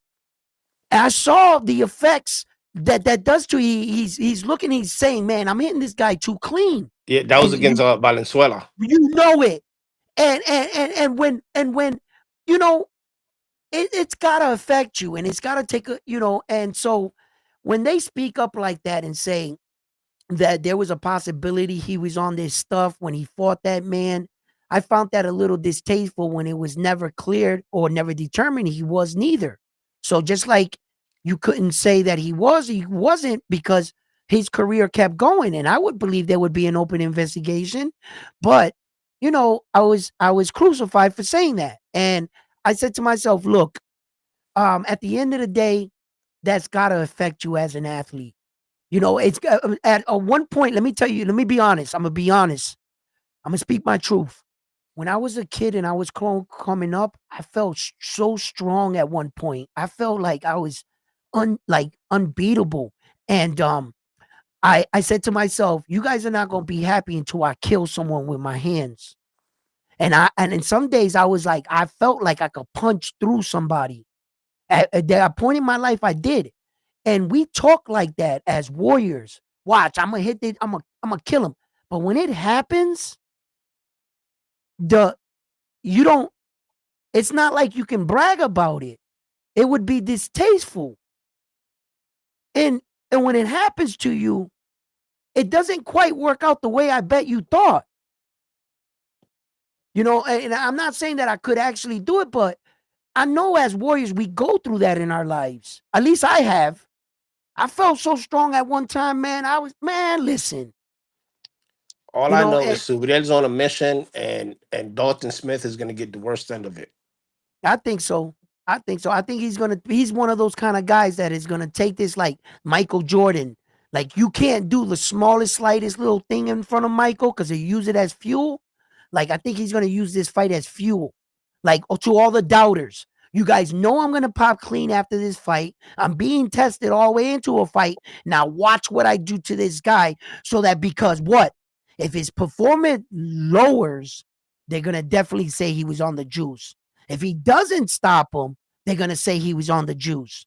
And I saw the effects that does to he's looking, he's saying, man, I'm hitting this guy too clean. Yeah, that was And against Valenzuela. you know it, and when you know it's gotta affect you, and it's gotta take a and so when they speak up like that and say that there was a possibility he was on this stuff when he fought that man, I found that a little distasteful when it was never cleared or never determined he was neither. So just like you couldn't say that he wasn't because his career kept going, and I would believe there would be an open investigation, but I was crucified for saying that, and I said to myself, look, at the end of the day, that's got to affect you as an athlete. It's at one point, let me tell you, let me be honest. I'm going to be honest. I'm going to speak my truth. When I was a kid and I was coming up, I felt so strong at one point. I felt like I was unbeatable. And I said to myself, you guys are not going to be happy until I kill someone with my hands. And in some days I was like, I felt like I could punch through somebody. At a point in my life, I did. And we talk like that as warriors. Watch, I'm gonna hit it, I'm gonna kill him. But when it happens, you don't, it's not like you can brag about it. It would be distasteful. And when it happens to you, it doesn't quite work out the way I bet you thought. And I'm not saying that I could actually do it, but I know as warriors, we go through that in our lives. At least I have. I felt so strong at one time, man. Listen. All I know is Subriel's on a mission, and Dalton Smith is going to get the worst end of it. I think so. I think he's one of those kind of guys that is going to take this like Michael Jordan. Like, you can't do the smallest, slightest little thing in front of Michael because they use it as fuel. Like, I think he's going to use this fight as fuel. Like, to all the doubters. You guys know I'm going to pop clean after this fight. I'm being tested all the way into a fight. Now watch what I do to this guy so that because what? If his performance lowers, they're going to definitely say he was on the juice. If he doesn't stop him, they're going to say he was on the juice.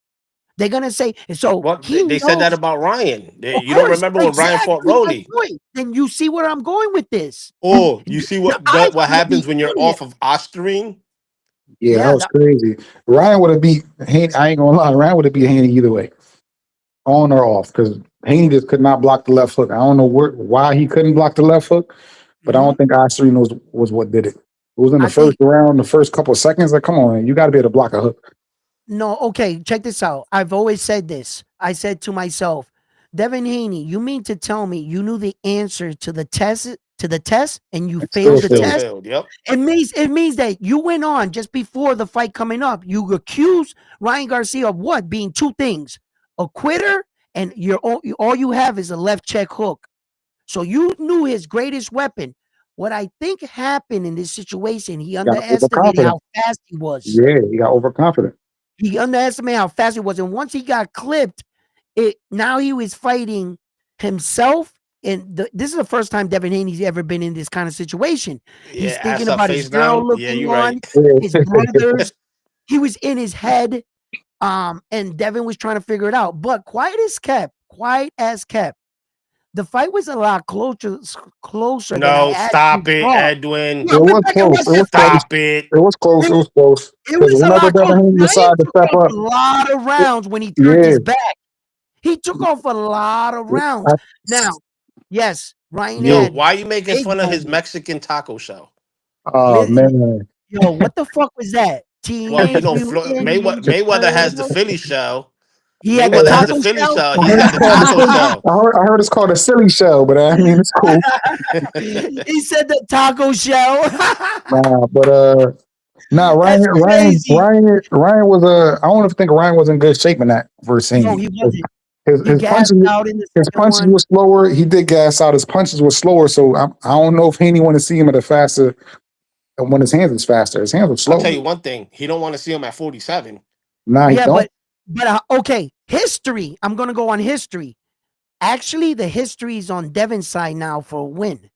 They're going to say, so well, they said that about Ryan. You don't remember when Ryan fought Rolly? Then you see where I'm going with this. Oh, you see what happens when you're off of Ostarine? Yeah, that was crazy. Ryan would have beat Haney. I ain't gonna lie, Ryan would have beat Haney either way, on or off, because Haney just could not block the left hook. I don't know why he couldn't block the left hook, but I don't think Ostarine was what did it. It was in the first round, the first couple of seconds. Like, come on, you got to be able to block a hook. No, okay, check this out. I've always said this. I said to myself, Devin Haney, you mean to tell me you knew the answer to the test and you It's failed the Still test? failed. Yep. It means that you went on just before the fight coming up. You accused Ryan Garcia of what? Being two things: a quitter, and all you have is a left check hook. So you knew his greatest weapon. What I think happened in this situation, he got underestimated overconfident. how fast he was. Yeah, he got overconfident. He underestimated how fast he was, and once he got clipped, now he was fighting himself. And this is the first time Devin Haney's ever been in this kind of situation. He's Yeah. thinking Ass up, about his face girl down. Yeah, looking you're on, right. his brothers. He was in his head. And Devin was trying to figure it out. But quiet as kept. The fight was a lot closer than I No, actually stop it, thought. Edwin. Yeah, It was Rebecca, close. what's It that was fight? close. Stop it. It was close. It It, was close. it Because was a whenever lot Devin closer. Haney Ryan decided to took step off up, a lot of rounds when he turned yeah. his back. He took off a lot of rounds. I, Now, yes, Ryan yeah. Yo, had why are you making big fun of his moments. Mexican taco shell? Oh man. Yo, what the fuck was that? Well, you Teenage know, Mutant Ninja Mayweather has the Turtles? Philly shell. He had Hey, the Mayweather has the taco Philly shell. shell. I He heard had it's the called the taco silly. shell. I heard it's called a silly shell, but I mean it's cool. He said the taco shell. Nah, but nah, That's crazy. Ryan was I don't even think Ryan was in good shape in that versus No, Haney. he wasn't. His He his gassed punches out in the his second punches one. were slower. He did gas out. His punches were slower. So I don't know if Haney want to see him at a faster when his hands was faster. His hands were I'll tell slow. you one thing. He don't want to see him at 47. Nah, he Yeah, don't. but okay. History. I'm gonna go on history. Actually, the history is on Devin's side now for a win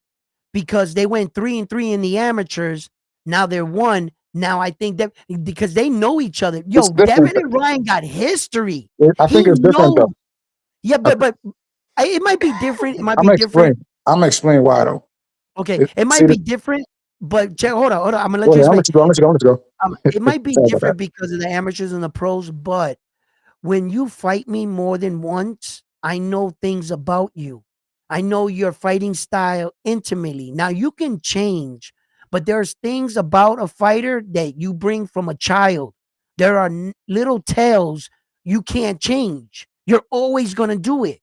because they went 3-3 in the amateurs. Now they're one. Now I think that because they know each other. It's Yo, different. Devin and Ryan got history. I He think it's different knows. though. Yeah, I, but it might be different. It might I'm be gonna different. explain. I'm gonna explain why though. Okay, it See, might be different. But check, hold on. I'm gonna go let you ahead. I'll explain. let you go. I'll let you go. I'll let you go. It might be Sorry about that. different because of the amateurs and the pros, but when you fight me more than once, I know things about you. I know your fighting style intimately. Now you can change, but there's things about a fighter that you bring from a child. There are little tales you can't change. You're always going to do it.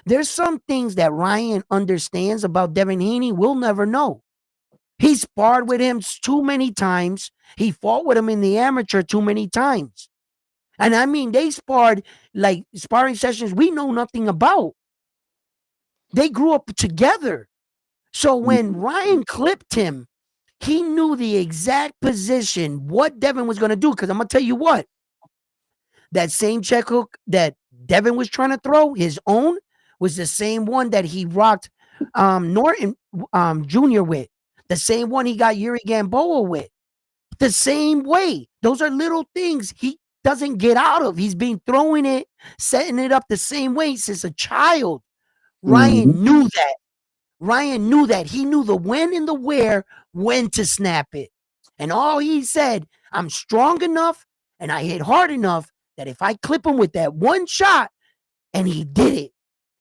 There's some things that Ryan understands about Devin Haney we'll never know. He sparred with him too many times. He fought with him in the amateur too many times. And I mean, they sparred like sparring sessions we know nothing about. They grew up together. So when Ryan clipped him, he knew the exact position, what Devin was going to do. Because I'm going to tell you what, that same check hook that Devin was trying to throw, his own, was the same one that he rocked Norton Jr. with. The same one he got Yuri Gamboa with. The same way. Those are little things he doesn't get out of. He's been throwing it, setting it up the same way since a child. Mhm. Ryan knew that. Ryan knew that. He knew the when and the where, when to snap it. And all he said, I'm strong enough and I hit hard enough that if I clip him with that one shot, and he did it.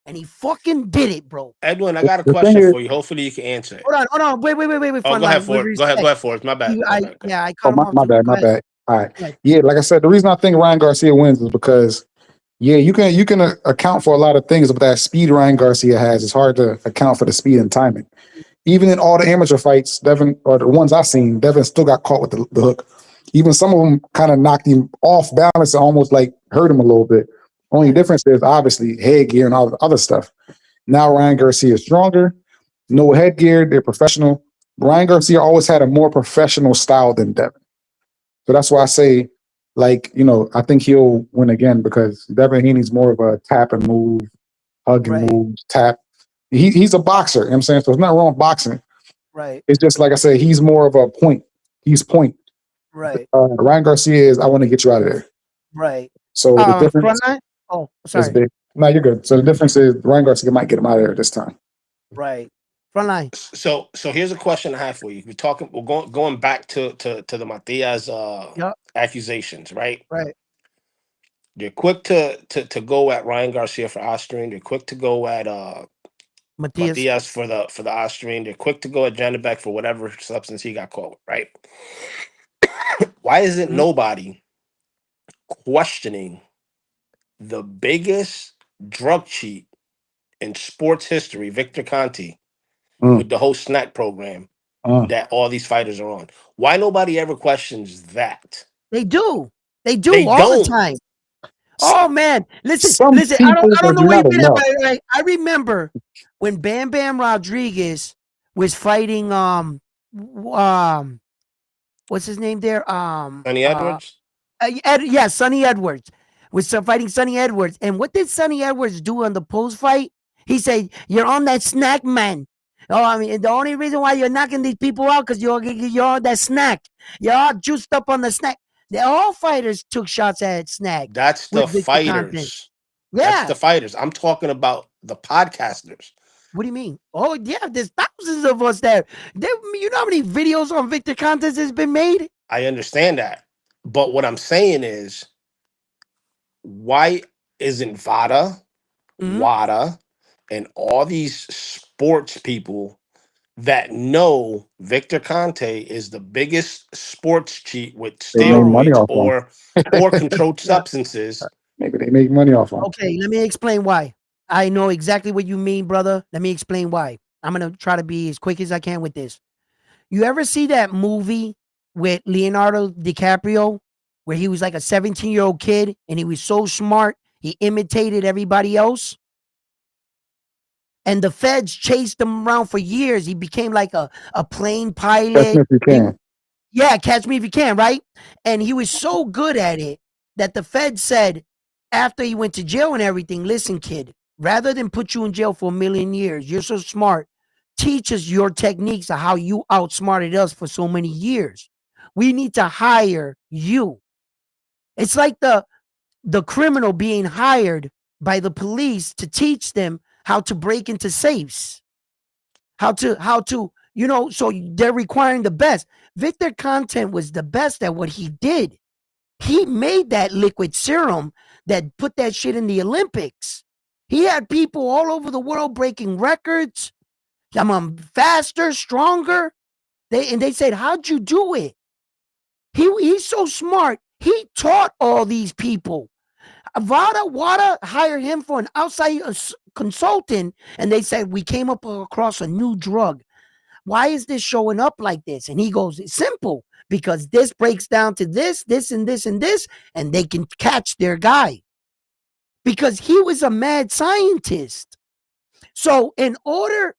And he fucking did it, bro. Edwin, I got a The thing question is, for you. Hopefully you can answer it. Hold on. Wait. Oh, go ahead Frontline, for with it. respect. Go ahead for it. My bad. My bad. Yeah, I oh cut him off my too. bad, Go my ahead. bad. All right. Go ahead. Yeah, like I said, the reason I think Ryan Garcia wins is because yeah, you can account for a lot of things, but that speed Ryan Garcia has, it's hard to account for the speed and timing. Even in all the amateur fights, Devin, or the ones I've seen, Devin still got caught with the hook. Even some of them kind of knocked him off balance and almost like hurt him a little bit. Only Yeah. difference is obviously headgear and all the other stuff. Now Ryan Garcia is stronger, no headgear, they're professional. Ryan Garcia always had a more professional style than Devin. So that's why I say, like, I think he'll win again because Devin Haney's more of a tap and move, hug and Right. move, tap. He's a boxer, you know what I'm saying? So it's not wrong with boxing. Right. It's just like I said, he's more of a point. He's point. Right. Ryan Garcia is, I want to get you out of there. Right. So the difference Frontline? Oh, is sorry. big. No, you're good. So the difference is Ryan Garcia might get him out of there this time. Right. Frontline. So here's a question I have for you. We're going back to the Matias Yep. accusations, right? Right. They're quick to go at Ryan Garcia for Austrian. They're quick to go at Matthias. Matias for the Austrian. They're quick to go at Janabek for whatever substance he got caught with, right? Why isn't Mhm. nobody questioning the biggest drug cheat in sports history, Victor Conti, Mm. with the whole snack program that all these fighters are on. Why nobody ever questions that? They do. They do They all the don't. time. Oh man, listen. Some I people don't that know do where not you've been at, enough. but I remember when Bam Bam Rodriguez was fighting what's his name there? Sonny Edwards? Sonny Edwards was fighting Sonny Edwards. And what did Sonny Edwards do on the post fight? He said, "You're on that snack, man. Oh, I mean, the only reason why you're knocking these people out because you're on that snack. You're all juiced up on the snack." All fighters took shots at snack That's the with Victor Content. fighters. That's Yeah. the fighters. I'm talking about the podcasters. What do you mean? Oh, yeah, there's thousands of us there. You know how many videos on Victor Content has been made? I understand that. But what I'm saying is, why isn't Vada, Mhm. WADA, and all these sports people that know Victor Conte is the biggest sports cheat with They make money steroids off or controlled substances? Maybe they make money off them. Okay, let me explain why. I know exactly what you mean, brother. Let me explain why. I'm going to try to be as quick as I can with this. You ever see that movie with Leonardo DiCaprio where he was like a 17-year-old kid and he was so smart, he imitated everybody else? And the feds chased him around for years. He became like a plane pilot. Catch me if you can. Yeah, catch me if you can, right? And he was so good at it that the Fed said, after he went to jail and everything, listen, kid, rather than put you in jail for 1,000,000 years, you're so smart, teach us your techniques of how you outsmarted us for so many years. We need to hire you. It's like the criminal being hired by the police to teach them how to break into safes, how to, so they're requiring the best. Victor Content was the best at what he did. He made that liquid serum that put that shit in the Olympics. He had people all over the world breaking records. I'm faster, stronger. They said, "How'd you do it?" He's so smart. He taught all these people. WADA hired him for an outside consultant, and they said, "We came up across a new drug. Why is this showing up like this?" And he goes, "It's simple, because this breaks down to this, this, and this, and this, and they can catch their guy." Because he was a mad scientist. So in order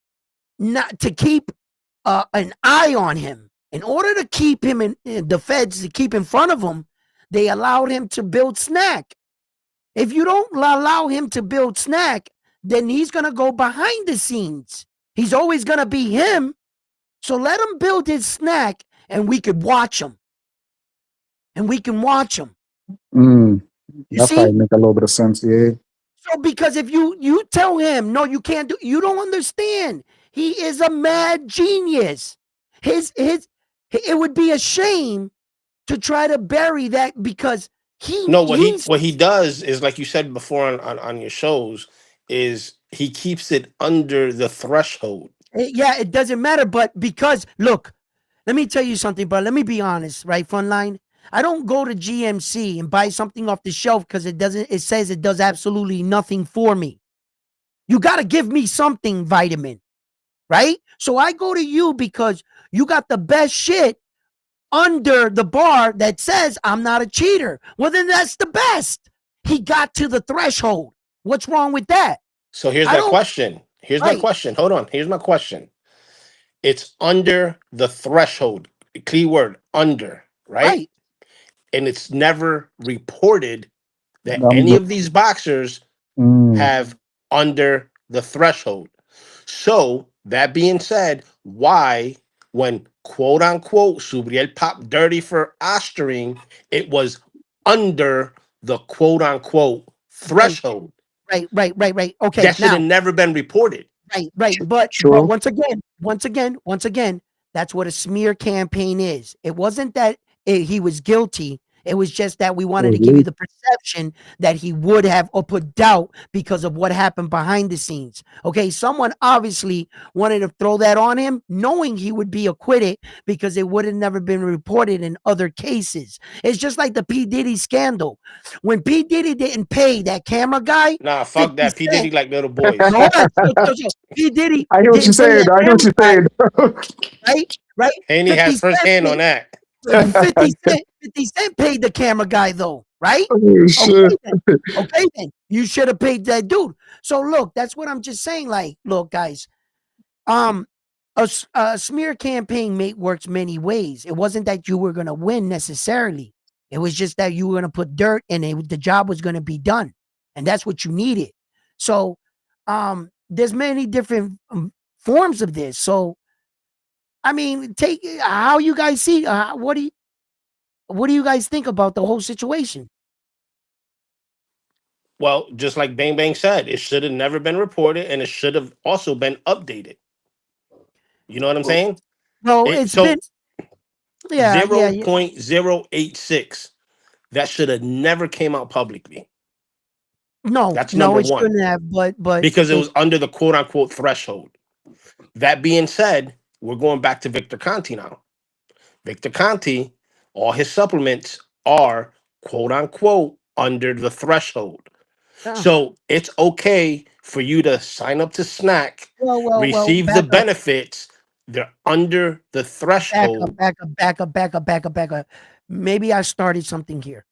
not to keep an eye on him, in order to keep him in the feds to keep in front of him, they allowed him to build Snack. If you don't allow him to build Snack, then he's going to go behind the scenes. He's always going to be him. So let him build his Snack and we could watch him. And we can watch him. You That see? probably make a little bit of sense, yeah. So because if you tell him, no, you can't do, you don't understand. He is a mad genius. It would be a shame to try to bury that because what he does is, like you said before on your shows, is he keeps it under the threshold. Yeah, it doesn't matter. But because look, let me tell you something, bro. Let me be honest, right? Frontline. I don't go to GMC and buy something off the shelf because it says it does absolutely nothing for me. You got to give me something, vitamin, right? So I go to you because you got the best shit under the bar that says I'm not a cheater. Well, then that's the best. He got to the threshold. What's wrong with that? So here's my question. My question. Hold on. Here's my question. It's under the threshold. Keyword under, right? And it's never reported that any of these boxers have under the threshold. So that being said, why, when quote unquote Subriel popped dirty for Osterring, it was under the quote unquote threshold? Right. Okay. That should have never been reported. Right. But once again, that's what a smear campaign is. It wasn't that he was guilty. It was just that we wanted to give you the perception that he would have or put doubt because of what happened behind the scenes. Okay, someone obviously wanted to throw that on him, knowing he would be acquitted because it would have never been reported in other cases. It's just like the P. Diddy scandal. When P. Diddy didn't pay that camera guy, Nah, fuck that. P. Diddy like little boys. no, P. Diddy. I hear what you're saying. I hear what you're saying. Right? Haney has first hand on that. 50 Cent paid the camera guy though, right? Oh, shit. Okay, then you should have paid that dude. So look, that's what I'm just saying. Like, look, guys, a smear campaign works many ways. It wasn't that you were gonna win necessarily. It was just that you were gonna put dirt and the job was gonna be done, and that's what you needed. So, there's many different forms of this. So, I mean, take how you guys see. What do you guys think about the whole situation? Well, just like Bang Bang said, it should have never been reported, and it should have also been updated. You know what I'm saying? No, it's been 0.086. That should have never came out publicly. No, that's no, number it one. shouldn't have, but because it was under the quote unquote threshold. That being said, we're going back to Victor Conti now. Victor Conti, all his supplements are quote unquote under the threshold. So it's okay for you to sign up to Snack, receive the benefits. They're under the threshold. Back up. Maybe I started something here.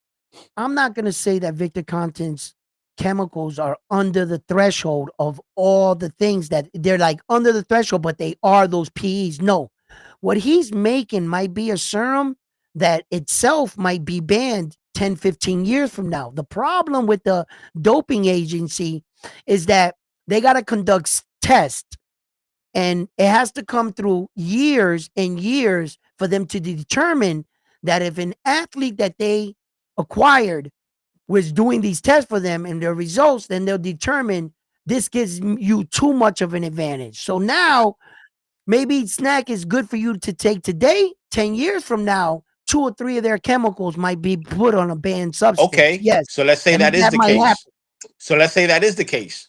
I'm not going to say that Victor Conti's chemicals are under the threshold of all the things that they're like under the threshold, but they are those PEs. No, what he's making might be a serum that itself might be banned 10, 15 years from now. The problem with the doping agency is that they got to conduct tests, and it has to come through years and years for them to determine that if an athlete that they acquired was doing these tests for them and their results, then they'll determine this gives you too much of an advantage. So now maybe Snack is good for you to take today. 10 years from now, 2 or 3 of their chemicals might be put on a banned substance. Okay. Yes. So let's say that is the case. So let's say that is the case.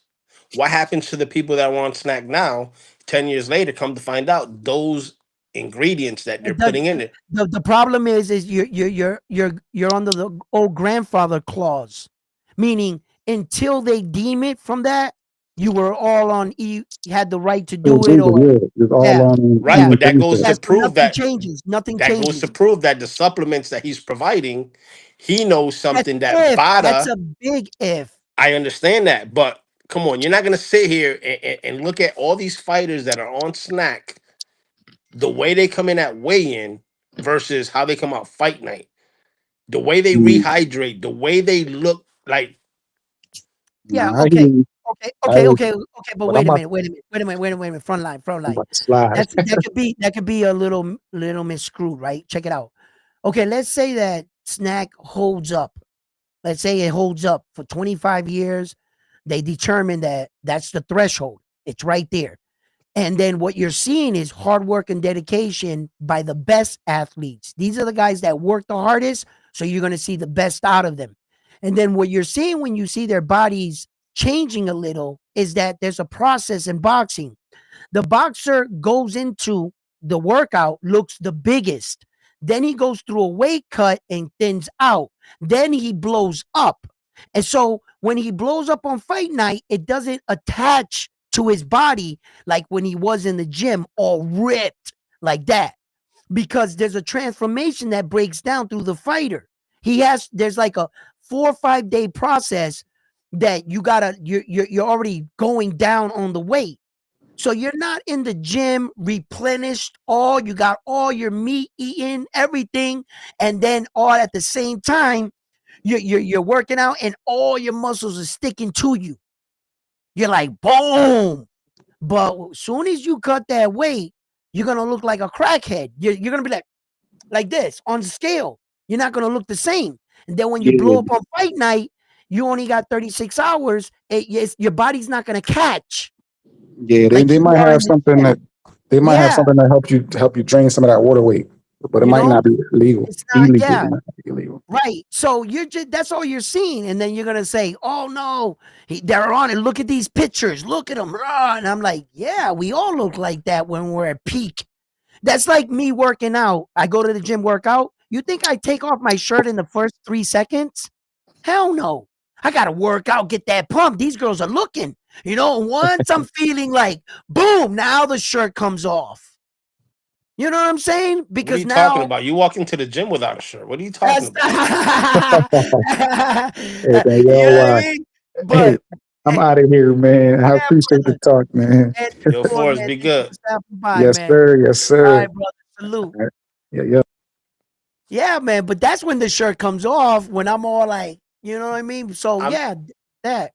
What happens to the people that were on Snack now, 10 years later, come to find out those ingredients that they're putting in it? The problem is you're under the old grandfather clause, meaning until they deem it from that, you were all on. You had the right to do it. Right, but that goes to prove that changes. Nothing that changes. goes to prove that the supplements that he's providing, he knows something That's a big if. I understand that, but come on, you're not gonna sit here and look at all these fighters that are on Snack, the way they come in at weigh-in versus how they come out fight night, the way they rehydrate, the way they look like. Yeah. Okay. But wait a minute. Front line. That could be a little miscrewed, right? Check it out. Okay, let's say that Snack holds up. Let's say it holds up for 25 years. They determine that that's the threshold. It's right there. And then what you're seeing is hard work and dedication by the best athletes. These are the guys that work the hardest, so you're going to see the best out of them. And then what you're seeing when you see their bodies changing a little is that there's a process in boxing. The boxer goes into the workout, looks the biggest. Then he goes through a weight cut and thins out. Then he blows up. And so when he blows up on fight night, it doesn't attach to his body like when he was in the gym all ripped like that, because there's a transformation that breaks down through the fighter. There's like a 4 or 5 day process that you're already going down on the weight. So you're not in the gym replenished you got all your meat eaten, everything, and then all at the same time you're working out and all your muscles are sticking to you. You're like, boom. But as soon as you cut that weight, you're gonna look like a crackhead. You're gonna be like this on the scale. You're not gonna look the same. And then when you blow up on fight night, you only got 36 hours. Your body's not gonna catch. Yeah, they might have something that help you drain some of that water weight. But it You might know, not be legal. it's not. Illegal. Yeah, It might not be illegal. right. So you're just that's all you're seeing, and then you're gonna say, "Oh no, they're on it. Look at these pictures. Look at them." And I'm like, "Yeah, we all look like that when we're at peak." That's like me working out. I go to the gym, work out. You think I take off my shirt in the first 3 seconds? Hell no. I gotta work out, get that pump. These girls are looking. You know, once I'm feeling like, boom, now the shirt comes off. You know what I'm saying? What are Because you talking now about? You walk into the gym without a shirt. What are you talking that's about? Hey, man, you know yo, what I mean? hey, But I'm hey, out of here, man. I yeah, appreciate the brother. talk, man. And Yo, Lord, Forrest, man, be thank you good. for stopping by, Yes, man. sir. Yes, All sir. right, brother. Salute. All right. Yeah, yeah. Yeah, man. But that's when the shirt comes off, when I'm all like, you know what I mean? So I'm, yeah, that.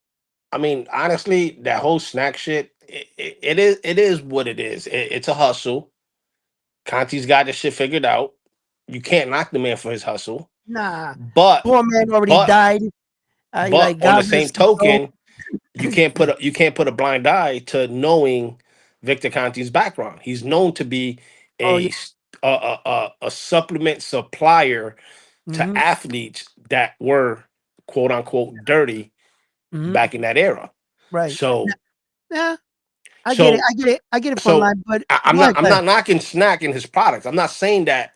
I mean, honestly, that whole snack shit, it is what it is. It's a hustle. Conti's got this shit figured out. You can't knock the man for his hustle. Nah. But Poor man already but died. but Like on the God same rest his soul. token, you can't put a blind eye to knowing Victor Conti's background. He's known to be Oh yeah. a supplement supplier to Mm-hmm. athletes that were quote unquote dirty Mm-hmm. back in that era. Right. So Yeah. I get it. so I get it. I get it, so Frontline. But I'm go not ahead, I'm go ahead. not knocking Snack and his products. I'm not saying that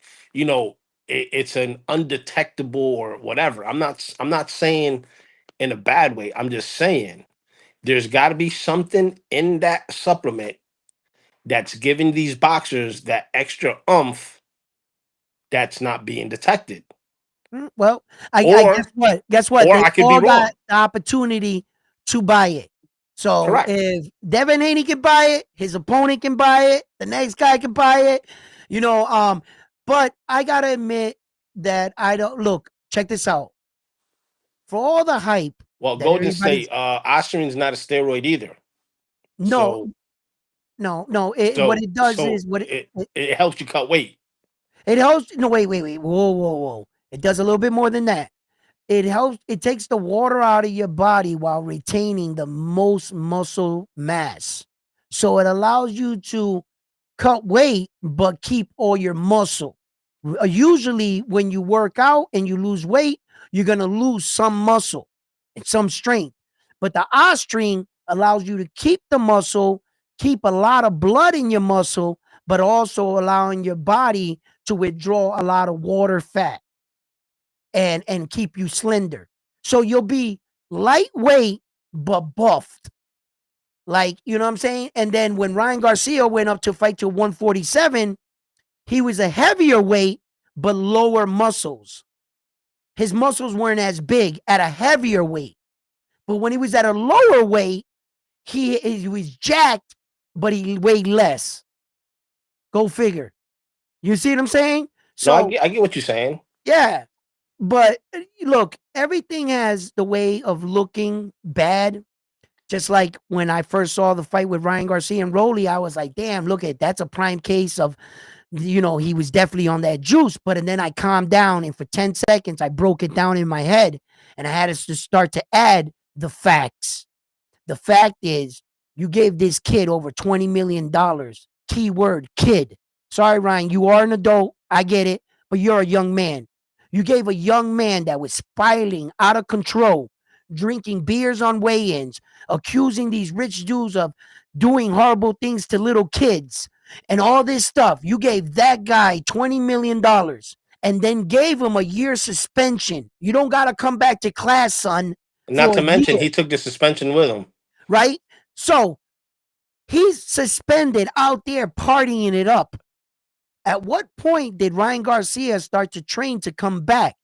it's an undetectable or whatever. I'm not saying in a bad way. I'm just saying there's got to be something in that supplement that's giving these boxers that extra oomph that's not being detected. Well, I guess Or what? Guess what? or They I could be all got wrong. the opportunity to buy it. So Correct. if Devin Haney can buy it, his opponent can buy it, the next guy can buy it, you know. But I gotta admit that I don't look, check this out. For all the hype Well, that Golden everybody's State, Ostarine not a steroid either. no, So no. What so it does so is what it helps you cut weight. it helps. No, wait. Whoa. It does a little bit more than that. It helps, it takes the water out of your body while retaining the most muscle mass. So it allows you to cut weight but keep all your muscle. Usually when you work out and you lose weight, you're going to lose some muscle and some strength. But the Ostarine allows you to keep the muscle, keep a lot of blood in your muscle, but also allowing your body to withdraw a lot of water fat and keep you slender. So you'll be lightweight but buffed. Like, you know what I'm saying? And then when Ryan Garcia went up to fight to 147, he was a heavier weight but lower muscles. His muscles weren't as big at a heavier weight. But when he was at a lower weight, he was jacked, but he weighed less. Go figure. You see what I'm saying? No, I So, get I get what you're saying. yeah. But look, everything has the way of looking bad. Just like when I first saw the fight with Ryan Garcia and Rolly, I was like, damn, look at that's a prime case of, he was definitely on that juice. But and then I calmed down and for 10 seconds, I broke it down in my head and I had to start to add the facts. The fact is, you gave this kid over $20 million. Keyword kid. Sorry, Ryan, you are an adult. I get it, but you're a young man. You gave a young man that was spiraling out of control, drinking beers on weigh ins, accusing these rich dudes of doing horrible things to little kids and all this stuff. You gave that guy $20 million and then gave him a year suspension. You don't got to come back to class, son, Not for to a mention year, he took the suspension with him. right? So he's suspended out there partying it up. At what point did Ryan Garcia start to train to come back?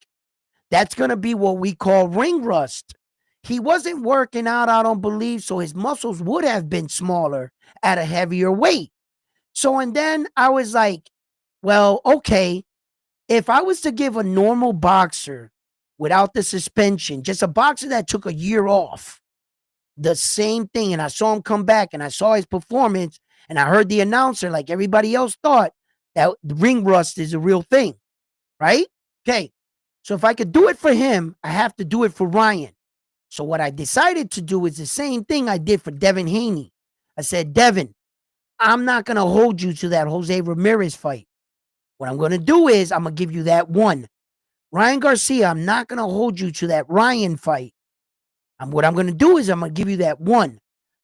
That's going to be what we call ring rust. He wasn't working out, I don't believe, so his muscles would have been smaller at a heavier weight. So, and then I was like, well, okay, if I was to give a normal boxer without the suspension, just a boxer that took a year off, the same thing, and I saw him come back and I saw his performance and I heard the announcer, like everybody else thought, that ring rust is a real thing, right? Okay. So if I could do it for him, I have to do it for Ryan. So what I decided to do is the same thing I did for Devin Haney. I said, Devin, I'm not going to hold you to that Jose Ramirez fight. What I'm going to do is I'm going to give you that one. Ryan Garcia, I'm not going to hold you to that Ryan fight. What I'm going to do is I'm going to give you that one.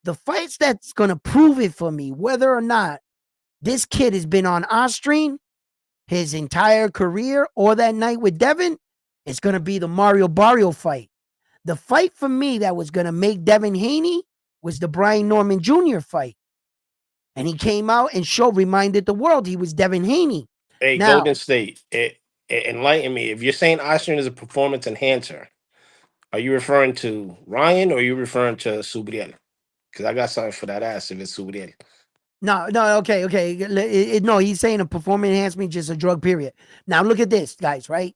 The fights that's going to prove it for me, whether or not this kid has been on Austrian his entire career or that night with Devin, it's going to be the Mario Barrio fight. The fight for me that was going to make Devin Haney was the Brian Norman Jr. fight. And he came out and reminded the world he was Devin Haney. Hey, Now, Golden State, enlighten me. If you're saying Austrian is a performance enhancer, are you referring to Ryan or are you referring to Subriel? Because I got something for that ass if it's Subriel. no, okay. No, he's saying a performance enhancement, just a drug, period. Now, look at this, guys, right?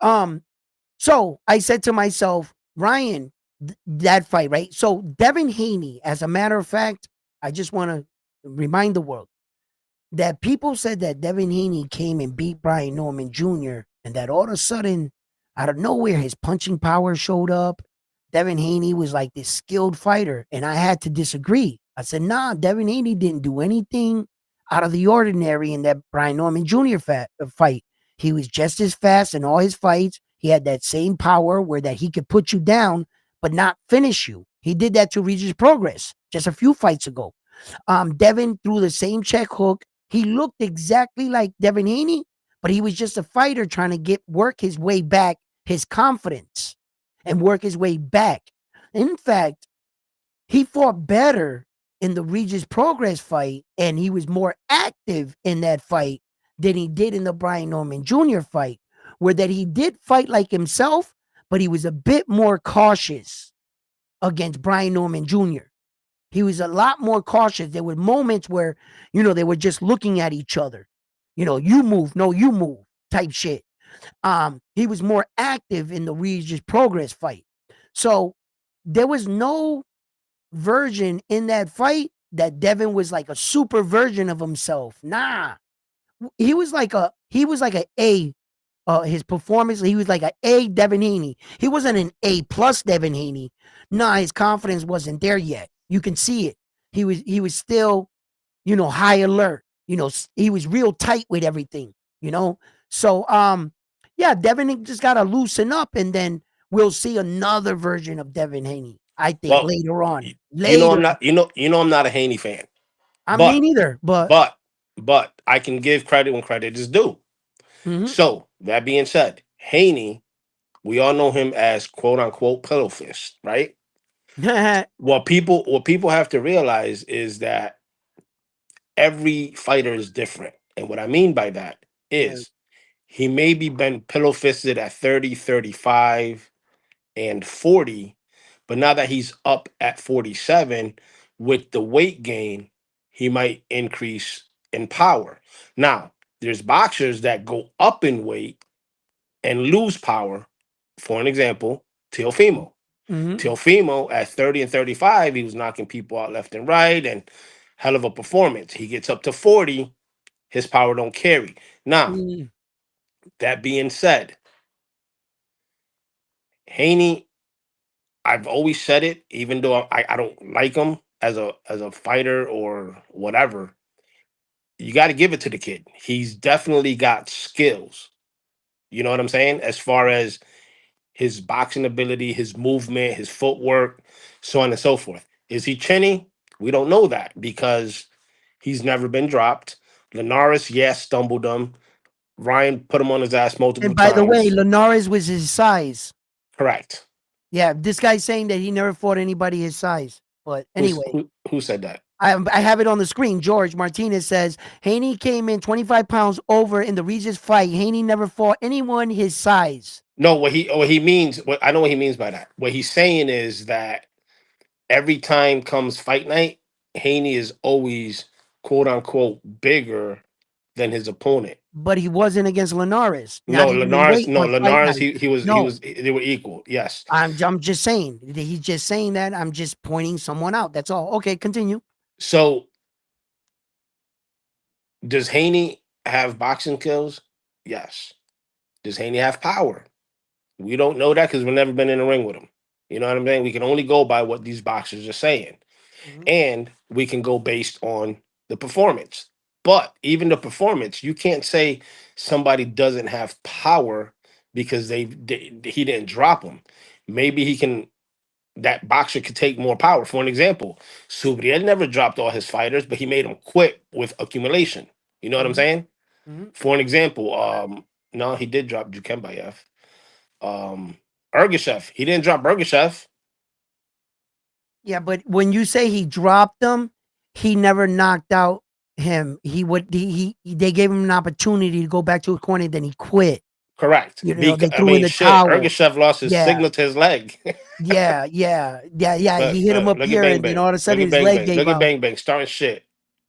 So I said to myself, Ryan, that fight, right? So Devin Haney, as a matter of fact, I just want to remind the world that people said that Devin Haney came and beat Brian Norman Jr. and that all of a sudden, out of nowhere, his punching power showed up. Devin Haney was like this skilled fighter, and I had to disagree. I said, nah, Devin Haney didn't do anything out of the ordinary in that Brian Norman Jr. fight. He was just as fast in all his fights. He had that same power where that he could put you down, but not finish you. He did that to Regis Progress just a few fights ago. Devin threw the same check hook. He looked exactly like Devin Haney, but he was just a fighter trying to work his way back, his confidence, and work his way back. In fact, he fought better in the Regis Progress fight, and he was more active in that fight than he did in the Brian Norman Jr. fight, where that he did fight like himself, but he was a bit more cautious against Brian Norman Jr. He was a lot more cautious. There were moments where, they were just looking at each other. You move, no, you move type shit. He was more active in the Regis Progress fight. So there was no version in that fight that Devin was like a super version of himself. Nah. He was like a A. His performance, he was like an A Devin Haney. He wasn't an A plus Devin Haney. Nah, his confidence wasn't there yet. You can see it. He was still, high alert. He was real tight with everything, So yeah, Devin just gotta loosen up, and then we'll see another version of Devin Haney, I think, later on. I'm not a Haney fan. Me neither, but I can give credit when credit is due. Mm-hmm. So that being said, Haney, we all know him as quote unquote pillow fist, right? What people have to realize is that every fighter is different. And what I mean by that is he maybe been pillow fisted at 30, 35, and 40, but now that he's up at 47 with the weight gain, he might increase in power. Now, there's boxers that go up in weight and lose power. For an example, Teofimo. Mm-hmm. Teofimo at 30 and 35, he was knocking people out left and right and hell of a performance. He gets up to 40, his power don't carry. Now, that being said, Haney, I've always said it, even though I don't like him as a fighter or whatever, you got to give it to the kid. He's definitely got skills. You know what I'm saying? As far as his boxing ability, his movement, his footwork, so on and so forth. Is he chinny? We don't know that because he's never been dropped. Linares, yes, stumbled him. Ryan put him on his ass multiple times. And by the way, Linares was his size. Correct. Yeah, this guy's saying that he never fought anybody his size. But anyway. Who said that? I have it on the screen. George Martinez says, Haney came in 25 pounds over in the Regis fight. Haney never fought anyone his size. No, what he means, I know what he means by that. What he's saying is that every time comes fight night, Haney is always, quote unquote, bigger than his opponent. But he wasn't against Linares. Linares, he was they were equal. Yes. I'm just saying. He's just saying that. I'm just pointing someone out. That's all. Okay, continue. So does Haney have boxing skills? Yes. Does Haney have power? We don't know that because we've never been in a ring with him. You know what I'm saying? We can only go by what these boxers are saying. Mm-hmm. And we can go based on the performance. But even the performance, you can't say somebody doesn't have power because he didn't drop him. Maybe he can. That boxer could take more power. For an example, Subriel never dropped all his fighters, but he made them quit with accumulation. You know what I'm Mhm. saying? Mhm. For an example, no, he did drop Jukembayev. Ergashev, he didn't drop Ergashev. Yeah, but when you say he dropped them, he never knocked out him. They gave him an opportunity to go back to a corner, then he quit. Correct. You know, they I threw in mean, the shit. towel. Ergashev lost his Yeah, signal to his leg. yeah. But He hit him up look at here, Bang and then all Bang. of a Look sudden at his Bang leg Bang. gave Look at out. Bang Bang starting shit.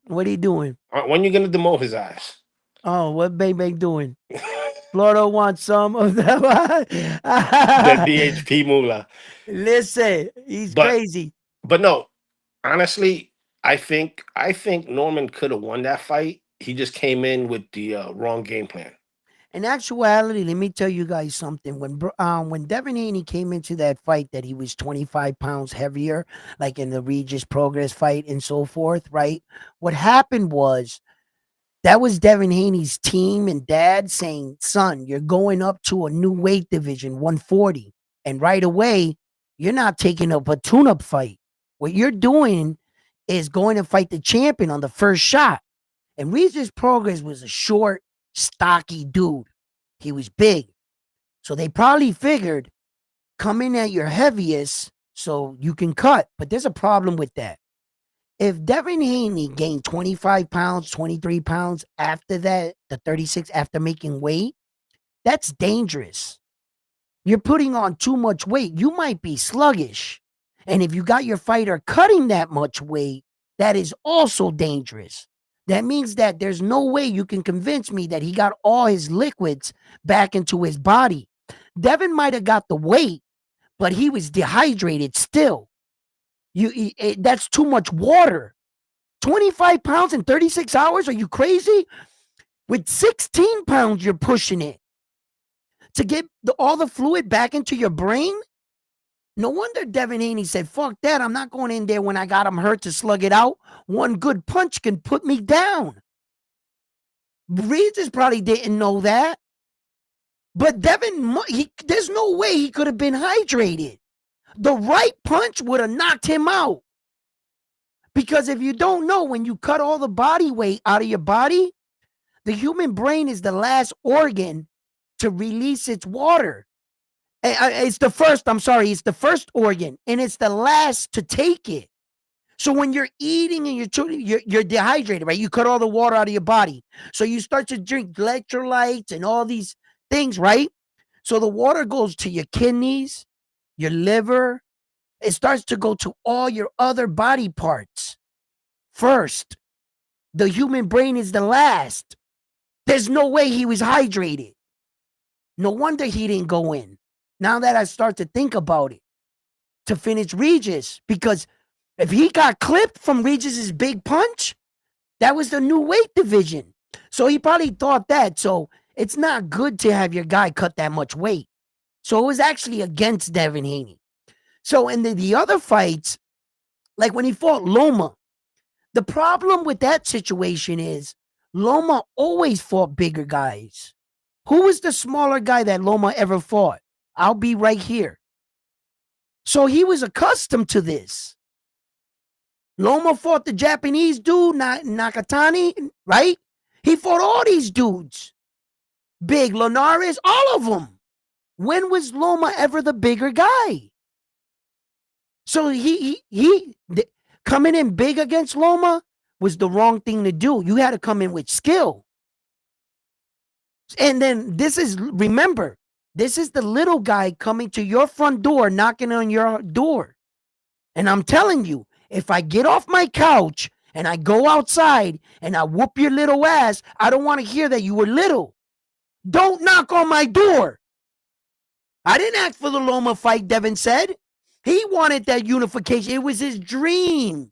What are you doing? When you gonna demote his ass? Oh, what Bang Bang doing? Florida wants some of them. The DHP Moolah. Listen, he's But crazy. no, honestly, I think Norman could have won that fight. He just came in with the wrong game plan. In actuality, let me tell you guys something. When Devin Haney came into that fight, that he was 25 pounds heavier, like in the Regis Progress fight and so forth, right? What happened was that was Devin Haney's team and dad saying, "Son, you're going up to a new weight division, 140, and right away, you're not taking up a tune-up fight. What you're doing is going to fight the champion on the first shot." And Regis Progress was a short, stocky dude. He was big. So they probably figured, come in at your heaviest so you can cut. But there's a problem with that. If Devin Haney gained 25 pounds, 23 pounds after that, the 36 after making weight, that's dangerous. You're putting on too much weight. You might be sluggish. And if you got your fighter cutting that much weight, that is also dangerous. That means that there's no way you can convince me that he got all his liquids back into his body. Devin might have got the weight, but he was dehydrated still. That's too much water. 25 pounds in 36 hours? Are you crazy? With 16 pounds, you're pushing it to get all the fluid back into your brain. No wonder Devin Haney said, fuck that. I'm not going in there when I got him hurt to slug it out. One good punch can put me down. Regis probably didn't know that. But Devin, there's no way he could have been hydrated. The right punch would have knocked him out. Because if you don't know, when you cut all the body weight out of your body, the human brain is the last organ to release its water. It's the first organ, and it's the last to take it. So when you're eating and you're dehydrated, right? You cut all the water out of your body. So you start to drink electrolytes and all these things, right? So the water goes to your kidneys, your liver. It starts to go to all your other body parts first. The human brain is the last. There's no way he was hydrated. No wonder he didn't go in. Now that I start to think about it, to finish Regis, because if he got clipped from Regis's big punch, that was the new weight division. So he probably thought that. So it's not good to have your guy cut that much weight. So it was actually against Devin Haney. So in the other fights, like when he fought Loma, the problem with that situation is Loma always fought bigger guys. Who was the smaller guy that Loma ever fought? I'll be right here. So he was accustomed to this. Loma fought the Japanese dude, Nakatani, right? He fought all these dudes. Big, Linares, all of them. When was Loma ever the bigger guy? So coming in big against Loma was the wrong thing to do. You had to come in with skill. And then remember, this is the little guy coming to your front door, knocking on your door. And I'm telling you, if I get off my couch and I go outside and I whoop your little ass, I don't want to hear that you were little. Don't knock on my door. I didn't ask for the Loma fight, Devin said. He wanted that unification. It was his dream.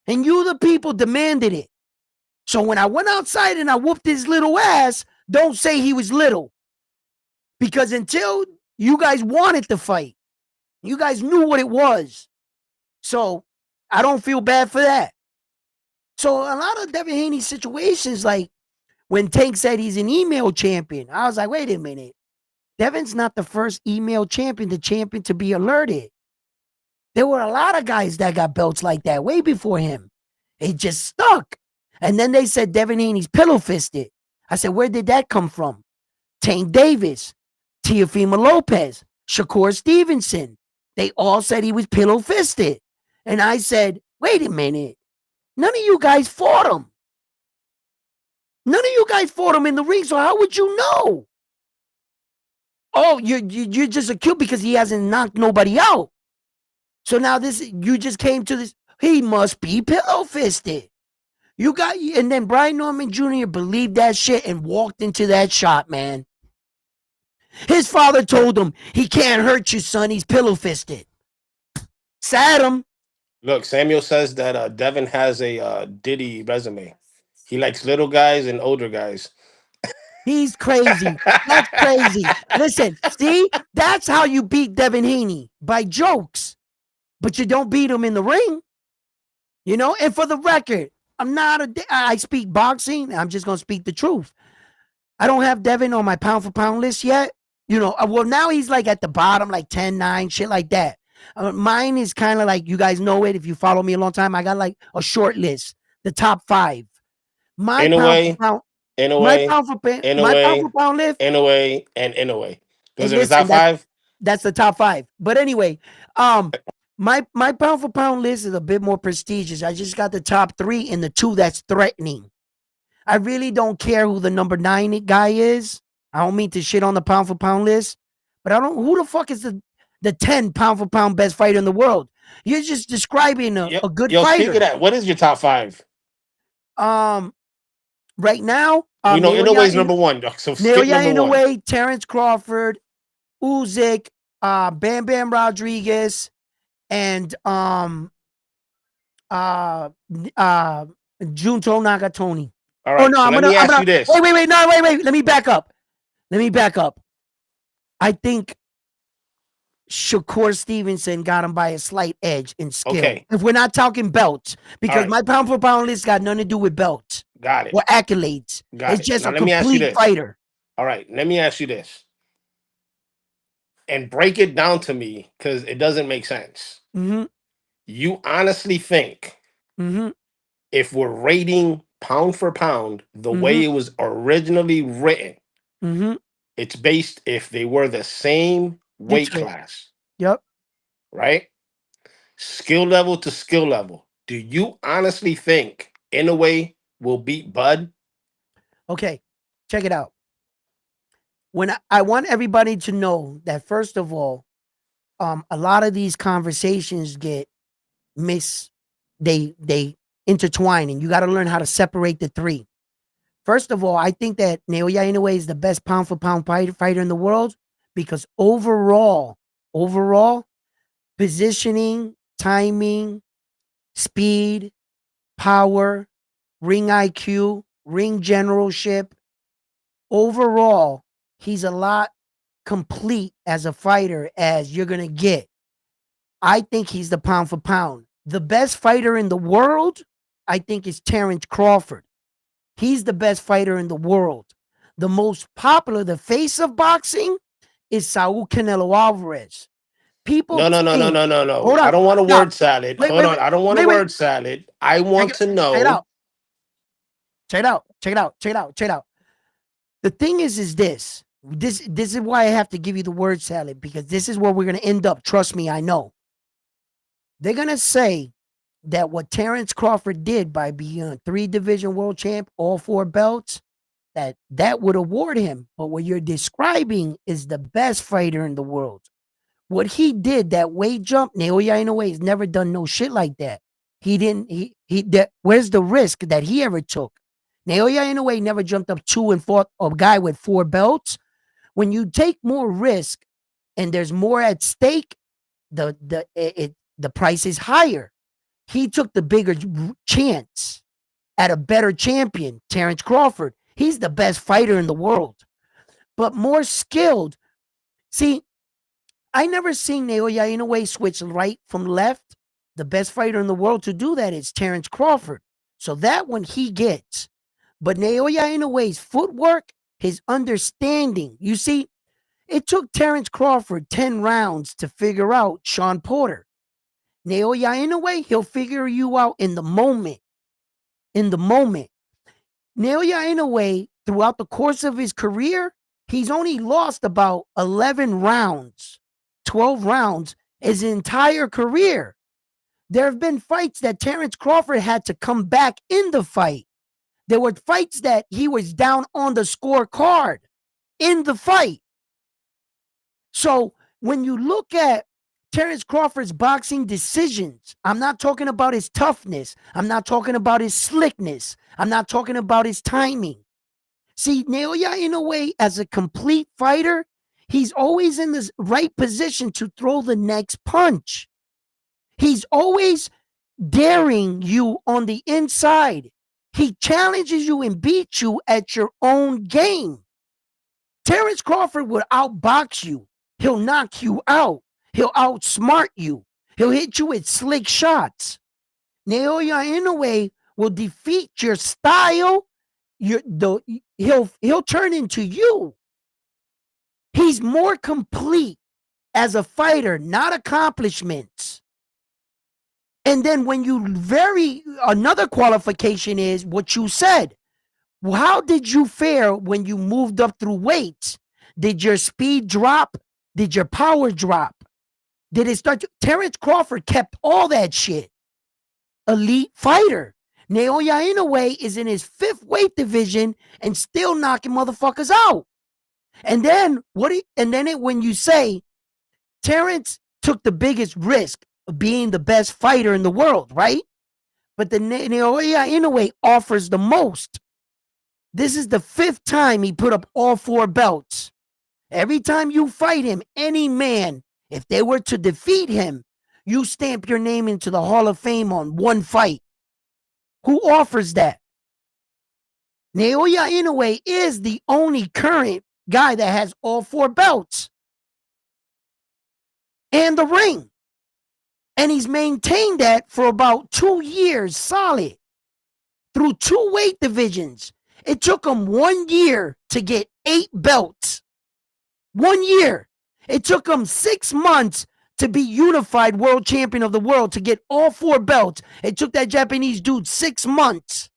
And you, the people, demanded it. So when I went outside and I whooped his little ass, don't say he was little. Because until you guys wanted the fight, you guys knew what it was. So I don't feel bad for that. So a lot of Devin Haney situations, like when Tank said he's an email champion, I was like, wait a minute. Devin's not the first email champion to be alerted. There were a lot of guys that got belts like that way before him. It just stuck. And then they said Devin Haney's pillow fisted. I said, where did that come from? Tank Davis, Teofimo Lopez, Shakur Stevenson. They all said he was pillow fisted. And I said, wait a minute. None of you guys fought him. None of you guys fought him in the ring, so how would you know? Oh, you're just acute because he hasn't knocked nobody out. So now you just came to this. He must be pillow fisted. And then Brian Norman Jr. believed that shit and walked into that shot, man. His father told him, he can't hurt you, son. He's pillow fisted. Sat him. Look, Samuel says that Devin has a Diddy resume. He likes little guys and older guys. He's crazy. That's crazy. Listen, see, that's how you beat Devin Haney, by jokes. But you don't beat him in the ring. You know, and for the record, I speak boxing. I'm just going to speak the truth. I don't have Devin on my pound for pound list yet. You know, well, now he's like at the bottom, like 10-9, shit like that. Mine is kind of like, you guys know it. If you follow me a long time, I got like a short list, the top 5. My pound for pound list. In a way. Those are the top 5? That's the top 5. But anyway, my pound for pound list is a bit more prestigious. I just got the top 3 and the 2 that's threatening. I really don't care who the number 9 guy is. I don't mean to shit on the pound for pound list, but who the fuck is the 10 pound for pound best fighter in the world? You're just describing a good fighter. Speak of that, what is your top 5? Right now, we know Inoue's number 1. So Naoya Inoue, Terrence Crawford, Usyk, Bam Bam Rodriguez, and Junto Nagatoni. All right. So let me ask you this. Wait. Let me back up. I think Shakur Stevenson got him by a slight edge in skill. Okay. If we're not talking belts, because my pound for pound list got nothing to do with belts. Got it. Or accolades. It's just a complete fighter. All right. Let me ask you this. And break it down to me, because it doesn't make sense. Mm-hmm. You honestly think if we're rating pound for pound the way it was originally written, it's based if they were the same weight class. Yep. Right? Skill level to skill level. Do you honestly think Inoue will beat Bud? Okay. Check it out. When I want everybody to know that, first of all, a lot of these conversations get they intertwine, and you got to learn how to separate the 3. First of all, I think that Naoya Inoue is the best pound for pound fighter in the world because overall, positioning, timing, speed, power, ring IQ, ring generalship, overall, he's a lot complete as a fighter as you're going to get. I think he's the pound for pound. The best fighter in the world, I think, is Terrence Crawford. He's the best fighter in the world. The most popular, the face of boxing, is Saul Canelo Alvarez. People No. Hold on. I don't want a word salad. Hold on. I don't want a word salad. I want to know. Check it out. The thing is this. This is why I have to give you the word salad, because this is where we're going to end up. Trust me, I know. They're going to say that what Terrence Crawford did by being a 3-division world champ, all 4 belts, that would award him. But what you're describing is the best fighter in the world. What he did, that weight jump, Naoya Inoue has never done no shit like that. Where's the risk that he ever took? Naoya Inoue never jumped up 2 and fought a guy with 4 belts. When you take more risk and there's more at stake, the price is higher. He took the bigger chance at a better champion, Terrence Crawford. He's the best fighter in the world, but more skilled. See, I never seen Naoya Inoue switch right from left. The best fighter in the world to do that is Terrence Crawford. So that one he gets. But Naoya Inoue's footwork, his understanding. You see, it took Terrence Crawford 10 rounds to figure out Sean Porter. Naoya Inoue, he'll figure you out in the moment. In the moment. Naoya Inoue, throughout the course of his career, he's only lost about 11 rounds, 12 rounds his entire career. There have been fights that Terrence Crawford had to come back in the fight. There were fights that he was down on the scorecard in the fight. So when you look at Terrence Crawford's boxing decisions, I'm not talking about his toughness. I'm not talking about his slickness. I'm not talking about his timing. See, Naoya Inoue, as a complete fighter, he's always in the right position to throw the next punch. He's always daring you on the inside. He challenges you and beats you at your own game. Terrence Crawford would outbox you. He'll knock you out. He'll outsmart you. He'll hit you with slick shots. Naoya Inoue will defeat your style. He'll turn into you. He's more complete as a fighter, not accomplishments. And then when you another qualification is what you said. How did you fare when you moved up through weights? Did your speed drop? Did your power drop? Did it start to, Terrence Crawford kept all that shit. Elite fighter. Naoya Inoue is in his 5th weight division and still knocking motherfuckers out. And then when you say Terrence took the biggest risk of being the best fighter in the world, right? But the Naoya Inoue offers the most. This is the 5th time he put up all 4 belts. Every time you fight him, any man, if they were to defeat him, you stamp your name into the Hall of Fame on one fight. Who offers that? Naoya Inoue is the only current guy that has all 4 belts. And the ring. And he's maintained that for about 2 years solid. Through 2 weight divisions. It took him 1 year to get 8 belts. 1 year. It took him 6 months to be unified world champion of the world, to get all 4 belts. It took that Japanese dude 6 months.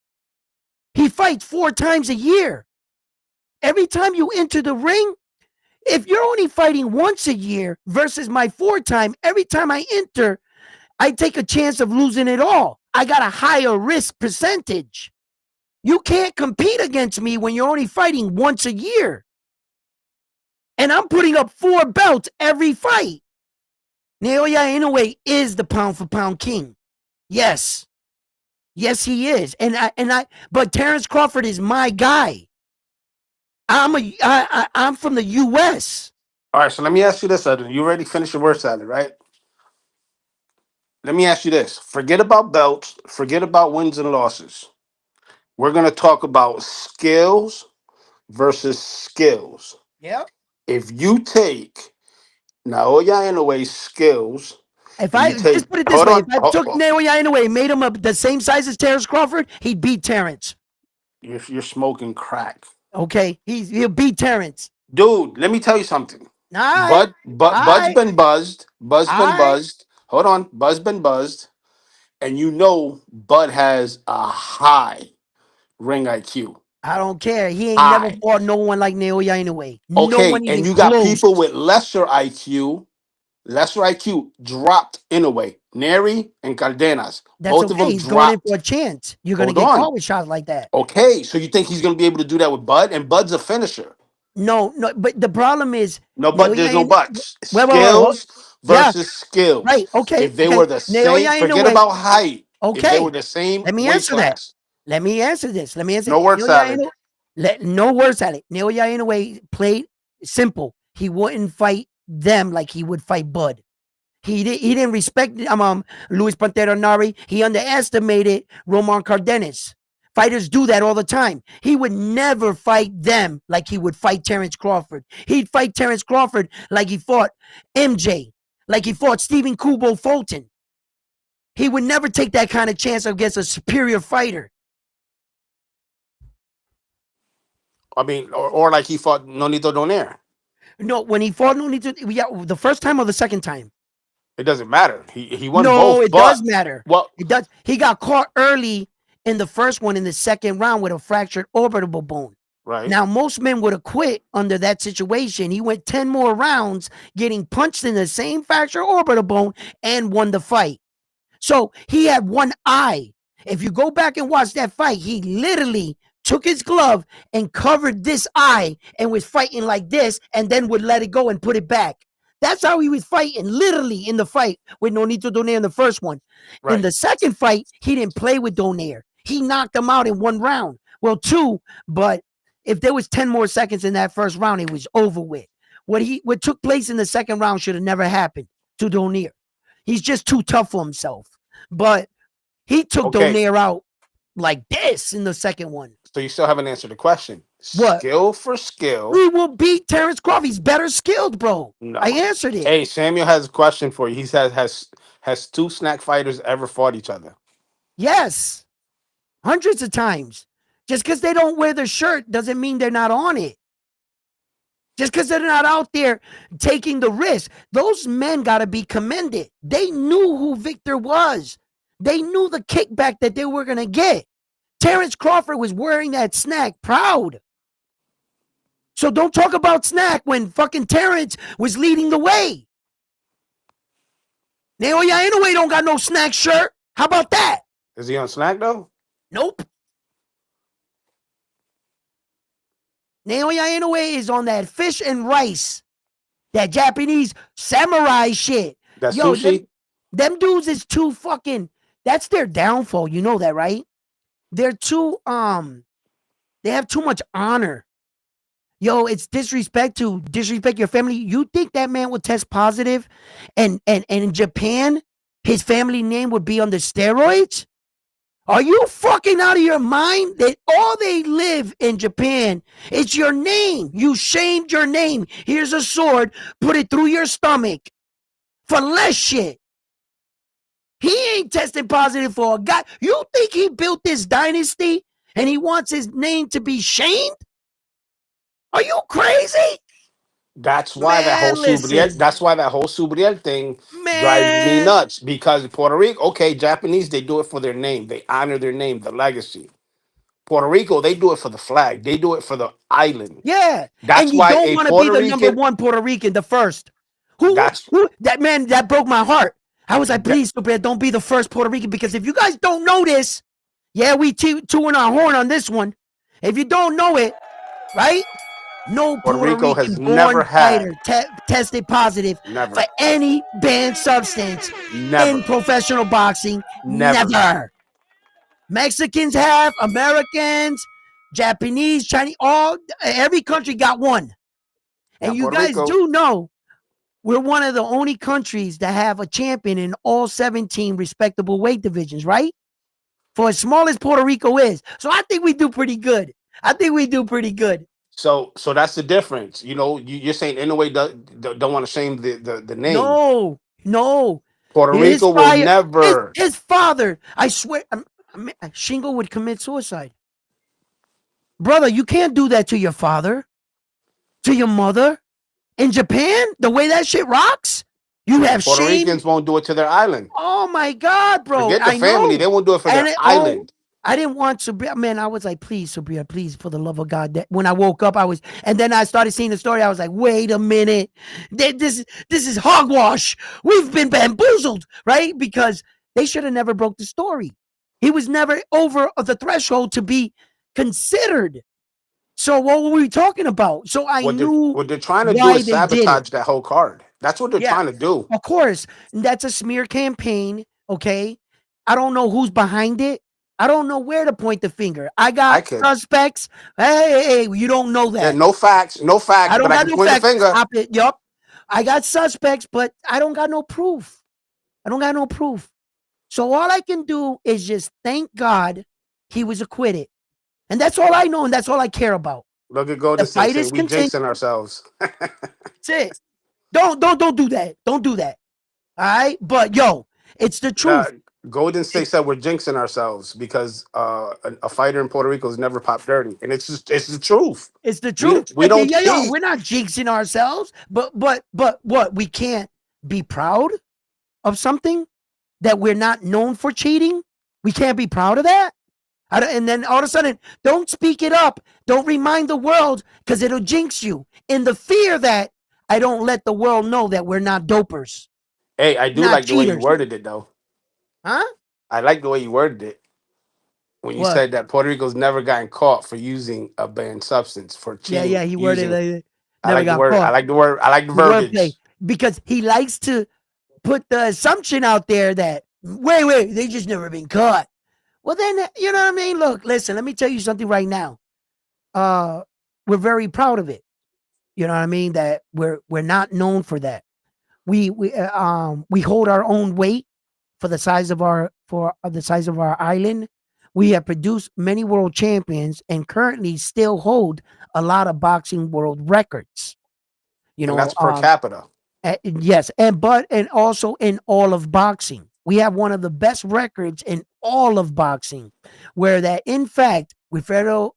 He fights 4 times a year. Every time you enter the ring, if you're only fighting once a year versus my 4 time, every time I enter, I take a chance of losing it all. I got a higher risk percentage. You can't compete against me when you're only fighting once a year. And I'm putting up 4 belts every fight. Naoya Inoue is the pound for pound king. Yes. Yes, he is. But Terrence Crawford is my guy. I'm from the US. All right, so let me ask you this, Edwin. You already finished your word salad, right? Let me ask you this. Forget about belts. Forget about wins and losses. We're going to talk about skills versus skills. Yep. If you take Naoya Inoue's skills, Just put it this way, if I took Naoya Inoue and made him the same size as Terrence Crawford, he'd beat Terrence. You're smoking crack. Okay, he'll beat Terrence. Dude, let me tell you something. Bud's been buzzed. Buzz been buzzed. Hold on. Buzz been buzzed. And you know Bud has a high ring IQ. I don't care. He ain't never fought no one like Naoya Inoue. Okay, no one and you close. got people with lesser IQ dropped Inoue. Nery and Cardenas. That's both okay. of them He's dropped. going in for a chance. You're going to get caught with shots like that. Okay, so you think he's going to be able to do that with Bud? And Bud's a finisher. No, but the problem is... No, but there's no buts. Skills versus skills. Right, okay. If they were the same, forget about height. Okay. If they were the same Let me weight answer class. that. Let me answer this. No word salad. No word salad. Naoya Inoue played simple. He wouldn't fight them like he would fight Bud. He didn't respect Luis Pantera Nari. He underestimated Roman Cardenas. Fighters do that all the time. He would never fight them like he would fight Terrence Crawford. He'd fight Terrence Crawford like he fought MJ, like he fought Stephen Kubo Fulton. he would never take that kind of chance against a superior fighter. I mean, or like he fought Nonito Donaire. No, when he fought Nonito, yeah, the first time or the second time? It doesn't matter. He won No, both. it but, does matter. Well, It does. He got caught early in the first one in the second round with a fractured orbital bone. right. Now, most men would have quit under that situation. He went 10 more rounds getting punched in the same fractured orbital bone and won the fight. So he had one eye. If you go back and watch that fight, he literally took his glove and covered this eye and was fighting like this and then would let it go and put it back. That's how he was fighting, literally in the fight with Nonito Donaire in the first one. Right. In the second fight, he didn't play with Donaire. He knocked him out in one round. Well, two, but if there was 10 more seconds in that first round, it was over with. What took place in the second round should have never happened to Donaire. He's just too tough for himself. But he took Donaire out like this in the second one. So you still haven't answered the question. What? Skill for skill. He will beat Terrence Crawford. He's better skilled, bro. No. I answered it. Hey, Samuel has a question for you. He says, has two snack fighters ever fought each other? Yes. Hundreds of times. Just because they don't wear the shirt doesn't mean they're not on it. Just because they're not out there taking the risk. Those men got to be commended. They knew who Victor was. They knew the kickback that they were going to get. Terrence Crawford was wearing that snack proud. So don't talk about snack when fucking Terrence was leading the way. Naoya Inoue don't got no snack shirt. How about that? Is he on snack though? Nope. Naoya Inoue is on that fish and rice, that Japanese samurai shit. That's sushi? Them dudes is too fucking, that's their downfall. You know that, right? They're too, they have too much honor. Yo, it's disrespect your family. You think that man would test positive and in Japan, his family name would be on the steroids? Are you fucking out of your mind? That all they live in Japan is your name. You shamed your name. Here's a sword. Put it through your stomach for less shit. He ain't tested positive for a guy. You think he built this dynasty and he wants his name to be shamed? Are you crazy? That's why that's why that whole Subriel thing drives me nuts. Because Puerto Rico, okay, Japanese, they do it for their name. They honor their name, the legacy. Puerto Rico, they do it for the flag. They do it for the island. Yeah. That's and you why don't want to be the number one Puerto Rican, the first. Who that man, that broke my heart. I was like, please, Subriel, don't be the first Puerto Rican, because if you guys don't know this, yeah, we tooting our horn on this one. If you don't know it, right? No Puerto Rico Rican has born never fighter tested positive Never. for any banned substance Never. in professional boxing. Never. Mexicans have, Americans, Japanese, Chinese, every country got one. And Now, you Puerto guys Rico- do know we're one of the only countries that have a champion in all 17 respectable weight divisions, right? For as small as Puerto Rico is. So I think we do pretty good. So that's the difference. You know, you're saying Inoue don't want to shame the name. No. Puerto Rico will never. His father, I swear, Shingo would commit suicide. Brother, you can't do that to your father, to your mother. In Japan, the way that shit rocks, you have Puerto shame. Ricans won't do it to their island. Oh my God, bro. Forget the family. They won't do it for their island. I didn't want Subriel. Man, I was like, please, Subriel, please, for the love of God. When I woke up, and then I started seeing the story. I was like, wait a minute. This is hogwash. We've been bamboozled, right? Because they should have never broke the story. He was never over the threshold to be considered. So what were we talking about? So what they're trying to do is sabotage that whole card. That's what they're trying to do. Of course. That's a smear campaign, okay? I don't know who's behind it. I don't know where to point the finger. I got suspects. Hey, you don't know that. Yeah, no facts. I don't got no facts. Stop it. Yup. I got suspects, but I don't got no proof. So all I can do is just thank God he was acquitted. And that's all I know, and that's all I care about. Look at Golden State. We jinxing ourselves. That's it. Don't do that. Don't do that. All right? But yo, it's the truth. Golden State said we're jinxing ourselves because a fighter in Puerto Rico has never popped dirty, and it's the truth. It's the We truth. we don't Yeah, cheat. we're not jinxing ourselves, but what? We can't be proud of something that we're not known for cheating. We can't be proud of that. And then all of a sudden, don't speak it up. Don't remind the world because it'll jinx you. In the fear that I don't let the world know that we're not dopers, Hey, I do not like the way you cheaters. worded it, though. Huh? I like the way you worded it when you What? said that Puerto Rico's never gotten caught for using a banned substance for cheating. Yeah, he worded it. I Never like the got word. caught. I like the word. I like the Wordplay. verbiage. Because he likes to put the assumption out there that, wait, they just never been caught. Well, then, you know what I mean? Look, listen, let me tell you something right now. We're very proud of it. You know what I mean? That we're not known for that. We hold our own weight for the size of our island. We have produced many world champions and currently still hold a lot of boxing world records. You And know, that's per capita. yes, and also in all of boxing. We have one of the best records in all of boxing, where that in fact Wilfredo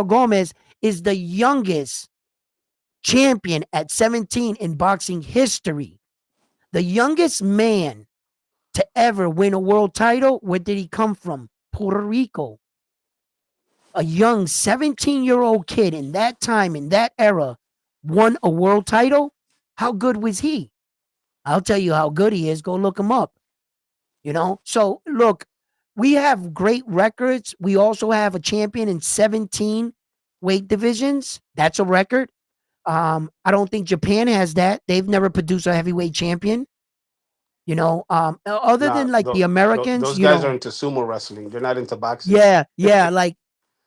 Gomez is the youngest champion at 17 in boxing history. The youngest man to ever win a world title. Where did he come from? Puerto Rico. A young 17-year-old kid in that time, in that era, won a world title. How good was he? I'll tell you how good he is. Go look him up. You know? So, look, we have great records. We also have a champion in 17 weight divisions. That's a record. I don't think Japan has that. They've never produced a heavyweight champion. You know, other than like the Americans, those guys are into sumo wrestling. They're not into boxing. Yeah. Like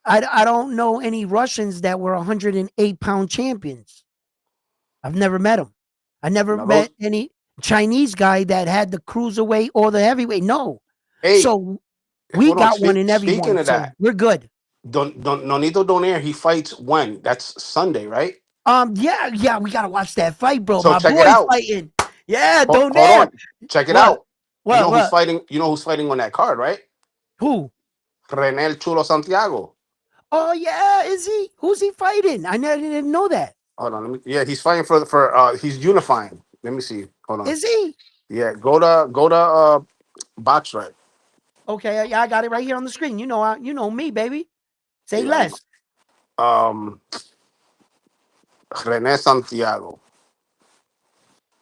I don't know any Russians that were 108-pound champions. I've never met them. I never met any Chinese guy that had the cruiserweight or the heavyweight. No. Hey, so we got one in every Speaking one. of So that, we're good. Nonito Donaire, he fights when? That's Sunday, right? Yeah, we gotta watch that fight, bro. So My check boy's it out. fighting. Yeah, Hold Donaire. on. Check it out. What? You know who's fighting? You know who's fighting on that card, right? Who? René El Chulo Santiago. Oh yeah, is he? Who's he fighting? I didn't know that. Hold on, he's fighting for he's unifying. Let me see. Hold on. Is he? Yeah, go to Box Right. Okay, I got it right here on the screen. You know me, baby. Say less. René Santiago.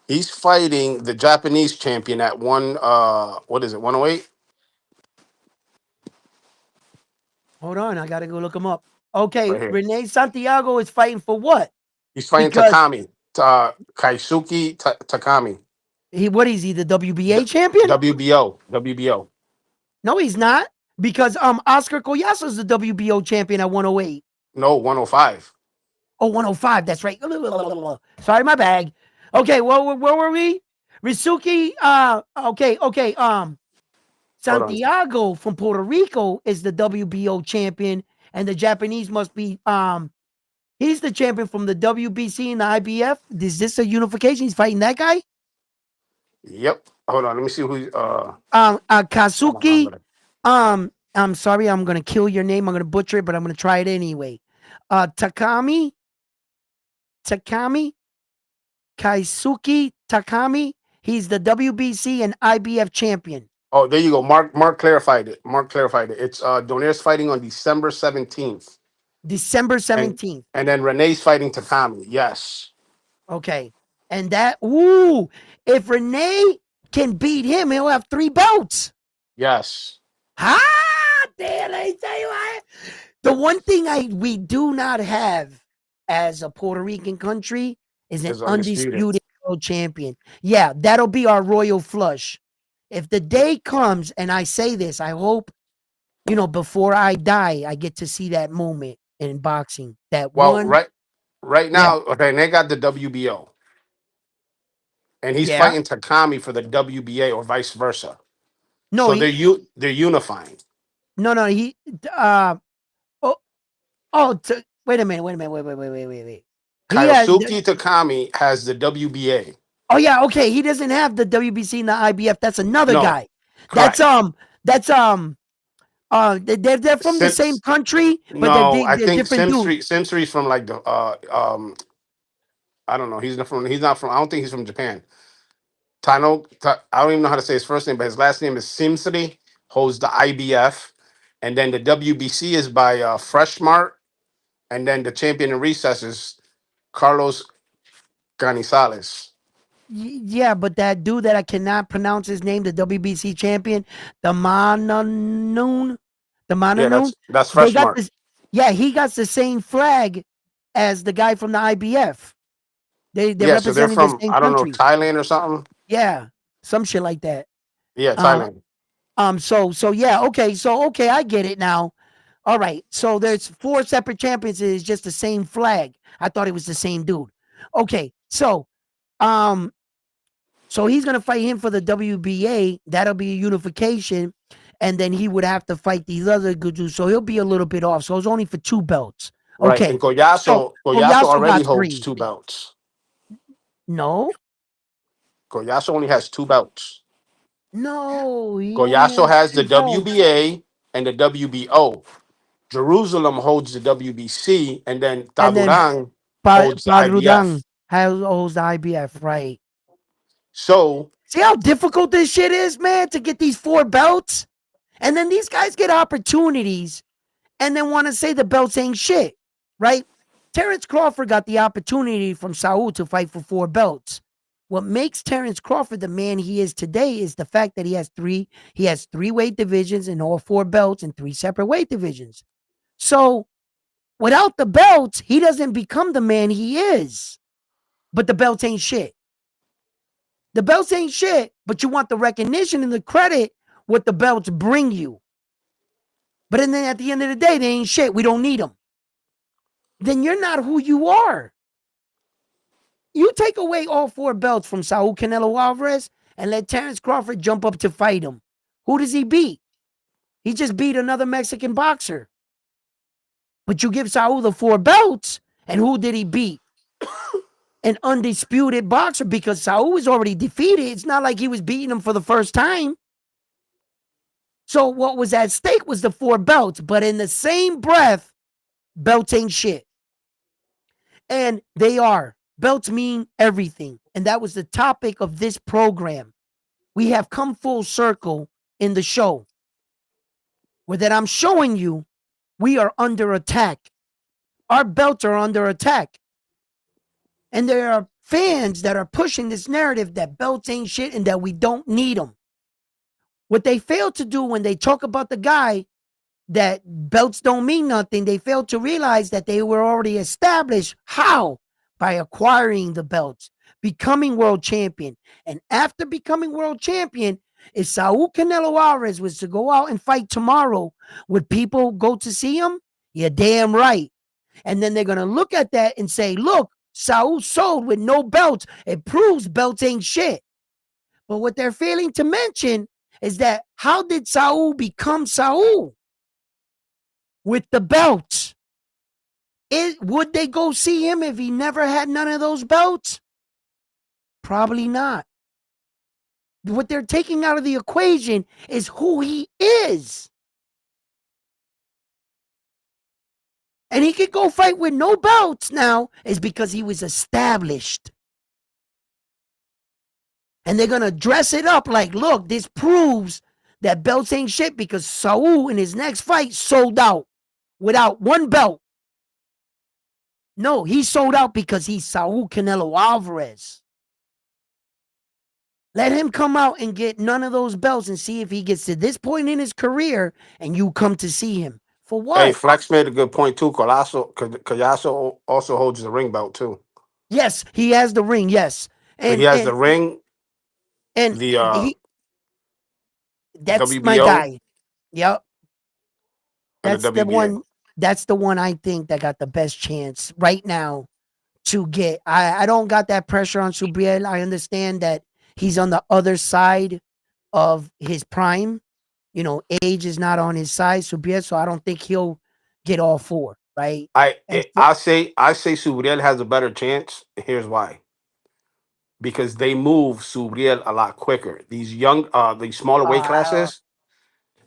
He's fighting the Japanese champion at what is it, 108? Hold on, I gotta go look him up. Okay, Right here. Renee Santiago is fighting for what? He's fighting Takami. Kaisuke Takami. What is he, the WBA champion? WBO. No, he's not. Because Oscar Collazo is the WBO champion at 108. No, 105. Oh, 105. That's right. Sorry, my bag. Okay, where were we? Risuke. Okay. Santiago from Puerto Rico is the WBO champion, and the Japanese must be he's the champion from the WBC and the IBF. Is this a unification? He's fighting that guy? Yep. Hold on, let me see who Kazuki. I'm sorry, I'm gonna kill your name. I'm gonna butcher it, but I'm gonna try it anyway. Kaisuke Takami. He's the WBC and IBF champion. Oh, there you go. Mark clarified it. It's Donaire's fighting on December 17th. December 17th. And then Renee's fighting Takami. Yes. Okay. And if Renee can beat him, he'll have 3 belts. Yes. Damn, I tell you what. The one thing we do not have as a Puerto Rican country is an undisputed world champion. Yeah, that'll be our royal flush. If the day comes, and I say this, I hope, before I die, I get to see that moment in boxing. Right now, Rene got the WBO. And he's fighting Takami for the WBA or vice versa. No, so they're unifying. No, he wait a minute. Kaisuke Takami has the WBA. Oh yeah, okay. He doesn't have the WBC and the IBF. That's another guy. That's Correct. they're from the same Since country, but no, I they're think different dudes. Sensory's from like the I don't know. He's not from I don't think he's from Japan. I don't even know how to say his first name, but his last name is Simsri, holds the IBF. And then the WBC is by Freshmart. And then the champion in recess is Carlos Canizales. Yeah, but that dude that I cannot pronounce his name, the WBC champion, the Mananoon, the Yeah, Mananoon, that's they got Freshmart. this. Yeah, he got the same flag as the guy from the IBF. They're Yeah, so they're representing the from same I don't know, country. Thailand or something. Yeah, some shit like that. Yeah, Uh, Thailand. so yeah, okay, I get it now. All right, so there's 4 separate champions. It's just the same flag. I thought it was the same dude. Okay, so he's gonna fight him for the WBA. That'll be a unification, and then he would have to fight these other good dudes. So he'll be a little bit off. So it's only for 2 belts. Right. Okay. And So Goyaso Oyasu already got holds 3. 2 belts. No, Goyaso only has 2 belts. no, he only Goyaso has has 3 the belts. WBA and the WBO. Jerusalem holds the WBC, and then And then Taburan holds the Barudang IBF. holds the IBF, right? So, See how difficult this shit is, man, to get these 4 belts? And then these guys get opportunities and then want to say the belts ain't shit, right? Terrence Crawford got the opportunity from Saul to fight for 4 belts. What makes Terrence Crawford the man he is today is the fact that he has 3 weight divisions and all 4 belts and 3 separate weight divisions. So, without the belts, he doesn't become the man he is. But the belts ain't shit. The belts ain't shit, but you want the recognition and the credit what the belts bring you. But then at the end of the day, they ain't shit. We don't need them. Then you're not who you are. You take away all 4 belts from Saul Canelo Alvarez and let Terrence Crawford jump up to fight him. Who does he beat? He just beat another Mexican boxer. But you give Saul the 4 belts, and who did he beat? An undisputed boxer, because Saul was already defeated. It's not like he was beating him for the first time. So what was at stake was the 4 belts. But in the same breath, belts ain't shit. And they are. Belts mean everything. And that was the topic of this program. We have come full circle in the show where that I'm showing you we are under attack. Our belts are under attack. And there are fans that are pushing this narrative that belts ain't shit and that we don't need them. What they fail to do when they talk about the guy that belts don't mean nothing, they fail to realize that they were already established. How? By acquiring the belts, becoming world champion. And after becoming world champion, if Saul Canelo Alvarez was to go out and fight tomorrow, would people go to see him? You're damn right. And then they're going to look at that and say, look, Saul sold with no belts. It proves belts ain't shit. But what they're failing to mention is that how did Saul become Saul? With the belts. Would they go see him if he never had none of those belts? Probably not. What they're taking out of the equation is who he is. And he could go fight with no belts now is because he was established. And they're going to dress it up like, look, this proves that belts ain't shit because Saul in his next fight sold out without 1 belt. No, he sold out because he's Saul Canelo Alvarez. Let him come out and get none of those belts and see if he gets to this point in his career and you come to see him. For what? Hey, Flex made a good point too. Collazo also holds the ring belt too. Yes, he has the ring. Yes, and he has the ring. And that's WBO, my guy. Yep, that's the one. That's the one I think that got the best chance right now to get. I don't got that pressure on Subriel. I understand that he's on the other side of his prime. You know, age is not on his side, Subriel, so I don't think he'll get all 4, right? I say Subriel has a better chance. Here's why. because they move Subriel a lot quicker. These smaller weight Uh, classes,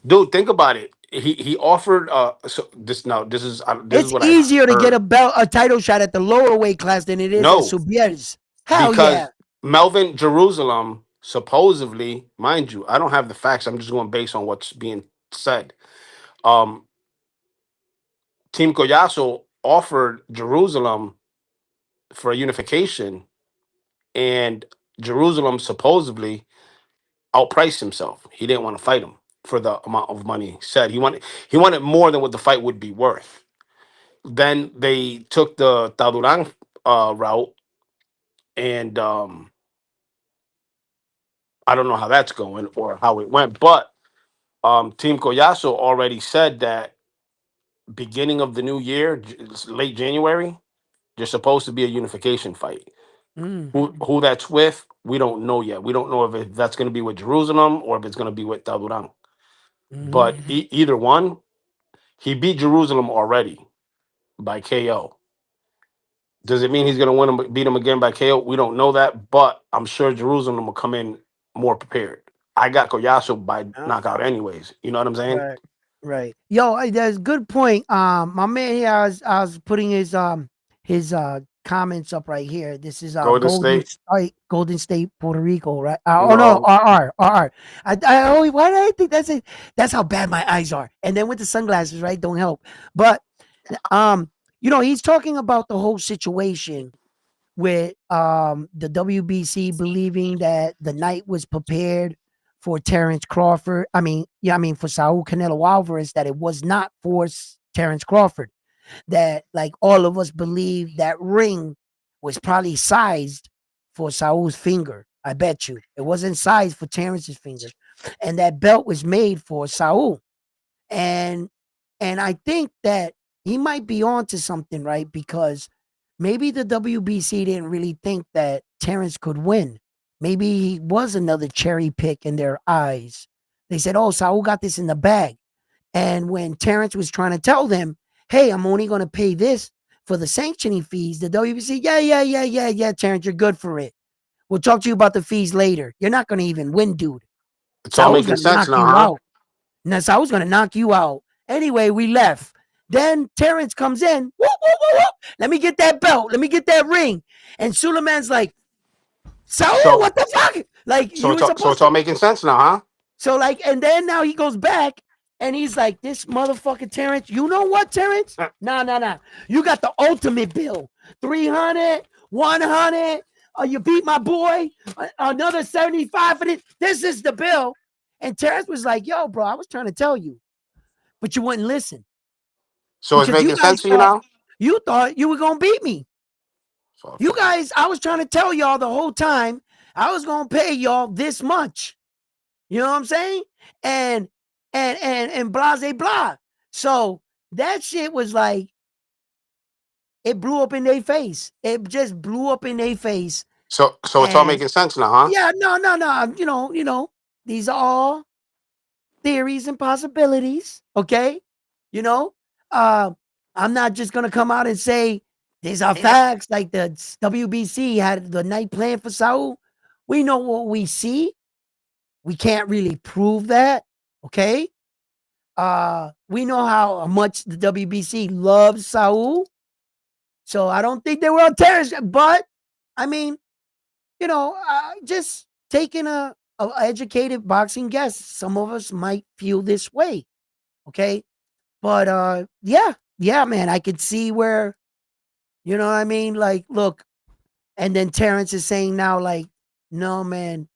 dude. Think about it. He offered so this now this is it's what I easier to get heard. a title shot at the lower weight class than it is at No, Subier's. Hell yeah. because Melvin Jerusalem supposedly, mind you, I don't have the facts. I'm just going based on what's being said. Um, Team Collazo offered Jerusalem for a unification, and Jerusalem supposedly outpriced himself. He didn't want to fight him for the amount of money he said. He wanted more than what the fight would be worth. Then they took the Taduran route, and I don't know how that's going or how it went, but Team Collazo already said that beginning of the new year, late January, there's supposed to be a unification fight. Mm, Who that's with, we don't know yet. We don't know if that's going to be with Jerusalem or if it's going to be with Taduran. But mhm. either one, he beat Jerusalem already by KO. Does it mean he's going to beat him again by KO? We don't know that, but I'm sure Jerusalem will come in more prepared. I got Koyasu by Yeah. knockout anyways. You know what I'm saying? Right. Right. Yo, that's a good point. My man here, I was putting his comments up right here. This is Golden State. Golden State, Puerto Rico, right? Oh no, No, RR. I always why did I think that's it? That's how bad my eyes are. And then with the sunglasses, right? Don't help. But he's talking about the whole situation with the WBC believing that the night was prepared for Terrence Crawford. For Saul Canelo Alvarez, that it was not for Terrence Crawford. That like all of us believe that ring was probably sized for Saul's finger. I bet you it wasn't sized for Terrence's finger, and that belt was made for Saul. And I think that he might be onto something, right? Because maybe the WBC didn't really think that Terrence could win. Maybe he was another cherry pick in their eyes. They said, "Oh, Saul got this in the bag." And when Terrence was trying to tell them, "Hey, I'm only going to pay this for the sanctioning fees," the WBC, yeah, Terrence, you're good for it. We'll talk to you about the fees later. You're not going to even win, dude. it's all Saul's making going to sense knock now, you huh? out. Now, Saul's going to knock you out. Anyway, we left. Then Terrence comes in. Whoop, whoop, whoop, whoop. Let me get that belt. Let me get that ring. And Suleiman's like, Saul, So, what the fuck? Like, so you it's were all, so supposed it's to. all making sense now, huh? So, like, and then now he goes back and he's like, this motherfucker Terrence, you know what, Terrence? Uh, Nah. You got the ultimate bill. 300, 100. You beat my boy. Another 75 for this. This is the bill. And Terrence was like, yo, bro, I was trying to tell you, but you wouldn't listen So it's because making sense to you now. you thought you were gonna beat me. Fuck. You guys, I was trying to tell y'all the whole time I was gonna pay y'all this much. You know what I'm saying? And blah blah blah. So that shit was like it blew up in their face. It just blew up in their face. So it's all And making sense now, huh? yeah, no. These are all theories and possibilities. Okay. You know, uh, I'm not just gonna come out and say these are facts. Like the WBC had the night plan for Saul. We know what we see. We can't really prove that. Okay. We know how much the WBC loves Saul. So I don't think they were on terrorists. But I mean, just taking a educated boxing guess, some of us might feel this way. Okay. But yeah, man, I could see where, you know what I mean? Like, look, and then Terrence is saying now, like, no, man,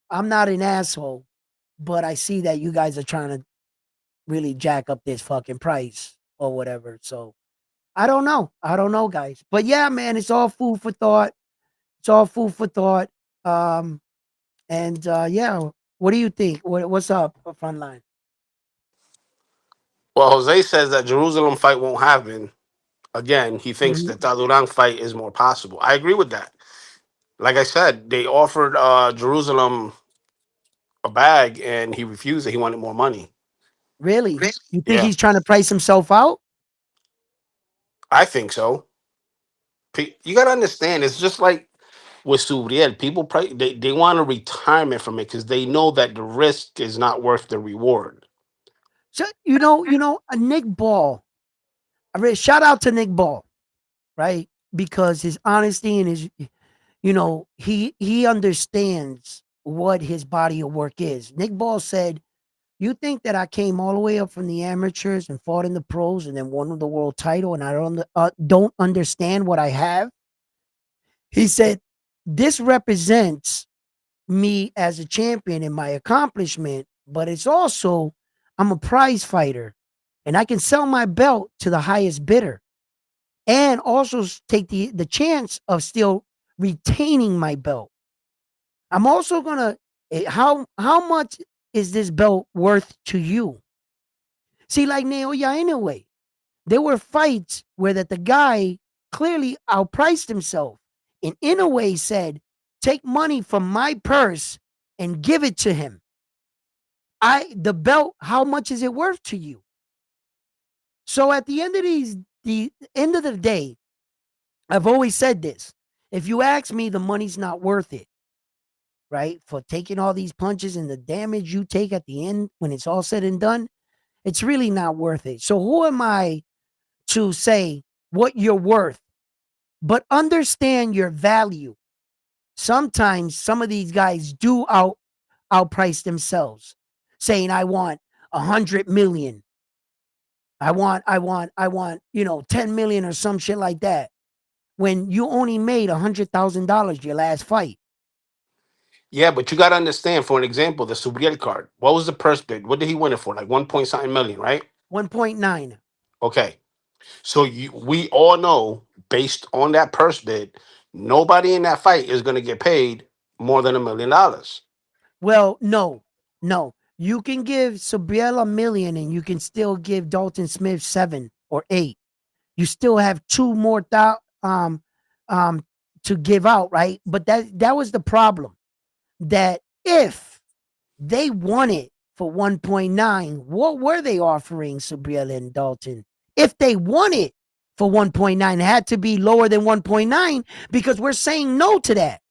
I'm not an asshole, but I see that you guys are trying to really jack up this fucking price or whatever. So I don't know. I don't know, guys. But yeah, man, it's all food for thought. It's all food for thought. Um, and yeah, what do you think? What's up, Frontline? Well, Jose says that Jerusalem fight won't happen. Again, he thinks Mhm. the Taduran fight is more possible. I agree with that. Like I said, they offered Jerusalem a bag and he refused it. He wanted more money. Really? You think Yeah, he's trying to price himself out? I think so. You got to understand, it's just like with Subriel. People they want a retirement from it because they know that the risk is not worth the reward. So Nick Ball. Shout out to Nick Ball, right? Because his honesty and his, he understands what his body of work is. Nick Ball said, "You think that I came all the way up from the amateurs and fought in the pros and then won the world title, and I don't understand what I have?" He said, "This represents me as a champion and my accomplishment, but it's also I'm a prize fighter, and I can sell my belt to the highest bidder, and also take the chance of still retaining my belt. I'm also gonna how much is this belt worth to you?" See, like Naoya Inoue, there were fights where that the guy clearly outpriced himself, and Inoue said, "Take money from my purse and give it to him. The belt, how much is it worth to you?" So at the end of the day, I've always said this. If you ask me, the money's not worth it, right? For taking all these punches and the damage you take at the end when it's all said and done, it's really not worth it. So who am I to say what you're worth? But understand your value. Sometimes some of these guys do outprice themselves, saying, "I want 100 million. I want, 10 million or some shit like that." When you only made $100,000 your last fight. Yeah, but you got to understand. For an example, the Subriel card. What was the purse bid? What did he win it for? Like 1 point something million, right? 1.9. Okay. So we all know, based on that purse bid, nobody in that fight is going to get paid more than $1 million. Well, no. You can give Subriel $1 million and you can still give Dalton Smith 7 or 8. You still have 2 more to give out, right? But that was the problem. That if they won it for 1.9, what were they offering Subriel and Dalton? If they won it for 1.9, it had to be lower than 1.9 because we're saying no to that.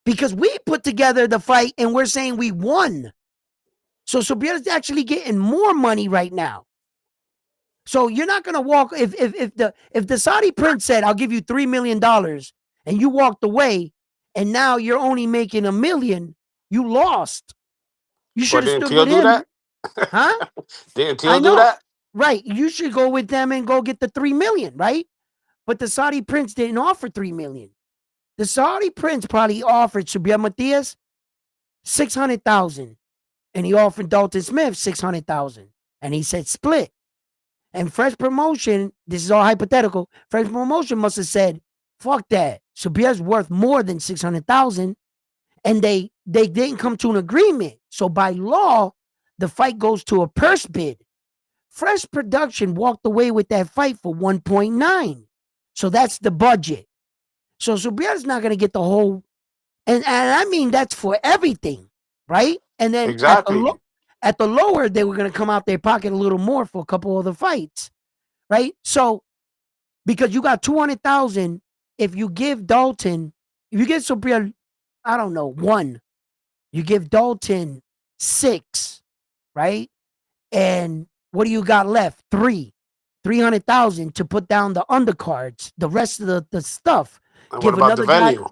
Because we put together the fight and we're saying we won. So Subriel is actually getting more money right now. So you're not gonna walk if the Saudi prince said, "I'll give you $3 million," and you walked away, and now you're only making $1 million, you lost. You should have Didn't stood Teal with do him, that? huh? Didn't I Teal do know, that? right? You should go with them and go get the $3 million, right? But the Saudi prince didn't offer $3 million. The Saudi prince probably offered Subriel Matias 600,000, and he offered Dalton Smith 600,000, and he said split. And Fresh Promotion, this is all hypothetical. Fresh Promotion must have said, "Fuck that. Subriel's worth more than 600,000," and they didn't come to an agreement. So by law, the fight goes to a purse bid. Fresh Production walked away with that fight for 1.9. So that's the budget. So Subriel's not going to get the whole, and I mean that's for everything, right? And then Exactly. at the lower, they were going to come out their pocket a little more for a couple of the fights, right? So because you got 200,000, if you give Dalton, if you give Subriel, I don't know, 1, you give Dalton 6, right? And what do you got left? 300,000 to put down the undercards, the rest of the stuff. And what Give about the another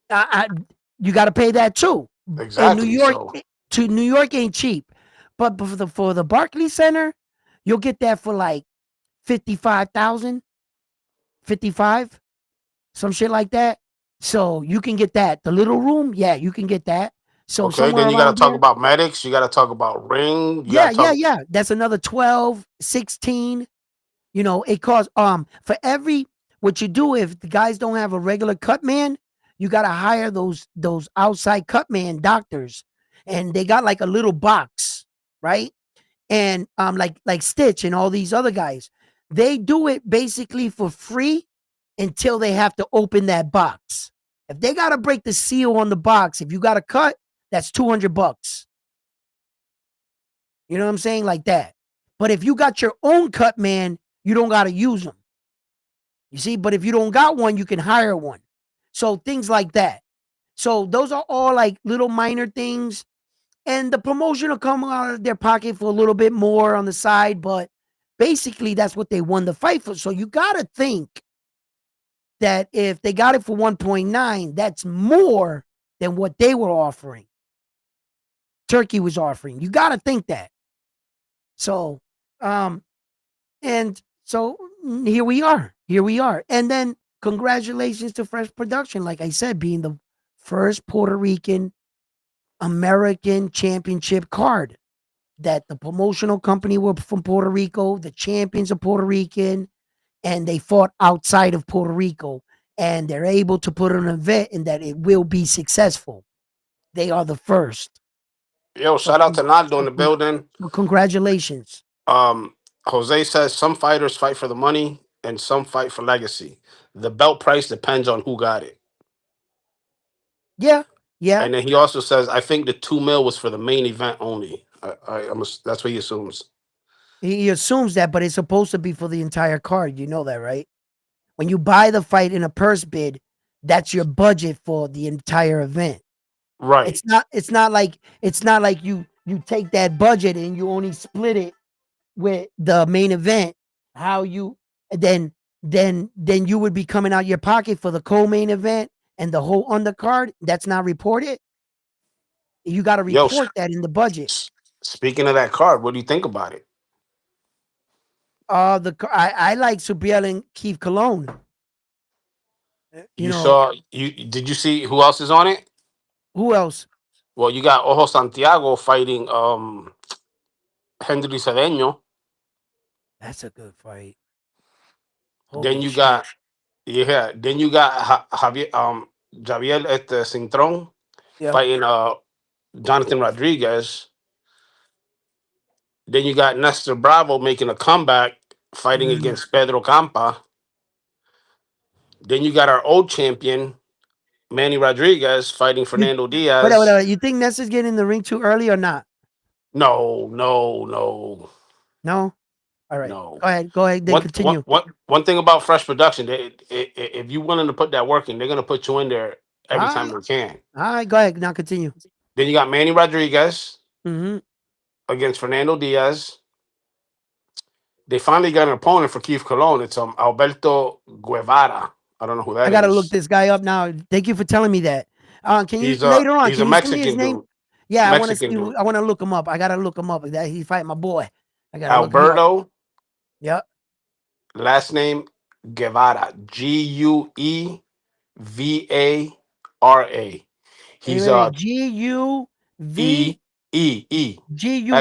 guy, venue? you got to pay that too. In New Exactly. York, So New York ain't cheap, but for the Barclays Center, you'll get that for like 55,000, 55, some shit like that. So you can get that. The little room, yeah, you can get that. So okay, somewhere then you got around to talk there, about medics. You got to talk about ring. You got yeah, to talk. That's another 12, 16. It costs for every what you do if the guys don't have a regular cut man, you gotta hire those outside cut man doctors, and they got like a little box, right? And like Stitch and all these other guys, they do it basically for free until they have to open that box. If they gotta break the seal on the box, if you got a cut, that's $200. You know what I'm saying? Like that. But if you got your own cut man, you don't gotta use them. You see, but if you don't got one, you can hire one. So things like that. So those are all like little minor things. And the promotion will come out of their pocket for a little bit more on the side, but basically that's what they won the fight for. So you got to think that if they got it for 1.9, that's more than what they were offering. Turkey was offering. You got to think that. So, and so here we are. Here we are. And then congratulations to Fresh Production, like I said, being the first Puerto Rican American championship card. That the promotional company were from Puerto Rico, the champions are Puerto Rican, and they fought outside of Puerto Rico, and they're able to put on an event and that it will be successful. They are the first. Yo, So, shout out to Naldo in the building. congratulations. Jose says some fighters fight for the money and some fight for legacy. The belt price depends on who got it. Yeah, yeah. And then he also says, I think the 2 mil was for the main event only. That's what he assumes. He assumes that, but it's supposed to be for the entire card. You know that, right? When you buy the fight in a purse bid, that's your budget for the entire event. Right. It's not like you take that budget and you only split it with the main event. How you then you would be coming out your pocket for the co-main event and the whole undercard. That's not reported. You got to report that in the budget. Speaking of that card, what do you think about it? I like Subriel and Keith Cologne. Did you see who else is on it? Who else? Well, you got Ojo Santiago fighting Henry Cedeño. That's a good fight. Then you got Javier Cintrón fighting Jonathan Rodriguez. Then you got Nestor Bravo making a comeback fighting against Pedro Campa. Then you got our old champion Manny Rodriguez fighting Fernando Diaz. Whatever. You think Nestor's getting in the ring too early or not? No. No. All right. No. Go ahead. Then continue. One thing about Fresh Production, if you're willing to put that work in, they're gonna put you in there every time they can. All right, go ahead. Now continue. Then you got Manny Rodriguez Mm-hmm. against Fernando Diaz. They finally got an opponent for Keith Cologne. It's Alberto Guevara. I don't know who that is. I gotta look this guy up now. Thank you for telling me that. Can you later on? He's a Mexican dude. Yeah, I want to see. I want to look him up. I gotta look him up. That he's fighting my boy. I gotta Alberto. Look him up. Yep. Last name Guevara. Guevara. He's Guve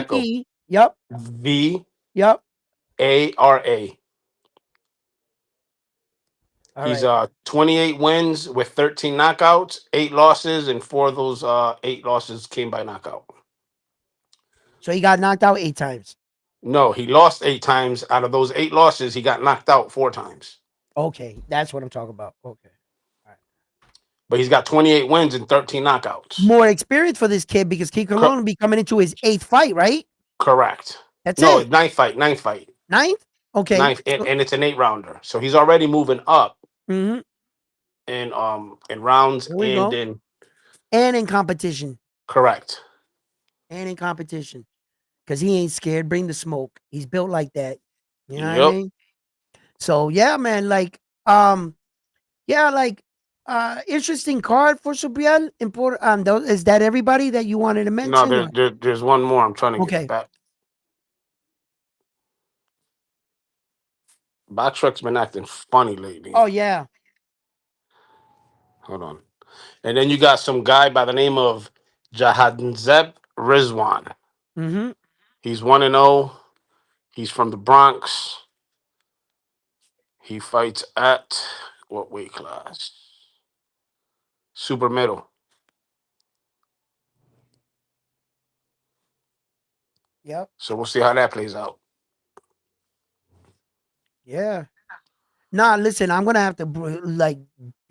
Gue. Yep. Yep. VARA. He's right. 28 wins with 13 knockouts, 8 losses, and 4 of those 8 losses came by knockout. So he got knocked out 8 times. No, he lost 8 times. Out of those 8 losses, he got knocked out 4 times. Okay, that's what I'm talking about. Okay. All right. But he's got 28 wins and 13 knockouts. More experience for this kid because Keith Cologne will be coming into his 8th fight, right? Correct. That's it. No, 9th fight. 9th? Okay. 9th, and it's an 8-rounder. So he's already moving up. Mm-hmm. In rounds and in competition. Correct. And in competition. Because he ain't scared. Bring the smoke. He's built like that. You know what I mean? So yeah, man, interesting card for Subriel. Important. Is that everybody that you wanted to mention? No, there's one more. I'm trying to get back. Backtrack's been acting funny lately. Oh yeah. Hold on. And then you got some guy by the name of Jahanzeb Rizwan. Mm-hmm. He's 1-0. He's from the Bronx. He fights at what weight class? Super middle. Yep. So we'll see how that plays out. Yeah. Nah, listen, I'm gonna have to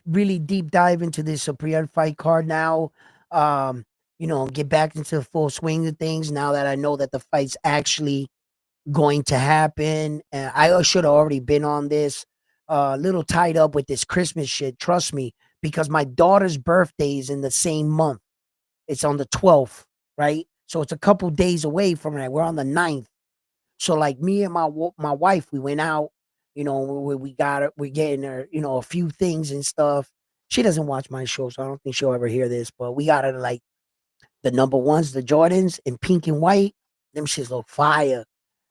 really deep dive into this Subriel fight card now. Get back into the full swing of things now that I know that the fight's actually going to happen. And I should have already been on this. A little tied up with this Christmas shit. Trust me. because my daughter's birthday is in the same month. It's on the 12th, right? So it's a couple days away from that. We're on the 9th. So like me and my wife, we went out. We got her. We're getting her. A few things and stuff. She doesn't watch my show, so I don't think she'll ever hear this. But we got her like the number ones, the Jordans in pink and white. Them shits look fire.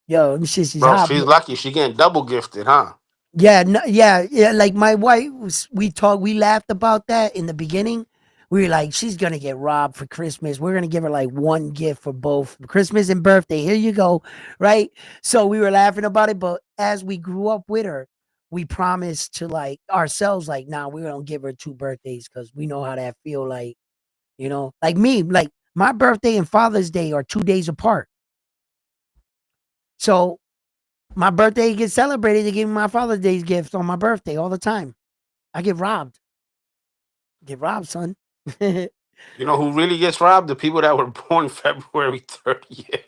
Yo, them shits is Bro, hot. she's lucky. She getting double gifted, huh? Yeah, no, yeah. Like my wife we laughed about that in the beginning. We were like, she's gonna get robbed for Christmas. We're gonna give her like one gift for both Christmas and birthday. Here you go, right? So we were laughing about it, but as we grew up with her, we promised to like ourselves, like, nah, we don't give her two birthdays because we know how that feel. Like me, like my birthday and Father's Day are 2 days apart. So my birthday gets celebrated. They give me my Father's Day's gifts on my birthday all the time. I get robbed. Get robbed, son. You know who really gets robbed? The people that were born February 30th.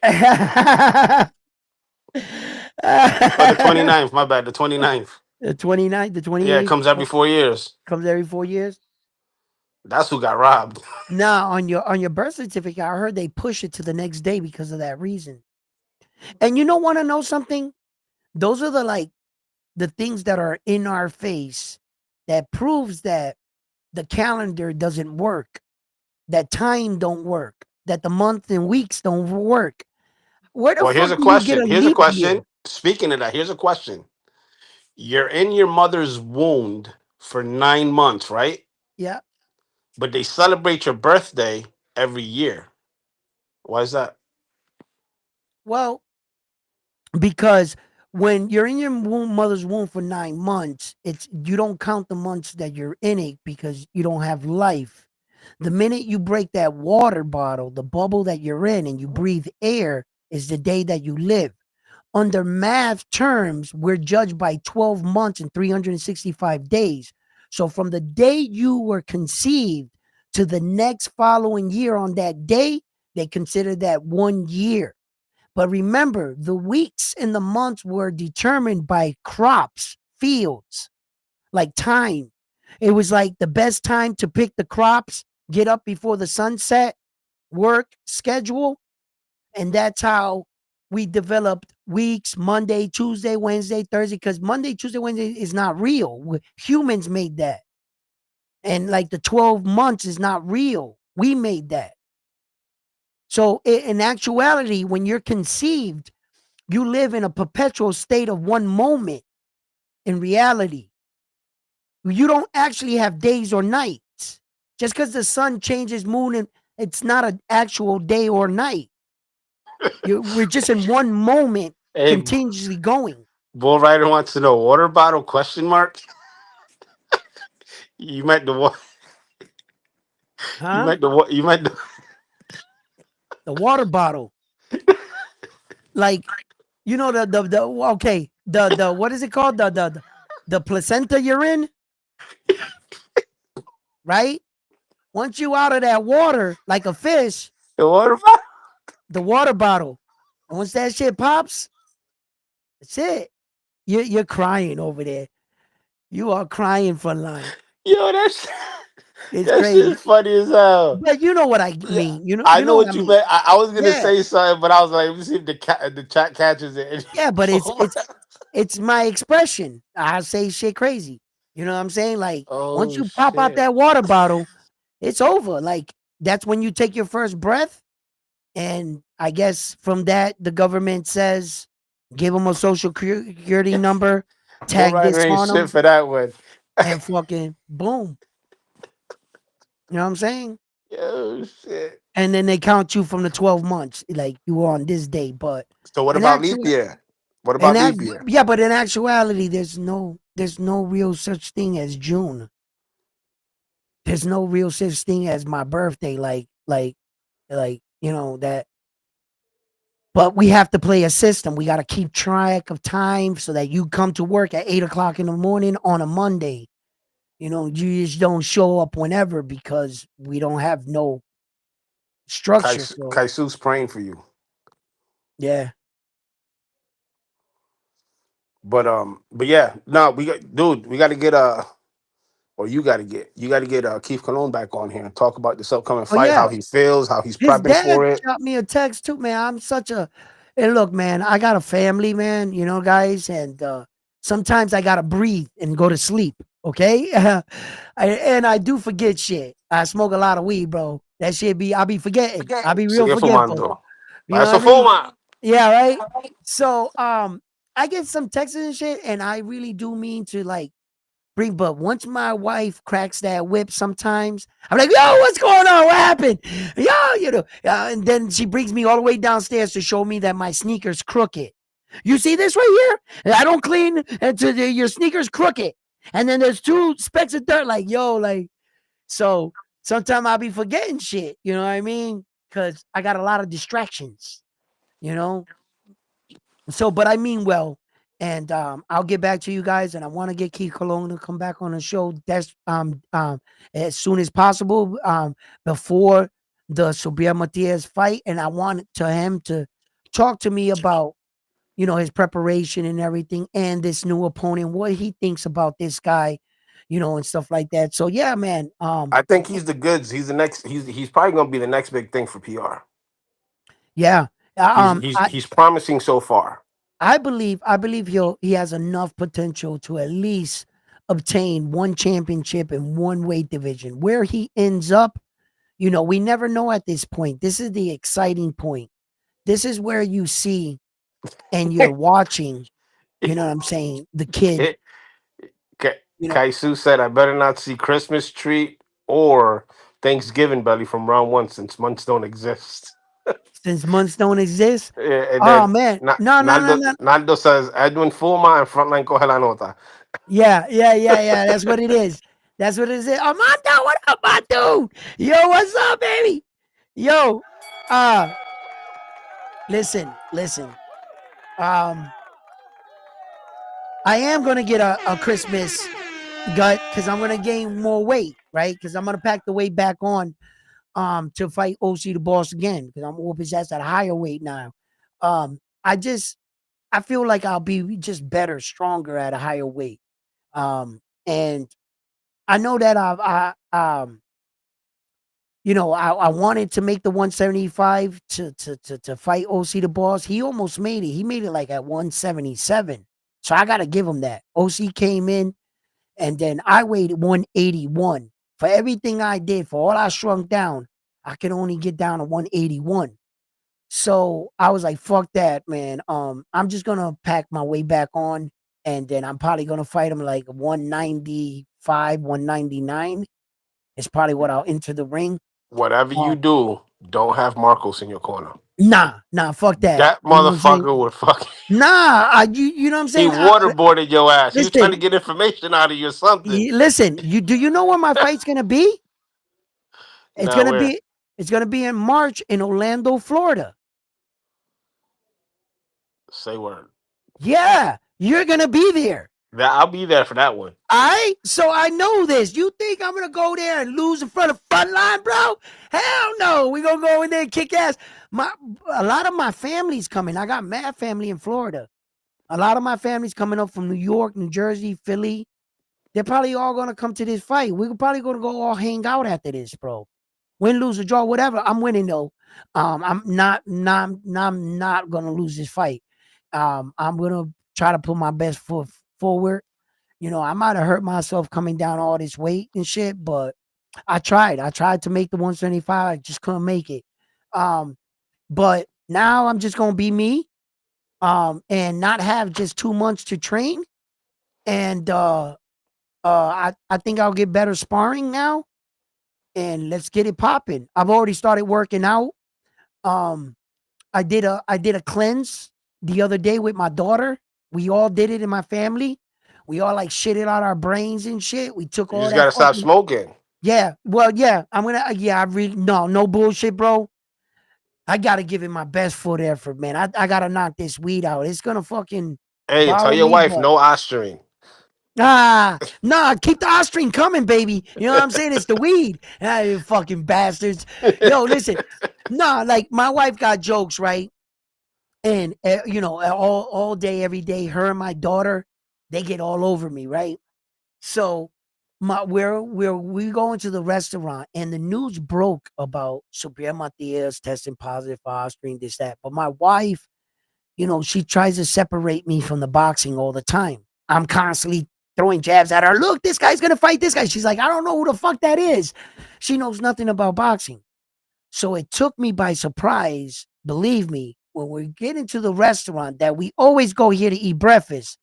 Or the 29th, my bad, the 29th. The 29th, the 28th. Yeah, it comes every 4 years. Comes every 4 years. That's who got robbed. Now, on your birth certificate, I heard they push it to the next day because of that reason. And want to know something? Those are the things that are in our face that proves that the calendar doesn't work, that time don't work, that the months and weeks don't work. Where the Well, here's fuck a do you get question. a Here's a leap question. year? Speaking of that, here's a question. You're in your mother's womb for 9 months, right? Yeah. But they celebrate your birthday every year. Why is that? Well, because when you're in your mother's womb for 9 months, you don't count the months that you're in it because you don't have life. The minute you break that water bottle, the bubble that you're in, and you breathe air, is the day that you live. Under math terms, we're judged by 12 months and 365 days. So from the day you were conceived to the next following year on that day, they consider that 1 year. But remember, the weeks and the months were determined by crops, fields, like time. It was like the best time to pick the crops, get up before the sunset, work, schedule. And that's how we developed weeks, Monday, Tuesday, Wednesday, Thursday, because Monday, Tuesday, Wednesday is not real. Humans made that. And like the 12 months is not real. We made that. So in actuality, when you're conceived, you live in a perpetual state of one moment in reality. You don't actually have days or nights. Just because the sun changes moon, and it's not an actual day or night. We're just in one moment, Hey, continuously going. Bull Rider wants to know water bottle question mark. You meant the what? You Huh? meant the what? You meant the The water bottle. Like, the okay, the what is it called? The placenta you're in, right? Once you out of that water, like a fish, water bottle. the water bottle. And once that shit pops, that's it. You're crying over there. You are crying for life. Yo, that's It's that crazy. shit's funny as hell. But you know what I mean. I You know know what what I you mean. meant. I was gonna Yeah. say something, but I was like, let me see if the chat catches it. Yeah, but it's my expression. I say shit crazy. You know what I'm saying? Like once Oh you pop out shit. that water bottle, it's over. Like that's when you take your first breath. And I guess from that, the government says, give them a social security number, Bull tag Rider this ain't on shit them, for that one. and fucking boom. You know what I'm saying? Yo shit. And then they count you from the 12 months, like you were on this day. But So what in about leap actual, year? What and about that, leap year? yeah, but in actuality, there's no real such thing as June. There's no real such thing as my birthday, that. But we have to play a system. We got to keep track of time so that you come to work at 8 o'clock in the morning on a Monday. You just don't show up whenever because we don't have no structure. So Kaisu's praying for you. yeah, But yeah, no, we got dude, we gotta get Or you got to get Keith Colon back on here and talk about this upcoming Oh fight, yeah, how he feels, how he's his prepping dad for it. shot me a text too, man. I'm such a and look, man, I got a family, man, you know, guys, and sometimes I gotta breathe and go to sleep. Okay. And I do forget shit. I smoke a lot of weed, bro. That shit I'll be forgetting. I'll be real Sigue forgetful. fumando. You know Para what I eso mean? fuma. Yeah, right. So I get some texts and shit, and I really do mean to like but once my wife cracks that whip sometimes, I'm like, yo, what's going on? What happened? Yo, you know, and then she brings me all the way downstairs to show me that my sneaker's crooked. You see this right here? I don't clean until your sneaker's crooked. And then there's 2 specks of dirt. Like, yo, like, so sometimes I'll be forgetting shit. You know what I mean? Because I got a lot of distractions, you know? So, but I mean well, and I'll get back to you guys, and I want to get Keith Cologne to come back on the show. That's as soon as possible, before the Subriel Matias fight, and I want him to talk to me about his preparation and everything, and this new opponent, what he thinks about this guy, and stuff like that. So yeah, man. I think he's the goods. He's the next. He's probably going to be the next big thing for PR. Yeah. He's promising so far. I believe he has enough potential to at least obtain 1 championship in 1 weight division. Where he ends up, we never know at this point. This is the exciting point. This is where you see and you're watching, you know what I'm saying, the kid. Kaisu said, I better not see Christmas tree or Thanksgiving belly from round 1 since months don't exist. Since months don't exist? And Oh, man. No. Naldo says, Edwin Fulma and Frontline coge la nota. Yeah. That's what it is. That's what it is. Armando, what up, my dude? Yo, what's up, baby? Yo, listen. I am gonna get a Christmas gut because I'm gonna gain more weight, right? Because I'm gonna pack the weight back on to fight OC the Boss again because I'm whooping his ass at a higher weight now. I feel like I'll be just better, stronger at a higher weight. And I know that I wanted to make the 175 to fight OC the Boss. He almost made it. He made it like at 177. So I got to give him that. OC came in, and then I weighed 181. For everything I did, for all I shrunk down, I could only get down to 181. So I was like, fuck that, man. I'm just going to pack my way back on, and then I'm probably going to fight him like 195, 199. It's probably what I'll enter the ring. Whatever you do, don't have Marcos in your corner. Nah, fuck that. That motherfucker would fucking. Nah, you know what I'm saying? He waterboarded your ass. Listen, he was trying to get information out of you or something. Listen, do you know where my fight's gonna be? It's gonna be in March in Orlando, Florida. Say word. Yeah, you're gonna be there. I'll be there for that one. So I know this. You think I'm gonna go there and lose in front of Frontline, bro? Hell no. We gonna go in there and kick ass. A lot of my family's coming. I got mad family in Florida. A lot of my family's coming up from New York, New Jersey, Philly. They're probably all gonna come to this fight. We're probably gonna go all hang out after this, bro. Win, lose, or draw, whatever. I'm winning though. I'm not gonna lose this fight. I'm gonna try to put my best foot forward. I might have hurt myself coming down all this weight and shit, but I tried. I tried to make the 175. I just couldn't make it. But now I'm just gonna be me, and not have just 2 months to train. And I think I'll get better sparring now. And let's get it popping. I've already started working out. I did a cleanse the other day with my daughter. We all did it in my family. We all like shitted out our brains and shit. We took all that. You just gotta stop smoking. Yeah. Well, yeah. I really no bullshit, bro. I gotta give it my best foot effort, man. I gotta knock this weed out. It's gonna fucking. Hey, tell your wife no Ostarine. Nah, keep the Ostarine coming, baby. You know what I'm saying? It's the weed. You fucking bastards. Yo, listen. Like my wife got jokes, right? And all day, every day, her and my daughter, they get all over me, right? So we go into the restaurant and the news broke about Subriel Matias testing positive for Austrian, this, that. But my wife, she tries to separate me from the boxing all the time. I'm constantly throwing jabs at her. Look, this guy's gonna fight this guy. She's like, I don't know who the fuck that is. She knows nothing about boxing. So it took me by surprise, believe me, when we get into the restaurant that we always go here to eat breakfast.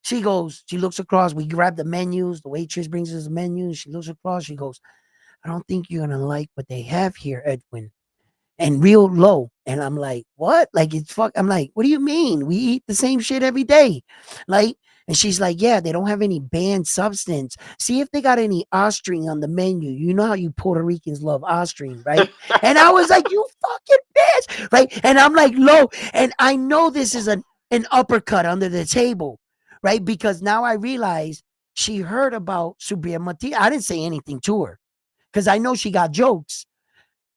She looks across, we grab the menus, the waitress brings us the menus, she looks across, she goes, I don't think you're gonna like what they have here, Edwin. And real low. And I'm like, what? Like, it's fuck. I'm like, what do you mean? We eat the same shit every day. Like, and she's like, yeah, they don't have any banned substance. See if they got any Austrian on the menu. You know how you Puerto Ricans love Austrian, right? And I was like, you fucking bitch, right? And I'm like, low. And I know this is an uppercut under the table, right? Because now I realize she heard about Subriel Matias. I didn't say anything to her because I know she got jokes.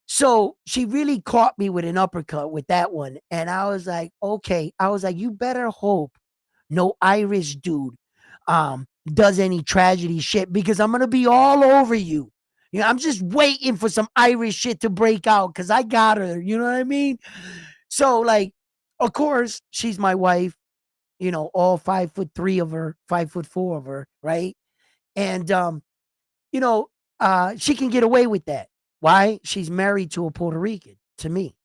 So she really caught me with an uppercut with that one. And I was like, okay. I was like, you better hope no Irish dude does any tragedy shit because I'm going to be all over you. I'm just waiting for some Irish shit to break out because I got her. You know what I mean? So, like, of course, she's my wife, all 5'3" of her, 5'4" of her, right? And, she can get away with that. Why? She's married to a Puerto Rican, to me.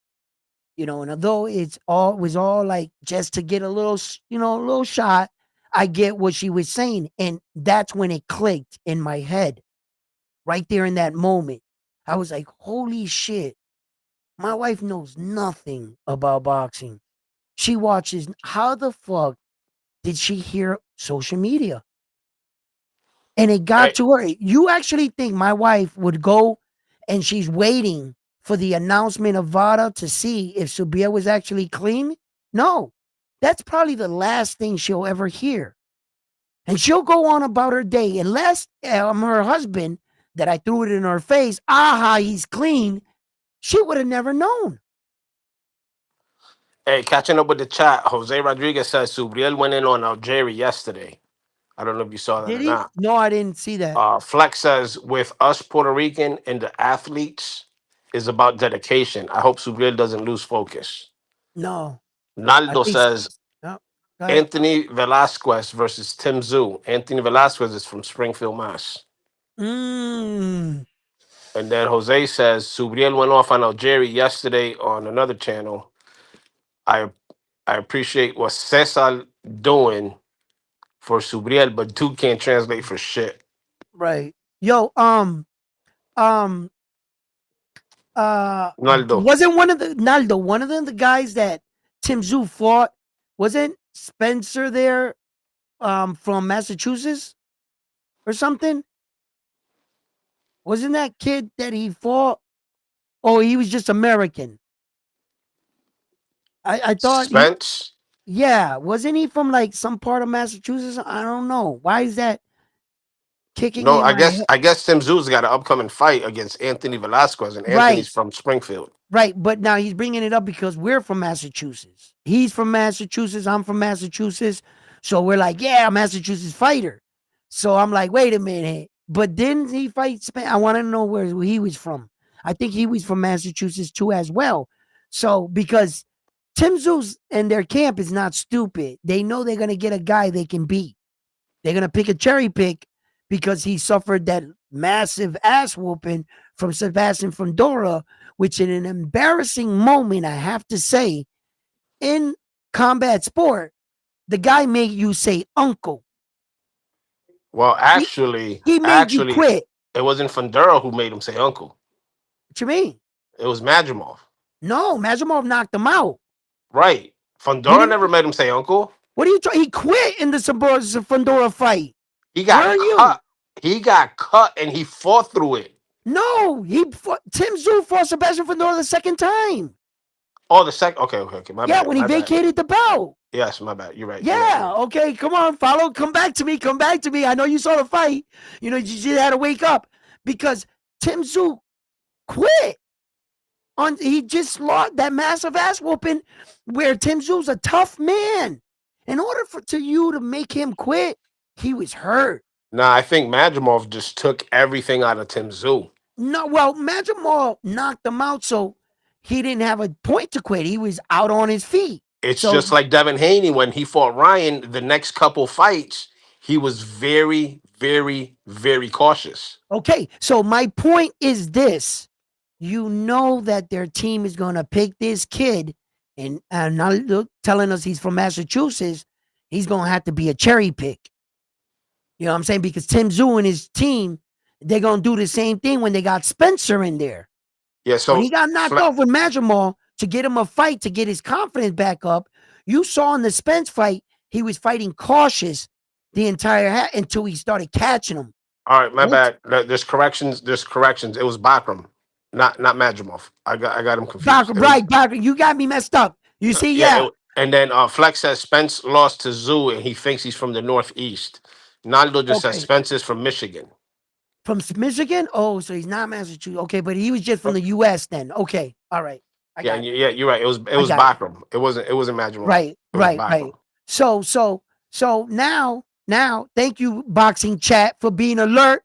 And although it was all like just to get a little shot, I get what she was saying. And that's when it clicked in my head. Right there in that moment. I was like, holy shit. My wife knows nothing about boxing. She watches. How the fuck did she hear social media? And it got to her. You actually think my wife would go and she's waiting for the announcement of VADA to see if Subriel was actually clean? No. That's probably the last thing she'll ever hear. And she'll go on about her day unless her husband, that I threw it in her face, he's clean, she would have never known. Hey, catching up with the chat, Jose Rodriguez says Subriel went in on Algeria yesterday. I don't know if you saw that Did or he? not. No, I didn't see that. Flex says, with us Puerto Rican and the athletes is about dedication. I hope Subriel doesn't lose focus. No. Naldo says, no. Anthony Velasquez versus Tim Tszyu. Anthony Velasquez is from Springfield, Mass. Mm. And then Jose says, Subriel went off on Algeria yesterday on another channel. I appreciate what Cesar doing for Subriel, but Duke can't translate for shit. Right. Yo, Naldo. Wasn't one of the guys that Tim Tszyu fought, wasn't Spencer there from Massachusetts or something? Wasn't that kid that he fought? Oh, he was just American. I thought Spence? yeah, wasn't he from like some part of Massachusetts? I don't know. Why is that kicking No, in I my guess head? Tim Tszyu's got an upcoming fight against Anthony Velasquez, and Right. Anthony's from Springfield. Right, but now he's bringing it up because we're from Massachusetts. He's from Massachusetts. I'm from Massachusetts. So we're like, yeah, Massachusetts fighter. So I'm like, wait a minute. But didn't he fight Spain? I want to know where he was from. I think he was from Massachusetts too as well. So because Tim Tszyu and their camp is not stupid. They know they're going to get a guy they can beat. They're going to pick a cherry pick because he suffered that massive ass whooping from Sebastian Fundora, which in an embarrassing moment, I have to say, in combat sport, the guy made you say uncle. Well, actually, he made you quit. It wasn't Fundora who made him say uncle. What you mean? It was Madrimov. No, Madrimov knocked him out. Right. Fundora never made him say uncle. What are you trying? He quit in the Fundora fight. He got cut. He got cut and he fought through it. No, Tim Tszyu fought Sebastian Fundora the second time. Oh, the second. Okay. My bad. Yeah, when he vacated the belt. Yes, my bad. You're right. Yeah. Okay. Come on, follow. Come back to me. I know you saw the fight. You had to wake up because Tim Tszyu quit. He just lost that massive ass whooping where Tim Tszyu's a tough man. In order for you to make him quit, he was hurt. Nah, I think Madrimov just took everything out of Tim Zoo. No, well, Madrimov knocked him out, so he didn't have a point to quit. He was out on his feet. It's So just like Devin Haney when he fought Ryan. The next couple fights, he was very, very, very cautious. okay, so my point is this: you know that their team is going to pick this kid, and not telling us he's from Massachusetts. He's going to have to be a cherry pick. You know what I'm saying? Because Tim Zoo and his team, they're going to do the same thing when they got Spencer in there. Yeah, so When he got knocked off with Madrimov to get him a fight to get his confidence back up, you saw in the Spence fight, he was fighting cautious the entire until he started catching him. All right, my bad. There's corrections. There's corrections. It was Bakram, not Madrimov. I got him confused. Bakker, you got me messed up. You see, yeah. And then Flex says Spence lost to Zoo, and he thinks he's from the Northeast. Naldo just says Spence is from Michigan. From Michigan? Oh, so he's not Massachusetts. Okay, but he was just from the U.S. then. Okay, all right. Yeah, you're right. It was Bakram. It wasn't Madrimov. Right. So now, thank you, boxing chat, for being alert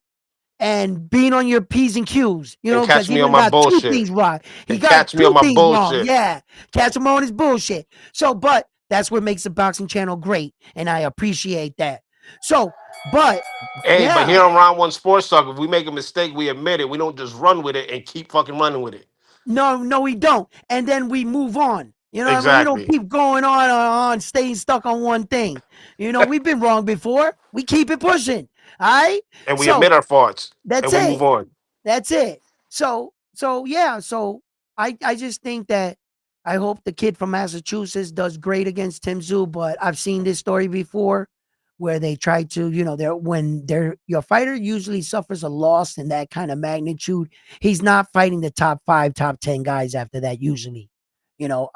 and being on your P's and Q's. You know, catch me on my bullshit. Two things right. He got catch me on my bullshit. Wrong. Yeah, catch him on his bullshit. So, but that's what makes the boxing channel great, and I appreciate that. So, but but here on Round One Sports Talk, if we make a mistake, we admit it. We don't just run with it and keep fucking running with it. No, we don't. And then we move on. You know, we don't keep going on, staying stuck on one thing. You know, we've been wrong before. We keep it pushing. All right. And we admit our faults. That's and it. We move on. That's it. So yeah. So I just think that I hope the kid from Massachusetts does great against Tim Zoo, but I've seen this story before where they try to, you know, your fighter usually suffers a loss in that kind of magnitude. He's not fighting the top 5, top 10 guys after that, usually. You know,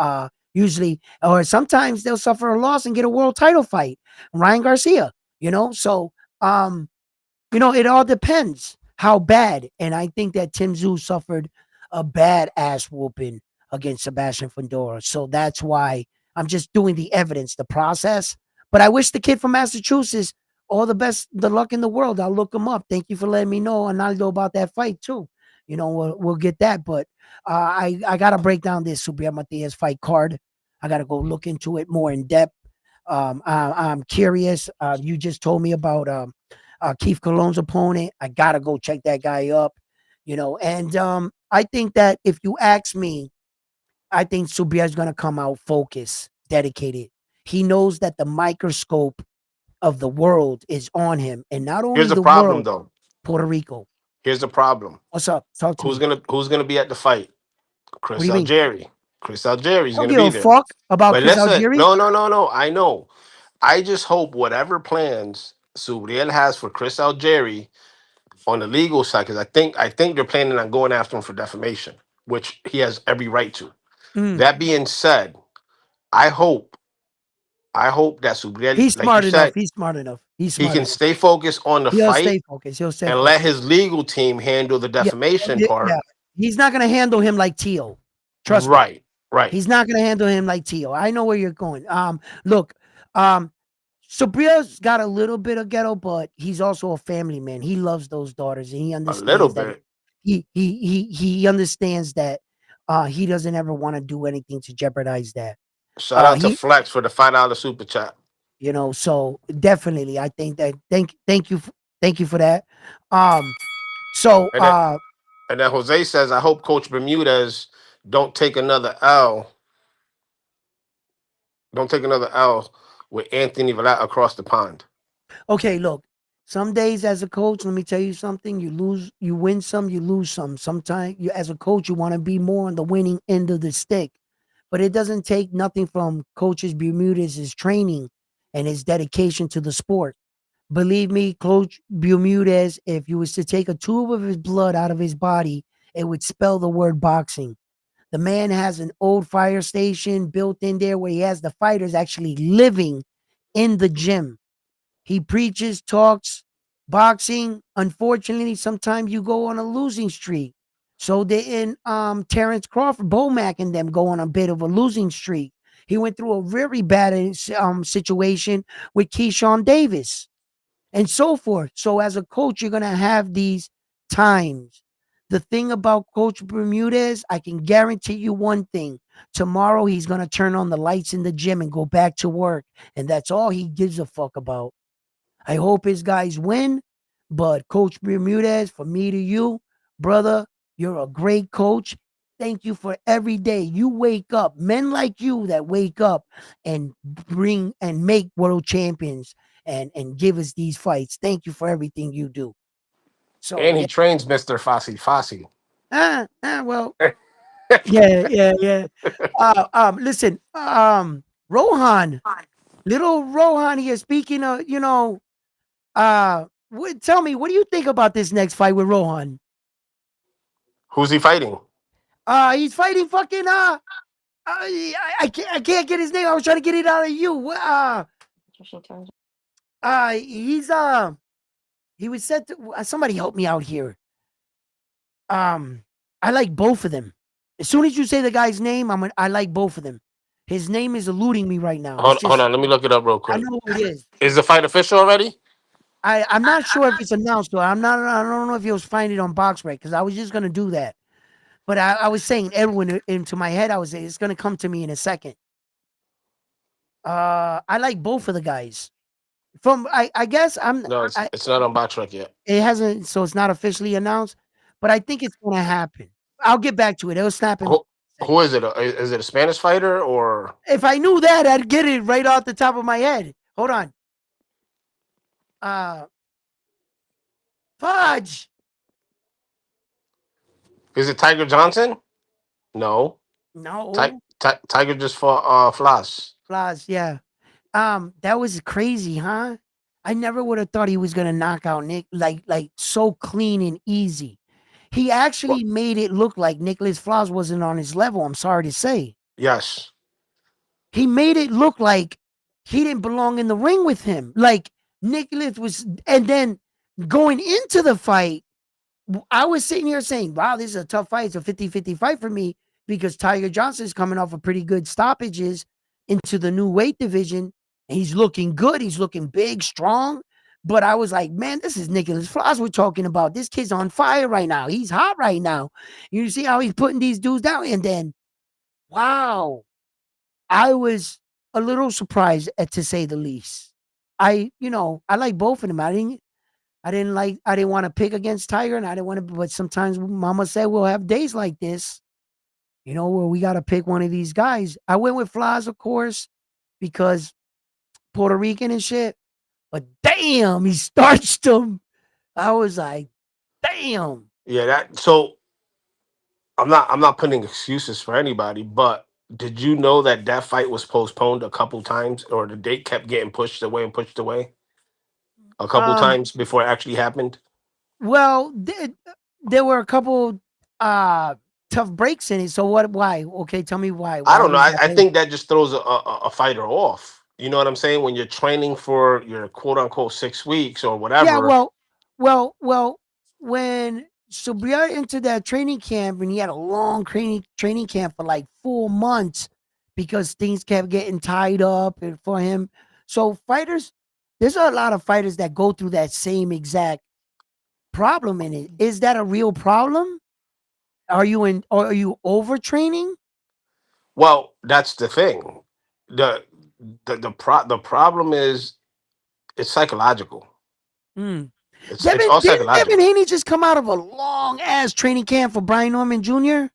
usually, or sometimes they'll suffer a loss and get a world title fight. Ryan Garcia, you know, so you know, it all depends how bad. And I think that Tim Zoo suffered a bad ass whooping against Sebastian Fundora. So that's why I'm just doing the evidence, the process. But I wish the kid from Massachusetts all the best, the luck in the world. I'll look him up. Thank you for letting me know, Arnaldo, about that fight too. You know, we'll get that. But I gotta break down this Subriel Matias fight card. I gotta go look into it more in depth. I'm curious. You just told me about Keith Colon's opponent. I gotta go check that guy up. You know, and I think that if you ask me, I think Subriel is gonna come out focused, dedicated. He knows that the microscope of the world is on him, and not only here's the problem though. Puerto Rico. Here's the problem. What's up? Talk to me. Who's gonna be at the fight? Chris Algieri. Chris Algieri is gonna be there. Fuck about Chris Algieri? No. I know. I just hope whatever plans Subriel has for Chris Algieri on the legal side, because I think they're planning on going after him for defamation, which he has every right to. That being said, I hope that Subriel, he's smart enough. He's smart enough. He can stay focused on the fight. Stay focused. He'll stay and focused. Let his legal team handle the defamation part. Yeah. He's not going to handle him like Tio. Trust me. Right. He's not going to handle him like Tio. I know where you're going. Look, Subriel's got a little bit of ghetto, but he's also a family man. He loves those daughters, and he understands a little bit. He understands that he doesn't ever want to do anything to jeopardize that. Shout out to Flex for the $5 super chat. You know, so definitely, I think that thank you for that. And then Jose says, I hope Coach Bermudez don't take another L. Don't take another L with Anthony Vellat across the pond. Okay, look. Some days as a coach, let me tell you something. You win some, you lose some. Sometimes you, as a coach, you want to be more on the winning end of the stick. But it doesn't take nothing from Coach Bermudez's training and his dedication to the sport. Believe me, Coach Bermudez, if you was to take a tube of his blood out of his body, it would spell the word boxing. The man has an old fire station built in there where he has the fighters actually living in the gym. He preaches, talks, boxing. Unfortunately, sometimes you go on a losing streak. So didn't Terrence Crawford, Bomac, and them go on a bit of a losing streak. He went through a very bad situation with Keyshawn Davis. and so forth. So as a coach, you're gonna have these times. The thing about Coach Bermudez, I can guarantee you one thing. Tomorrow he's gonna turn on the lights in the gym and go back to work. And that's all he gives a fuck about. I hope his guys win. But Coach Bermudez, from me to you, brother, you're a great coach. Thank you for every day you wake up. Men like you that wake up and bring and make world champions and give us these fights. Thank you for everything you do. So And he trains Mr. Fossey. well, yeah. Listen, Rohan, little Rohan here. Speaking of, tell me, what do you think about this next fight with Rohan? Who's he fighting? He's fighting fucking I can't get his name. I was trying to get it out of you. He was said to somebody help me out here. I like both of them. As soon as you say the guy's name, I like both of them. His name is eluding me right now. Hold on, let me look it up real quick. I know who it is. Is the fight official already? I'm not sure if it's announced though. I don't know if you'll find it on BoxRec because I was just gonna do that. But I was saying Edwin into my head. I was saying it's gonna come to me in a second. I like both of the guys. I guess No, it's not on BoxRec yet. It hasn't, so it's not officially announced. But I think it's gonna happen. I'll get back to it. It'll snap in. Who is it? Is it a Spanish fighter or? If I knew that, I'd get it right off the top of my head. Hold on. Fudge. Is it Tiger Johnson? No. Tiger just fought Flas. Flas, yeah. That was crazy, huh? I never would have thought he was gonna knock out Nick like so clean and easy. He actually made it look like Nicholas Flas wasn't on his level. I'm sorry to say. Yes. He made it look like he didn't belong in the ring with him. Like Nicholas was, and then going into the fight, I was sitting here saying, wow, this is a tough fight. It's a 50-50 fight for me because Tiger Johnson's coming off of pretty good stoppages into the new weight division. And he's looking good. He's looking big, strong. But I was like, man, this is Nicholas Flas we're talking about. This kid's on fire right now. He's hot right now. You see how he's putting these dudes down? And then, wow, I was a little surprised, to say the least. I like both of them. I didn't want to pick against Tiger, and I didn't want to, but sometimes Mama said we'll have days like this, where we got to pick one of these guys. I went with Flas, of course, because Puerto Rican and shit. But damn, he starched him. I was like, damn. Yeah, so I'm not putting excuses for anybody, but did you know that fight was postponed a couple times, or the date kept getting pushed away a couple times before it actually happened? Well, there were a couple tough breaks in it. So why? Okay, tell me why. I don't know. I think that just throws a fighter off. You know what I'm saying? When you're training for your quote unquote 6 weeks or whatever. Yeah, well, when Subriel entered that training camp and he had a long training camp for like 4 months because things kept getting tied up and for him. So fighters, there's a lot of fighters that go through that same exact problem in it. Is that a real problem? Are you overtraining? Well, that's the thing. The problem is it's psychological. It's all psychological. Devin Haney just come out of a long ass training camp for Brian Norman Jr.?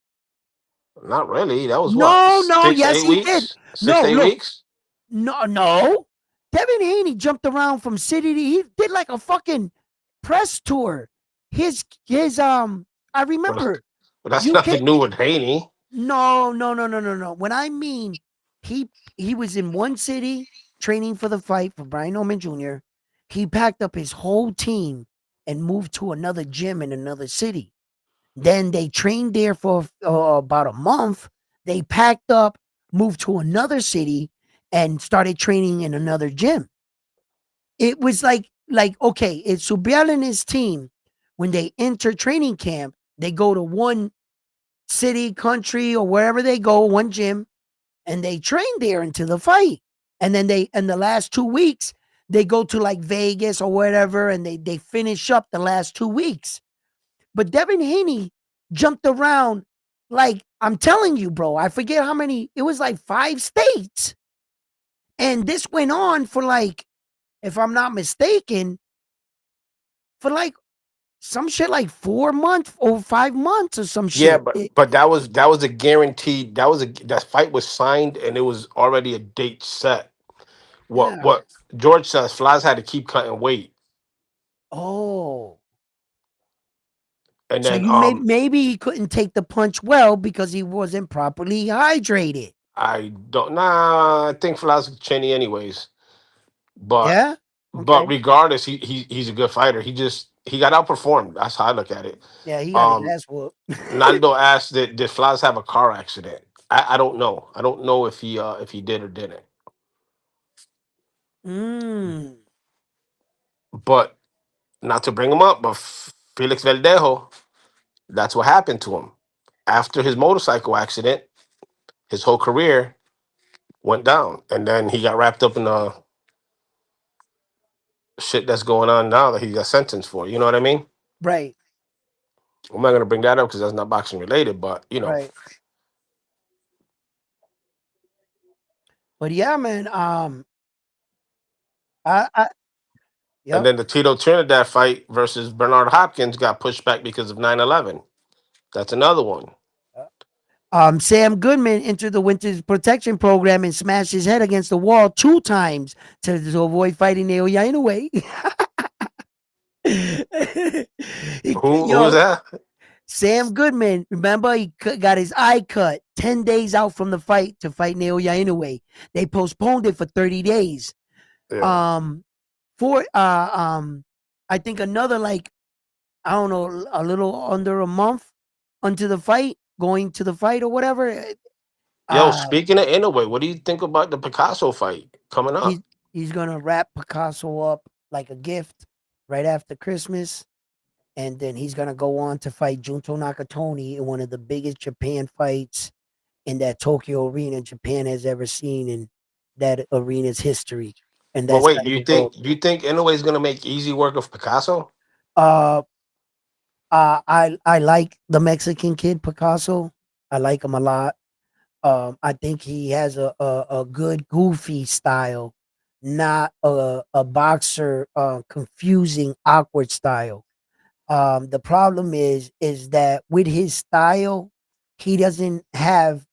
Not really. That was yes, he did. 6 to 8 weeks. No. Devin Haney jumped around from city to, he did like a fucking press tour. His I remember. But that's nothing new with Haney. No. When I mean he was in one city training for the fight for Brian Norman Jr. He packed up his whole team and moved to another gym in another city. Then they trained there for about a month. They packed up, moved to another city, and started training in another gym. It was like okay, it's Subriel and his team. When they enter training camp, they go to one city, country, or wherever they go, one gym, and they train there until the fight. And then in the last 2 weeks, they go to like Vegas or whatever, and they finish up the last 2 weeks. But Devin Haney jumped around like, I'm telling you, bro, I forget how many, it was like 5 states. And this went on for like, if I'm not mistaken, for like some shit like 4 months or 5 months or some Yeah, shit. but that was a guaranteed. That fight was signed and it was already a date set. Yeah. What George says, Flies had to keep cutting weight, Oh. and So then you maybe he couldn't take the punch well because he wasn't properly hydrated. I don't. Nah, I think Flies was chinny anyways. But Yeah. Okay. regardless, he's a good fighter. He got outperformed. That's how I look at it. Yeah, he got his ass whooped. Naldo asked, did Flies have a car accident? I don't know. I don't know if he did or didn't. Mm. But not to bring him up, but Felix Verdejo, that's what happened to him. After his motorcycle accident, his whole career went down. And then he got wrapped up in the shit that's going on now that he got sentenced for. You know what I mean? Right. I'm not going to bring that up because that's not boxing related, but, Right. But yeah, man. Yep. And then the Tito Trinidad fight versus Bernard Hopkins got pushed back because of 9/11. That's another one. Sam Goodman entered the Winter Protection Program and smashed his head against the wall 2 times to avoid fighting Naoya Inoue. Who was that? Sam Goodman, remember, he got his eye cut 10 days out from the fight to fight Naoya Inoue. They postponed it for 30 days. Yeah. I think another, like, I don't know, a little under a month onto the fight, going to the fight or whatever. Yo, speaking of Inoue, what do you think about the Picasso fight coming up? He's gonna wrap Picasso up like a gift right after Christmas, and then he's gonna go on to fight Junto Nakatoni in one of the biggest Japan fights in that Tokyo arena Japan has ever seen in that arena's history. And But that's wait, you think Inoue is gonna make easy work of Picasso? I like the Mexican kid Picasso. I like him a lot. I think he has a good goofy style, not a boxer confusing awkward style. The problem is that with his style, he doesn't have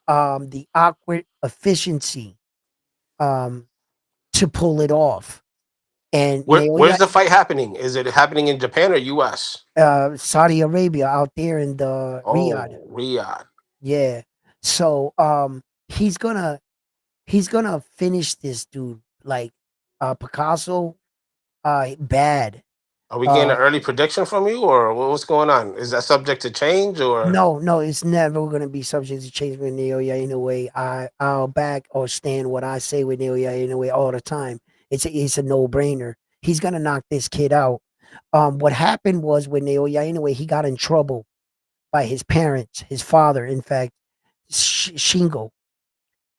the awkward efficiency to pull it off. And Where's the fight happening? Is it happening in Japan or US? Saudi Arabia out there in the Riyadh. Riyadh. Yeah. So he's gonna finish this dude like Picasso bad. Are we getting an early prediction from you, or what's going on? Is that subject to change, or No, it's never gonna be subject to change with Naoya Inoue. I'll back or stand what I say with Naoya Inoue all the time. It's a no-brainer. He's gonna knock this kid out. What happened was with Naoya Inoue, he got in trouble by his parents, his father, in fact, Shingo.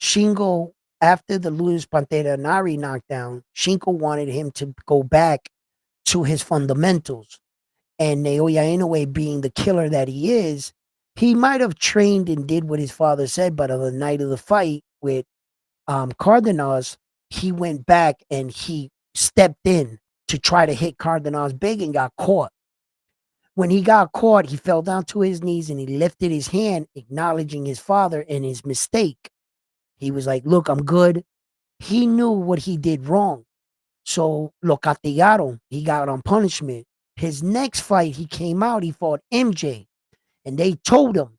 Shingo, after the Luis Pantera Nari knockdown, Shingo wanted him to go back to his fundamentals. And Naoya Inoue, being the killer that he is, he might have trained and did what his father said, but on the night of the fight with Cardenas, he went back and he stepped in to try to hit Cardenas big and got caught. When he got caught, he fell down to his knees and he lifted his hand, acknowledging his father and his mistake. He was like, look, I'm good. He knew what he did wrong. So lo castigaron. He got on punishment. His next fight, he came out, he fought MJ. And they told him,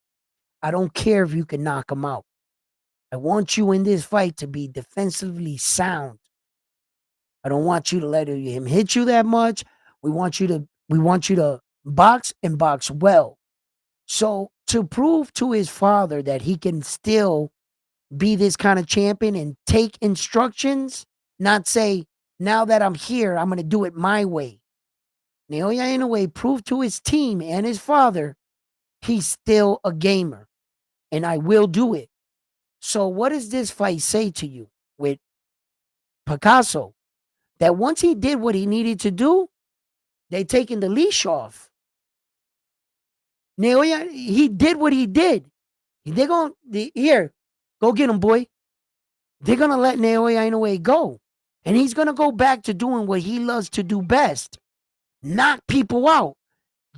I don't care if you can knock him out. I want you in this fight to be defensively sound. I don't want you to let him hit you that much. We want you to box and box well. So to prove to his father that he can still be this kind of champion and take instructions, not say, now that I'm here, I'm going to do it my way. Naoya Inoue proved to his team and his father, he's still a gamer and I will do it. So what does this fight say to you with Picasso? that once he did what he needed to do, they taking the leash off. Naoya, he did what he did. They're going to, here, go get him, boy. They're going to let Naoya Inoue go. And he's going to go back to doing what he loves to do best. Knock people out.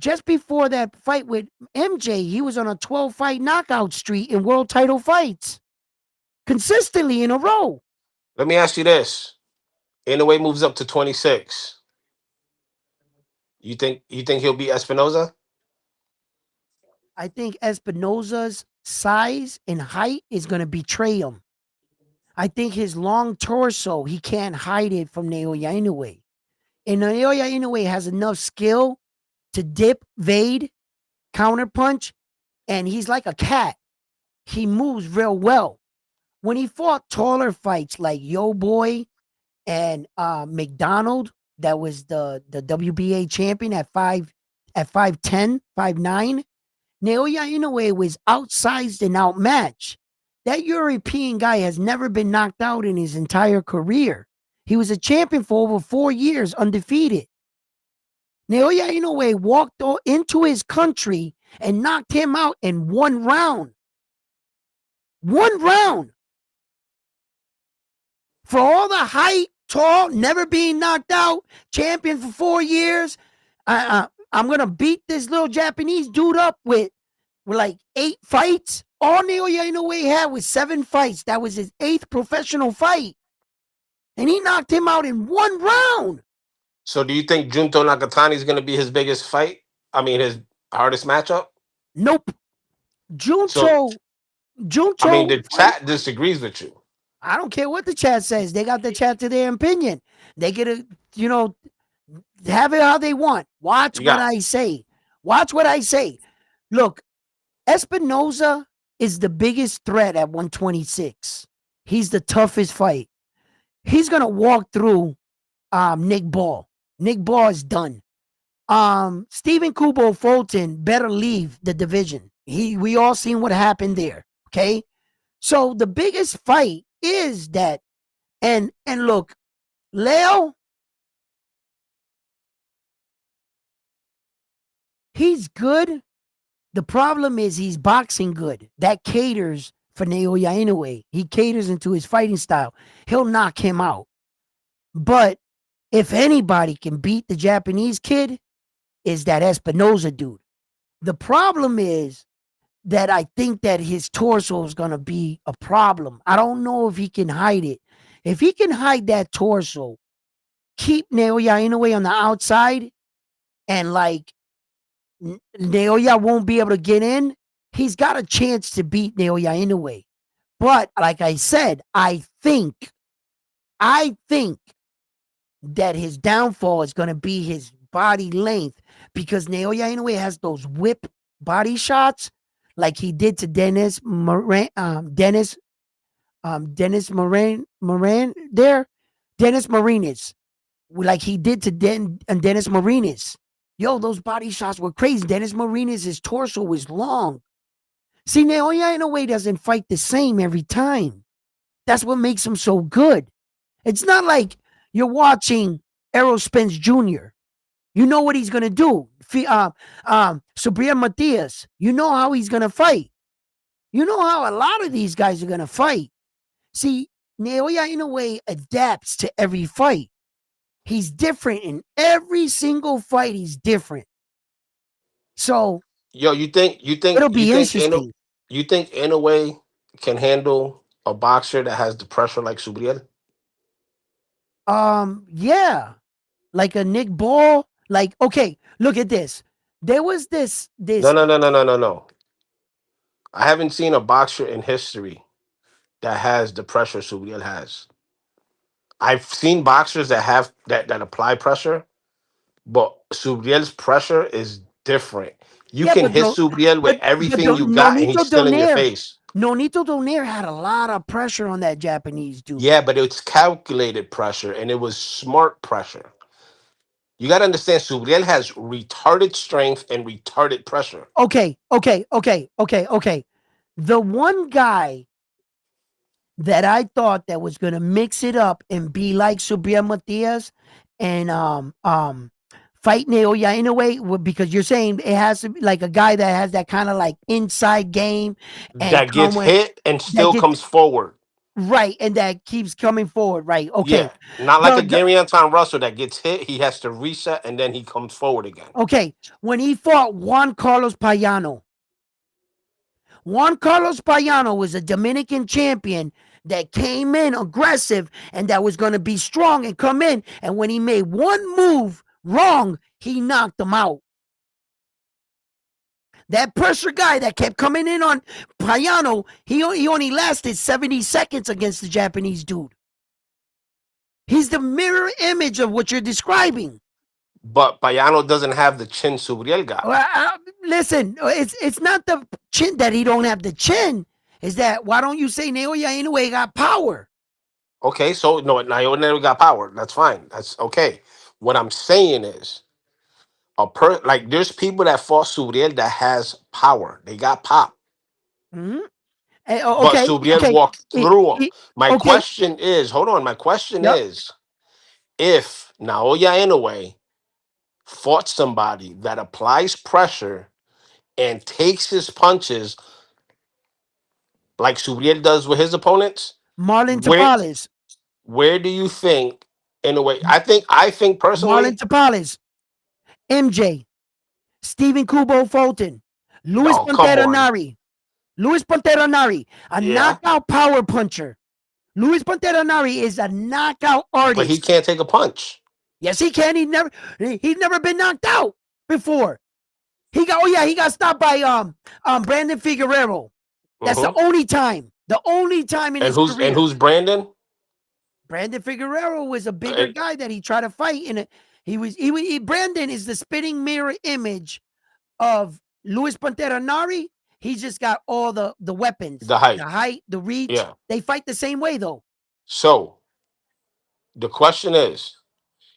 Just before that fight with MJ, he was on a 12-fight knockout streak in world title fights. Consistently in a row. Let me ask you this. Inoue moves up to 26. You think he'll beat Espinoza? I think Espinoza's size and height is going to betray him. I think his long torso, he can't hide it from Naoya Inoue. And Naoya Inoue has enough skill to dip, evade, counterpunch, and he's like a cat. He moves real well. When he fought taller fights like Yo Boy and McDonald, that was the WBA champion at 5'10", 5'9", Naoya Inoue was outsized and outmatched. That European guy has never been knocked out in his entire career. He was a champion for over 4 years, undefeated. Naoya Inoue walked into his country and knocked him out in 1 round. 1 round. For all the height, tall, never being knocked out, champion for 4 years, I'm going to beat this little Japanese dude up with like 8 fights. All Naoya Inoue had was 7 fights. That was his 8th professional fight. And he knocked him out in 1 round. So do you think Junto Nakatani is going to be his biggest fight? I mean, his hardest matchup? Nope. Junto. I mean, the chat disagrees with you. I don't care what the chat says. They got the chat to their opinion. They get to, have it how they want. Watch what I say. Watch what I say. Look, Espinoza is the biggest threat at 126. He's the toughest fight. He's going to walk through Nick Ball. Nick Ball is done. Stephen Kubo Fulton better leave the division. We all seen what happened there. Okay. So the biggest fight is that, and look, Leo, he's good. The problem is he's boxing good. That caters for Naoya Inoue. He caters into his fighting style. He'll knock him out. But if anybody can beat the Japanese kid, is that Espinoza dude. The problem is that I think that his torso is going to be a problem. I don't know if he can hide it. If he can hide that torso, keep Naoya Inoue on the outside, and like Naoya won't be able to get in, he's got a chance to beat Naoya Inoue. But like I said, I think that his downfall is going to be his body length, because Naoya Inoue has those whip body shots like he did to Dennis Moran there. Dennis Marinas. Like he did to Dennis Marinas. Yo, those body shots were crazy. Dennis Marinas, his torso was long. See, Naoya Inoue doesn't fight the same every time. That's what makes him so good. It's not like you're watching Errol Spence Jr. You know what he's going to do. Subriel Matias, you know how he's going to fight. You know how a lot of these guys are going to fight. See, Naoya Inoue adapts to every fight. He's different in every single fight. He's different. So, yo, you think it'll be interesting. You think Inoue can handle a boxer that has the pressure like Subriel? Yeah, like a Nick Ball. Like, okay, look at this. There was this. No. I haven't seen a boxer in history that has the pressure Subriel has. I've seen boxers that have that apply pressure, but Subriel's pressure is different. You can hit Subriel with everything you got, and he's still in your face. Nonito Donaire had a lot of pressure on that Japanese dude. Yeah, but it's calculated pressure, and it was smart pressure. You got to understand, Subriel has retarded strength and retarded pressure. Okay. The one guy that I thought that was gonna mix it up and be like Subriel Matias and fight Naoya in a way because you're saying it has to be like a guy that has that kind of like inside game and That come gets with hit and that still gets comes forward. right and that keeps coming forward. Right. Okay. Yeah, not like The, a the Gary Anton Russell that gets hit. He has to reset and then he comes forward again. okay. When he fought Juan Carlos Payano, Juan Carlos Payano was a Dominican champion that came in aggressive and that was going to be strong and come in. And when he made one move wrong, he knocked him out. That pressure guy that kept coming in on Payano, he only lasted 70 seconds against the Japanese dude. He's the mirror image of what you're describing. But Payano doesn't have the chin Subriel got. Listen, it's not the chin that he don't have the chin. Is that why don't you say Naoya Inoue got power? Okay, so no, Naoya never got power. That's fine. That's okay. What I'm saying is, like there's people that fought Subriel that has power. They got pop, Mm-hmm. but Okay, Subriel okay, walked through them. My okay. question is, hold on. My question Yep. is, if Naoya Inoue fought somebody that applies pressure and takes his punches like Subriel does with his opponents, Marlon where Tapales. where do you think? In a way, I think Marlon personally. Tapales. MJ. Stephen Kubo Fulton. Luis Oh, come Pantera on. Nari. Luis Pantera Nari. A Yeah, knockout power puncher. Luis Pantera Nari is a knockout but he artist. can't take a punch. Yes, he can. He's never been knocked out before. He got stopped by Brandon Figueroa. That's the Hmm. only time. The only time in And his who's and career. who's Brandon? Brandon Figueroa was a bigger And guy that he tried to fight in it. Brandon is the spitting mirror image of Luis Pantera Nari. He's just got all the weapons, the the height. height, the reach. Yeah. They fight the same way though. So the question is,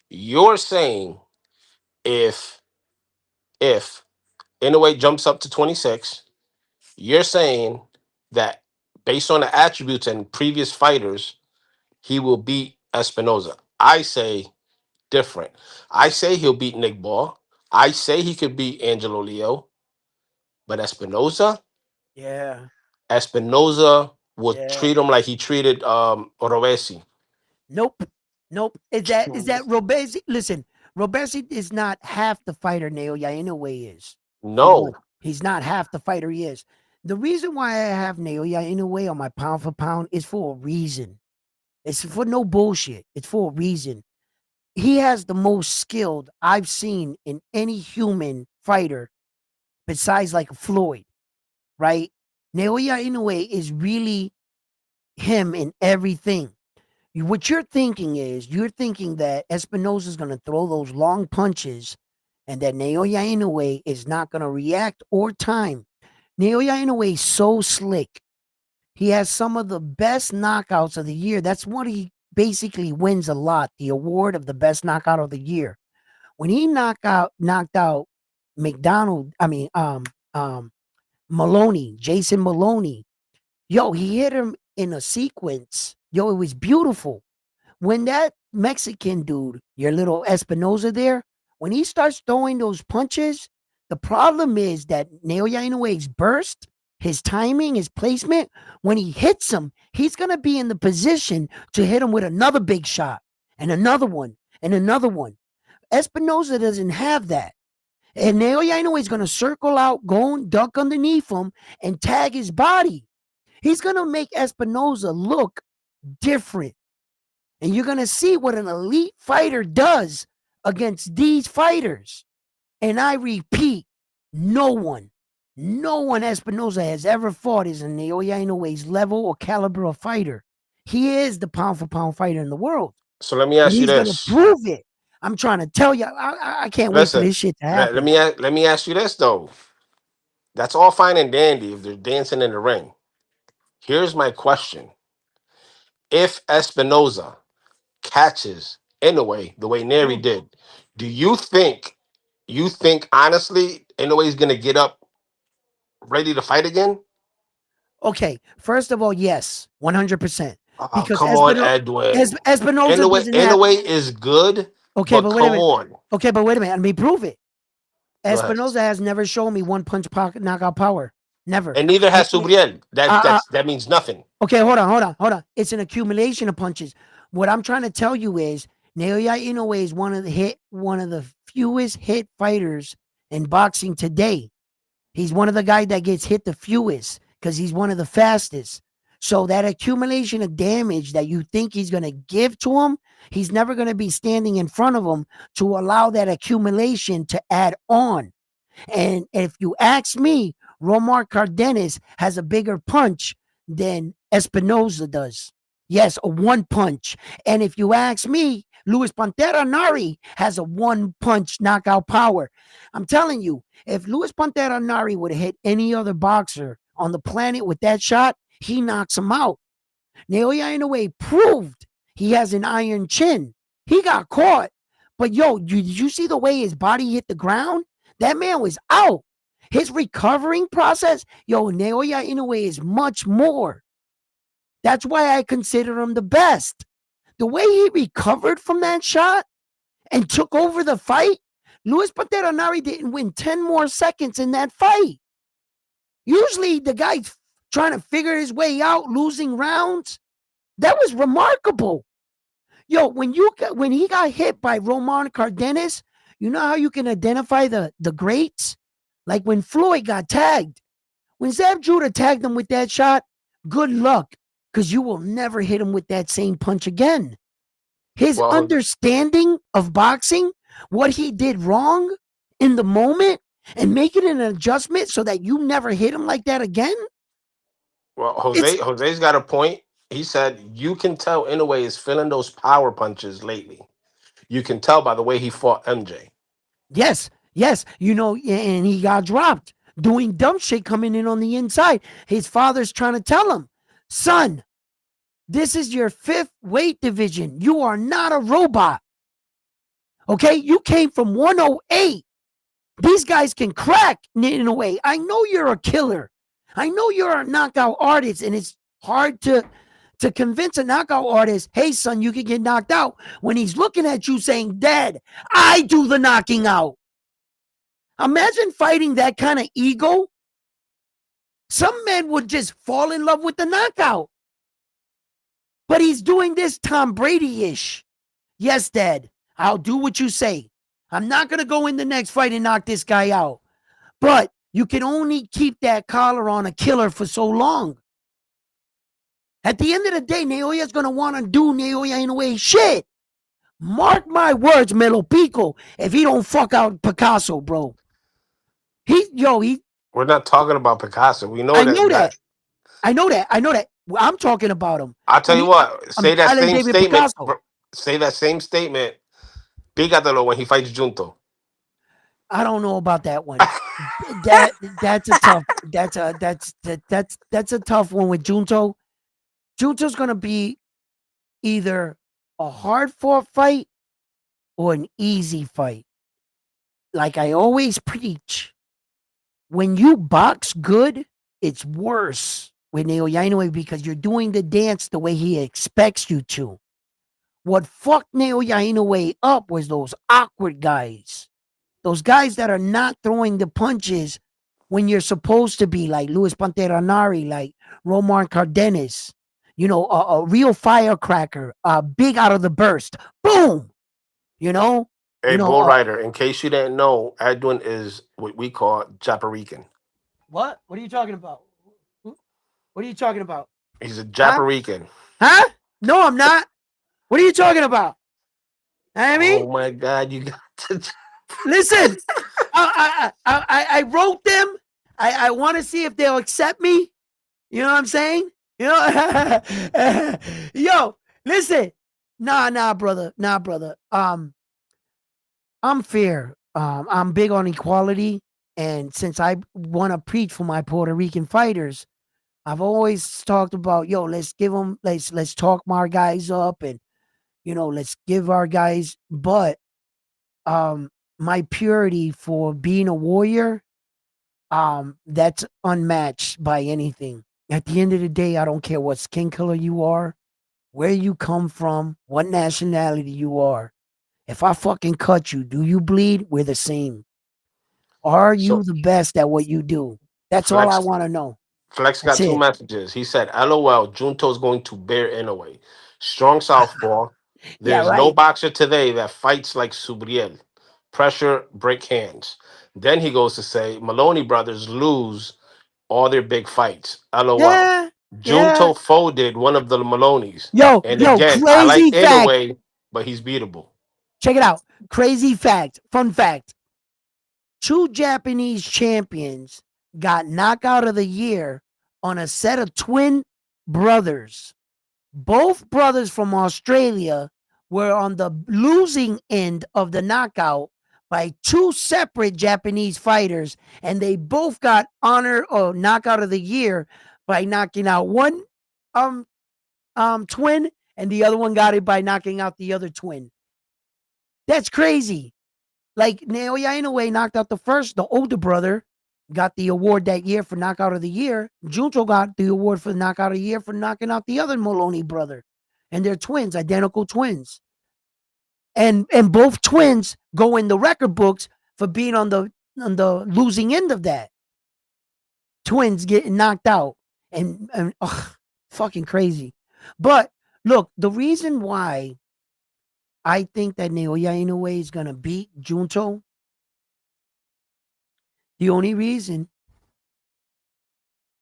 you're saying if if Inoue jumps up to 26, you're saying that based on the attributes and previous fighters, he will beat Espinoza. I say different. I say he'll beat Nick Ball. I say he could beat Angelo Leo, but Yeah, Espinoza will yeah. treat him like he treated Orovesi. Nope. Nope. Is that Robesi? Listen, Robesi is not half the fighter Naoya Inoue is. For one, No. he's not half the fighter he is. The reason why I have Naoya Inoue on my pound for pound is for a reason. It's for no bullshit. It's for a reason. He has the most skilled I've seen in any human fighter besides like Floyd, right? Naoya Inoue is really him in everything. What you're thinking is you're thinking that Espinoza is going to throw those long punches and that Naoya Inoue is not going to react or time. Naoya Inoue is so slick. He has some of the best knockouts of the year. That's what he basically wins a lot, the award of the best knockout of the year. When he knocked out McDonald, Maloney, Jason Maloney, yo, he hit him in a sequence. Yo, it was beautiful. When that Mexican dude, your little Espinoza there, when he starts throwing those punches, the problem is that Naoya Inoue's burst, his timing, his placement, when he hits him, he's going to be in the position to hit him with another big shot and another one and another one. Espinoza doesn't have that. And Naoya Inoue is going to circle out, go and duck underneath him and tag his body. He's going to make Espinoza look different. And you're going to see what an elite fighter does against these fighters. And I repeat, no one Espinoza has ever fought is in Naoya Inoue's level or caliber of fighter. He is the pound for pound fighter in the world. So let me And ask you he's going to this. prove it. I'm trying to tell you, I can't wait for Listen, this shit to let happen. me let me ask you this though. That's all fine and dandy if they're dancing in the ring. Here's my question: if Espinoza catches Inoue the way Neri Mm. did, do you think honestly Inoue is gonna get up ready to fight again? Okay, first of all, yes, 100%. Because Come on, Edwin. Espinoza doesn't have. Inoue is good, Okay, but but wait a come minute. on. Okay, but wait a minute. Let me prove it. Go ahead. Espinoza has never shown me one punch pocket knockout power. Never. And neither has Subriel. Uh, That means nothing. Okay, hold on. It's an accumulation of punches. What I'm trying to tell you is Naoya Inoue is one of the fewest hit fighters in boxing today. He's one of the guys that gets hit the fewest because he's one of the fastest. So that accumulation of damage that you think he's going to give to him, he's never going to be standing in front of him to allow that accumulation to add on. And if you ask me, Romar Cardenas has a bigger punch than Espinoza does. Yes, a one punch. And if you ask me, Luis Pantera Nari has a one punch knockout power. I'm telling you, if Luis Pantera Nari would have hit any other boxer on the planet with that shot, he knocks him out. Naoya Inoue proved he has an iron chin. He got caught. But did you see the way his body hit the ground? That man was out. His recovering process, Naoya Inoue is much more. That's why I consider him the best. The way he recovered from that shot and took over the fight, Luis Pantera Nari didn't win 10 more seconds in that fight. Usually the guy's trying to figure his way out, losing rounds. That was remarkable. When he got hit by Romar Cardenas, you know how you can identify the greats? Like when Floyd got tagged. When Zab Judah tagged him with that shot, good luck, because you will never hit him with that same punch again. His understanding of boxing, what he did wrong in the moment, and making an adjustment so that you never hit him like that again. Well, Jose's got a point. He said you can tell Inoue is feeling those power punches lately. You can tell by the way he fought MJ. Yes. And he got dropped doing dumb shit coming in on the inside. His father's trying to tell him, son, this is your 5th weight division. You are not a robot. Okay? You came from 108. These guys can crack in a way. I know you're a killer. I know you're a knockout artist, and it's hard to convince a knockout artist, hey, son, you can get knocked out, when he's looking at you saying, Dad, I do the knocking out. Imagine fighting that kind of ego. Some men would just fall in love with the knockout. But he's doing this Tom Brady-ish. Yes, Dad, I'll do what you say. I'm not going to go in the next fight and knock this guy out. But you can only keep that collar on a killer for so long. At the end of the day, Naoya's going to want to do Naoya Inoue shit. Mark my words, Melo Pico, if he don't fuck out Picasso, bro. We're not talking about Picasso. We know I know that. I know that. I'm talking about him. I'll tell you what. Say that same David statement. Picasso. Say that same statement. Pígatelo when he fights Junto. I don't know about that one. That's a tough. That's a tough one with Junto. Junto's gonna be either a hard fought fight or an easy fight. Like I always preach, when you box good, it's worse with Naoya Inoue because you're doing the dance the way he expects you to. What fucked Naoya Inoue up was those awkward guys. Those guys that are not throwing the punches when you're supposed to be, like Luis Pantera Nari, like Romar Cardenas. A real firecracker, big out of the burst. Boom! Hey, Bull Rider, in case you didn't know, Edwin is what we call Japarican. What? What are you talking about? What are you talking about? He's a Japarican. Huh? No, I'm not. What are you talking about? I mean, oh my God, you got to listen. I wrote them. I want to see if they'll accept me. You know what I'm saying? Yo, listen. Nah, brother. I'm fair. I'm big on equality, and since I want to preach for my Puerto Rican fighters, I've always talked about, let's give them, let's talk our guys up, and let's give our guys. But my purity for being a warrior, that's unmatched by anything. At the end of the day, I don't care what skin color you are, where you come from, what nationality you are. If I fucking cut you, do you bleed? We're the same. Are you So the best at what you do? That's all I Flex want to know. Flex That's got two it. messages. He said, LOL, Junto's going to bear Inoue. Strong southpaw. Yeah, There's no right. boxer today that fights like Subriel. Pressure, break hands. Then he goes to say, Maloney brothers lose all their big fights. LOL. Yeah, yeah. Junto folded one of the Maloneys. And Yo, again, I like crazy fact. Inoue, but he's beatable. Check it out. Crazy fact. Fun fact. 2 Japanese champions got knockout of the year on a set of twin brothers. Both brothers from Australia were on the losing end of the knockout by 2 separate Japanese fighters, and they both got honor or knockout of the year by knocking out one twin, and the other one got it by knocking out the other twin. That's crazy. Like Naoya Inoue knocked out the older brother, got the award that year for knockout of the year. Junto got the award for the knockout of the year for knocking out the other Maloney brother. And they're twins, identical twins. And both twins go in the record books for being on the losing end of that. Twins getting knocked out. And fucking crazy. But look, the reason why I think that Naoya Inoue is gonna beat Junto, the only reason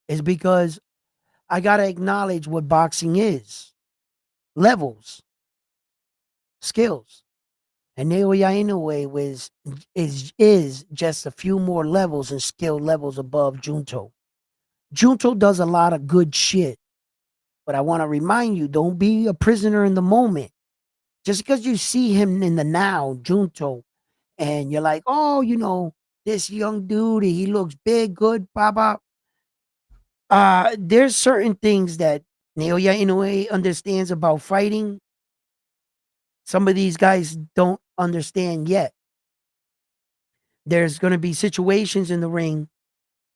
is because I gotta acknowledge what boxing is. Levels, skills. And Naoya Inoue is just a few more levels and skill levels above Junto. Junto does a lot of good shit. But I want to remind you, don't be a prisoner in the moment. Just because you see him in the now, Junto, and you're like, oh, this young dude, he looks big, good, blah. There's certain things that Naoya Inoue understands about fighting. Some of these guys don't understand yet. There's going to be situations in the ring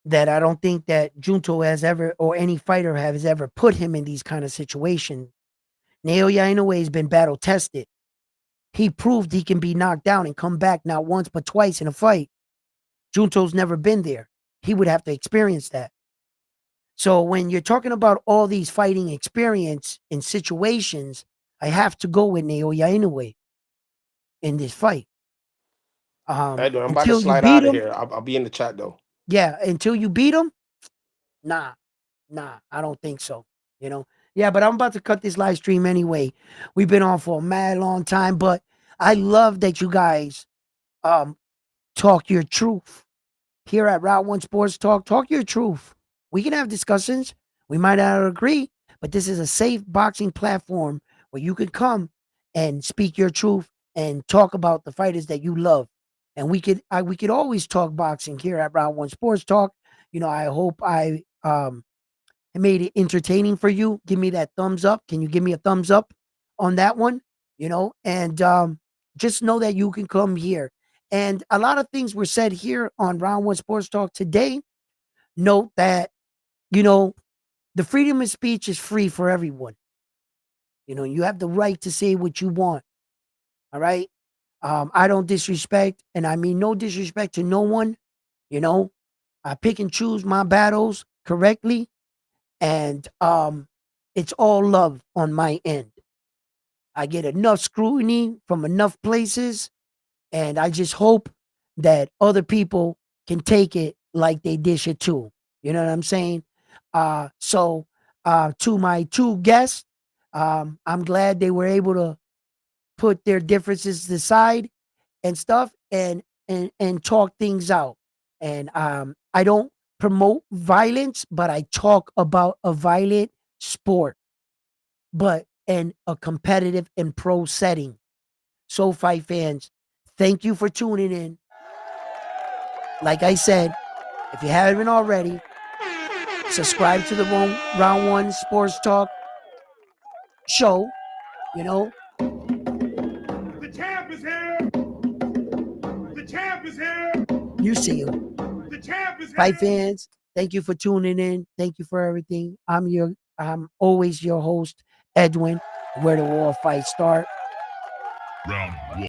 that I don't think that Junto has ever, or any fighter has ever put him in these kind of situations. Naoya Inoue has been battle tested. He proved he can be knocked down and come back not once but twice in a fight. Junto's never been there. He would have to experience that. So when you're talking about all these fighting experience in situations, I have to go with Naoya Inoue in this fight. Edwin, I'm about to Until you slide beat out of him, here. I'll be in the chat though. yeah, until you beat him, nah, I don't think so. Yeah, but I'm about to cut this live stream anyway. We've been on for a mad long time, but I love that you guys talk your truth here at Route One Sports Talk. Talk your truth. We can have discussions. We might not agree, but this is a safe boxing platform where you can come and speak your truth and talk about the fighters that you love. And we could always talk boxing here at Route One Sports Talk. I hope I made it entertaining for you. Give me that thumbs up. Can you give me a thumbs up on that one? And just know that you can come here. And a lot of things were said here on Round One Sports Talk today. Note that, the freedom of speech is free for everyone. You have the right to say what you want. All right. I don't disrespect, and I mean no disrespect to no one. I pick and choose my battles correctly. And it's all love on my end. I get enough scrutiny from enough places, and I just hope that other people can take it like they dish it too. You know what I'm saying? So to my 2 guests, I'm glad they were able to put their differences aside and stuff and talk things out. And I don't promote violence, but I talk about a violent sport, but in a competitive and pro setting. So fight fans, thank you for tuning in. Like I said, if you haven't already, subscribe to the Round One Sports Talk show. The champ is here. The champ is here. You see him. The champ is here. Fight fans, Thank you for tuning in. Thank you for everything. I'm always your host, Edwin, where the war fights start. Round one.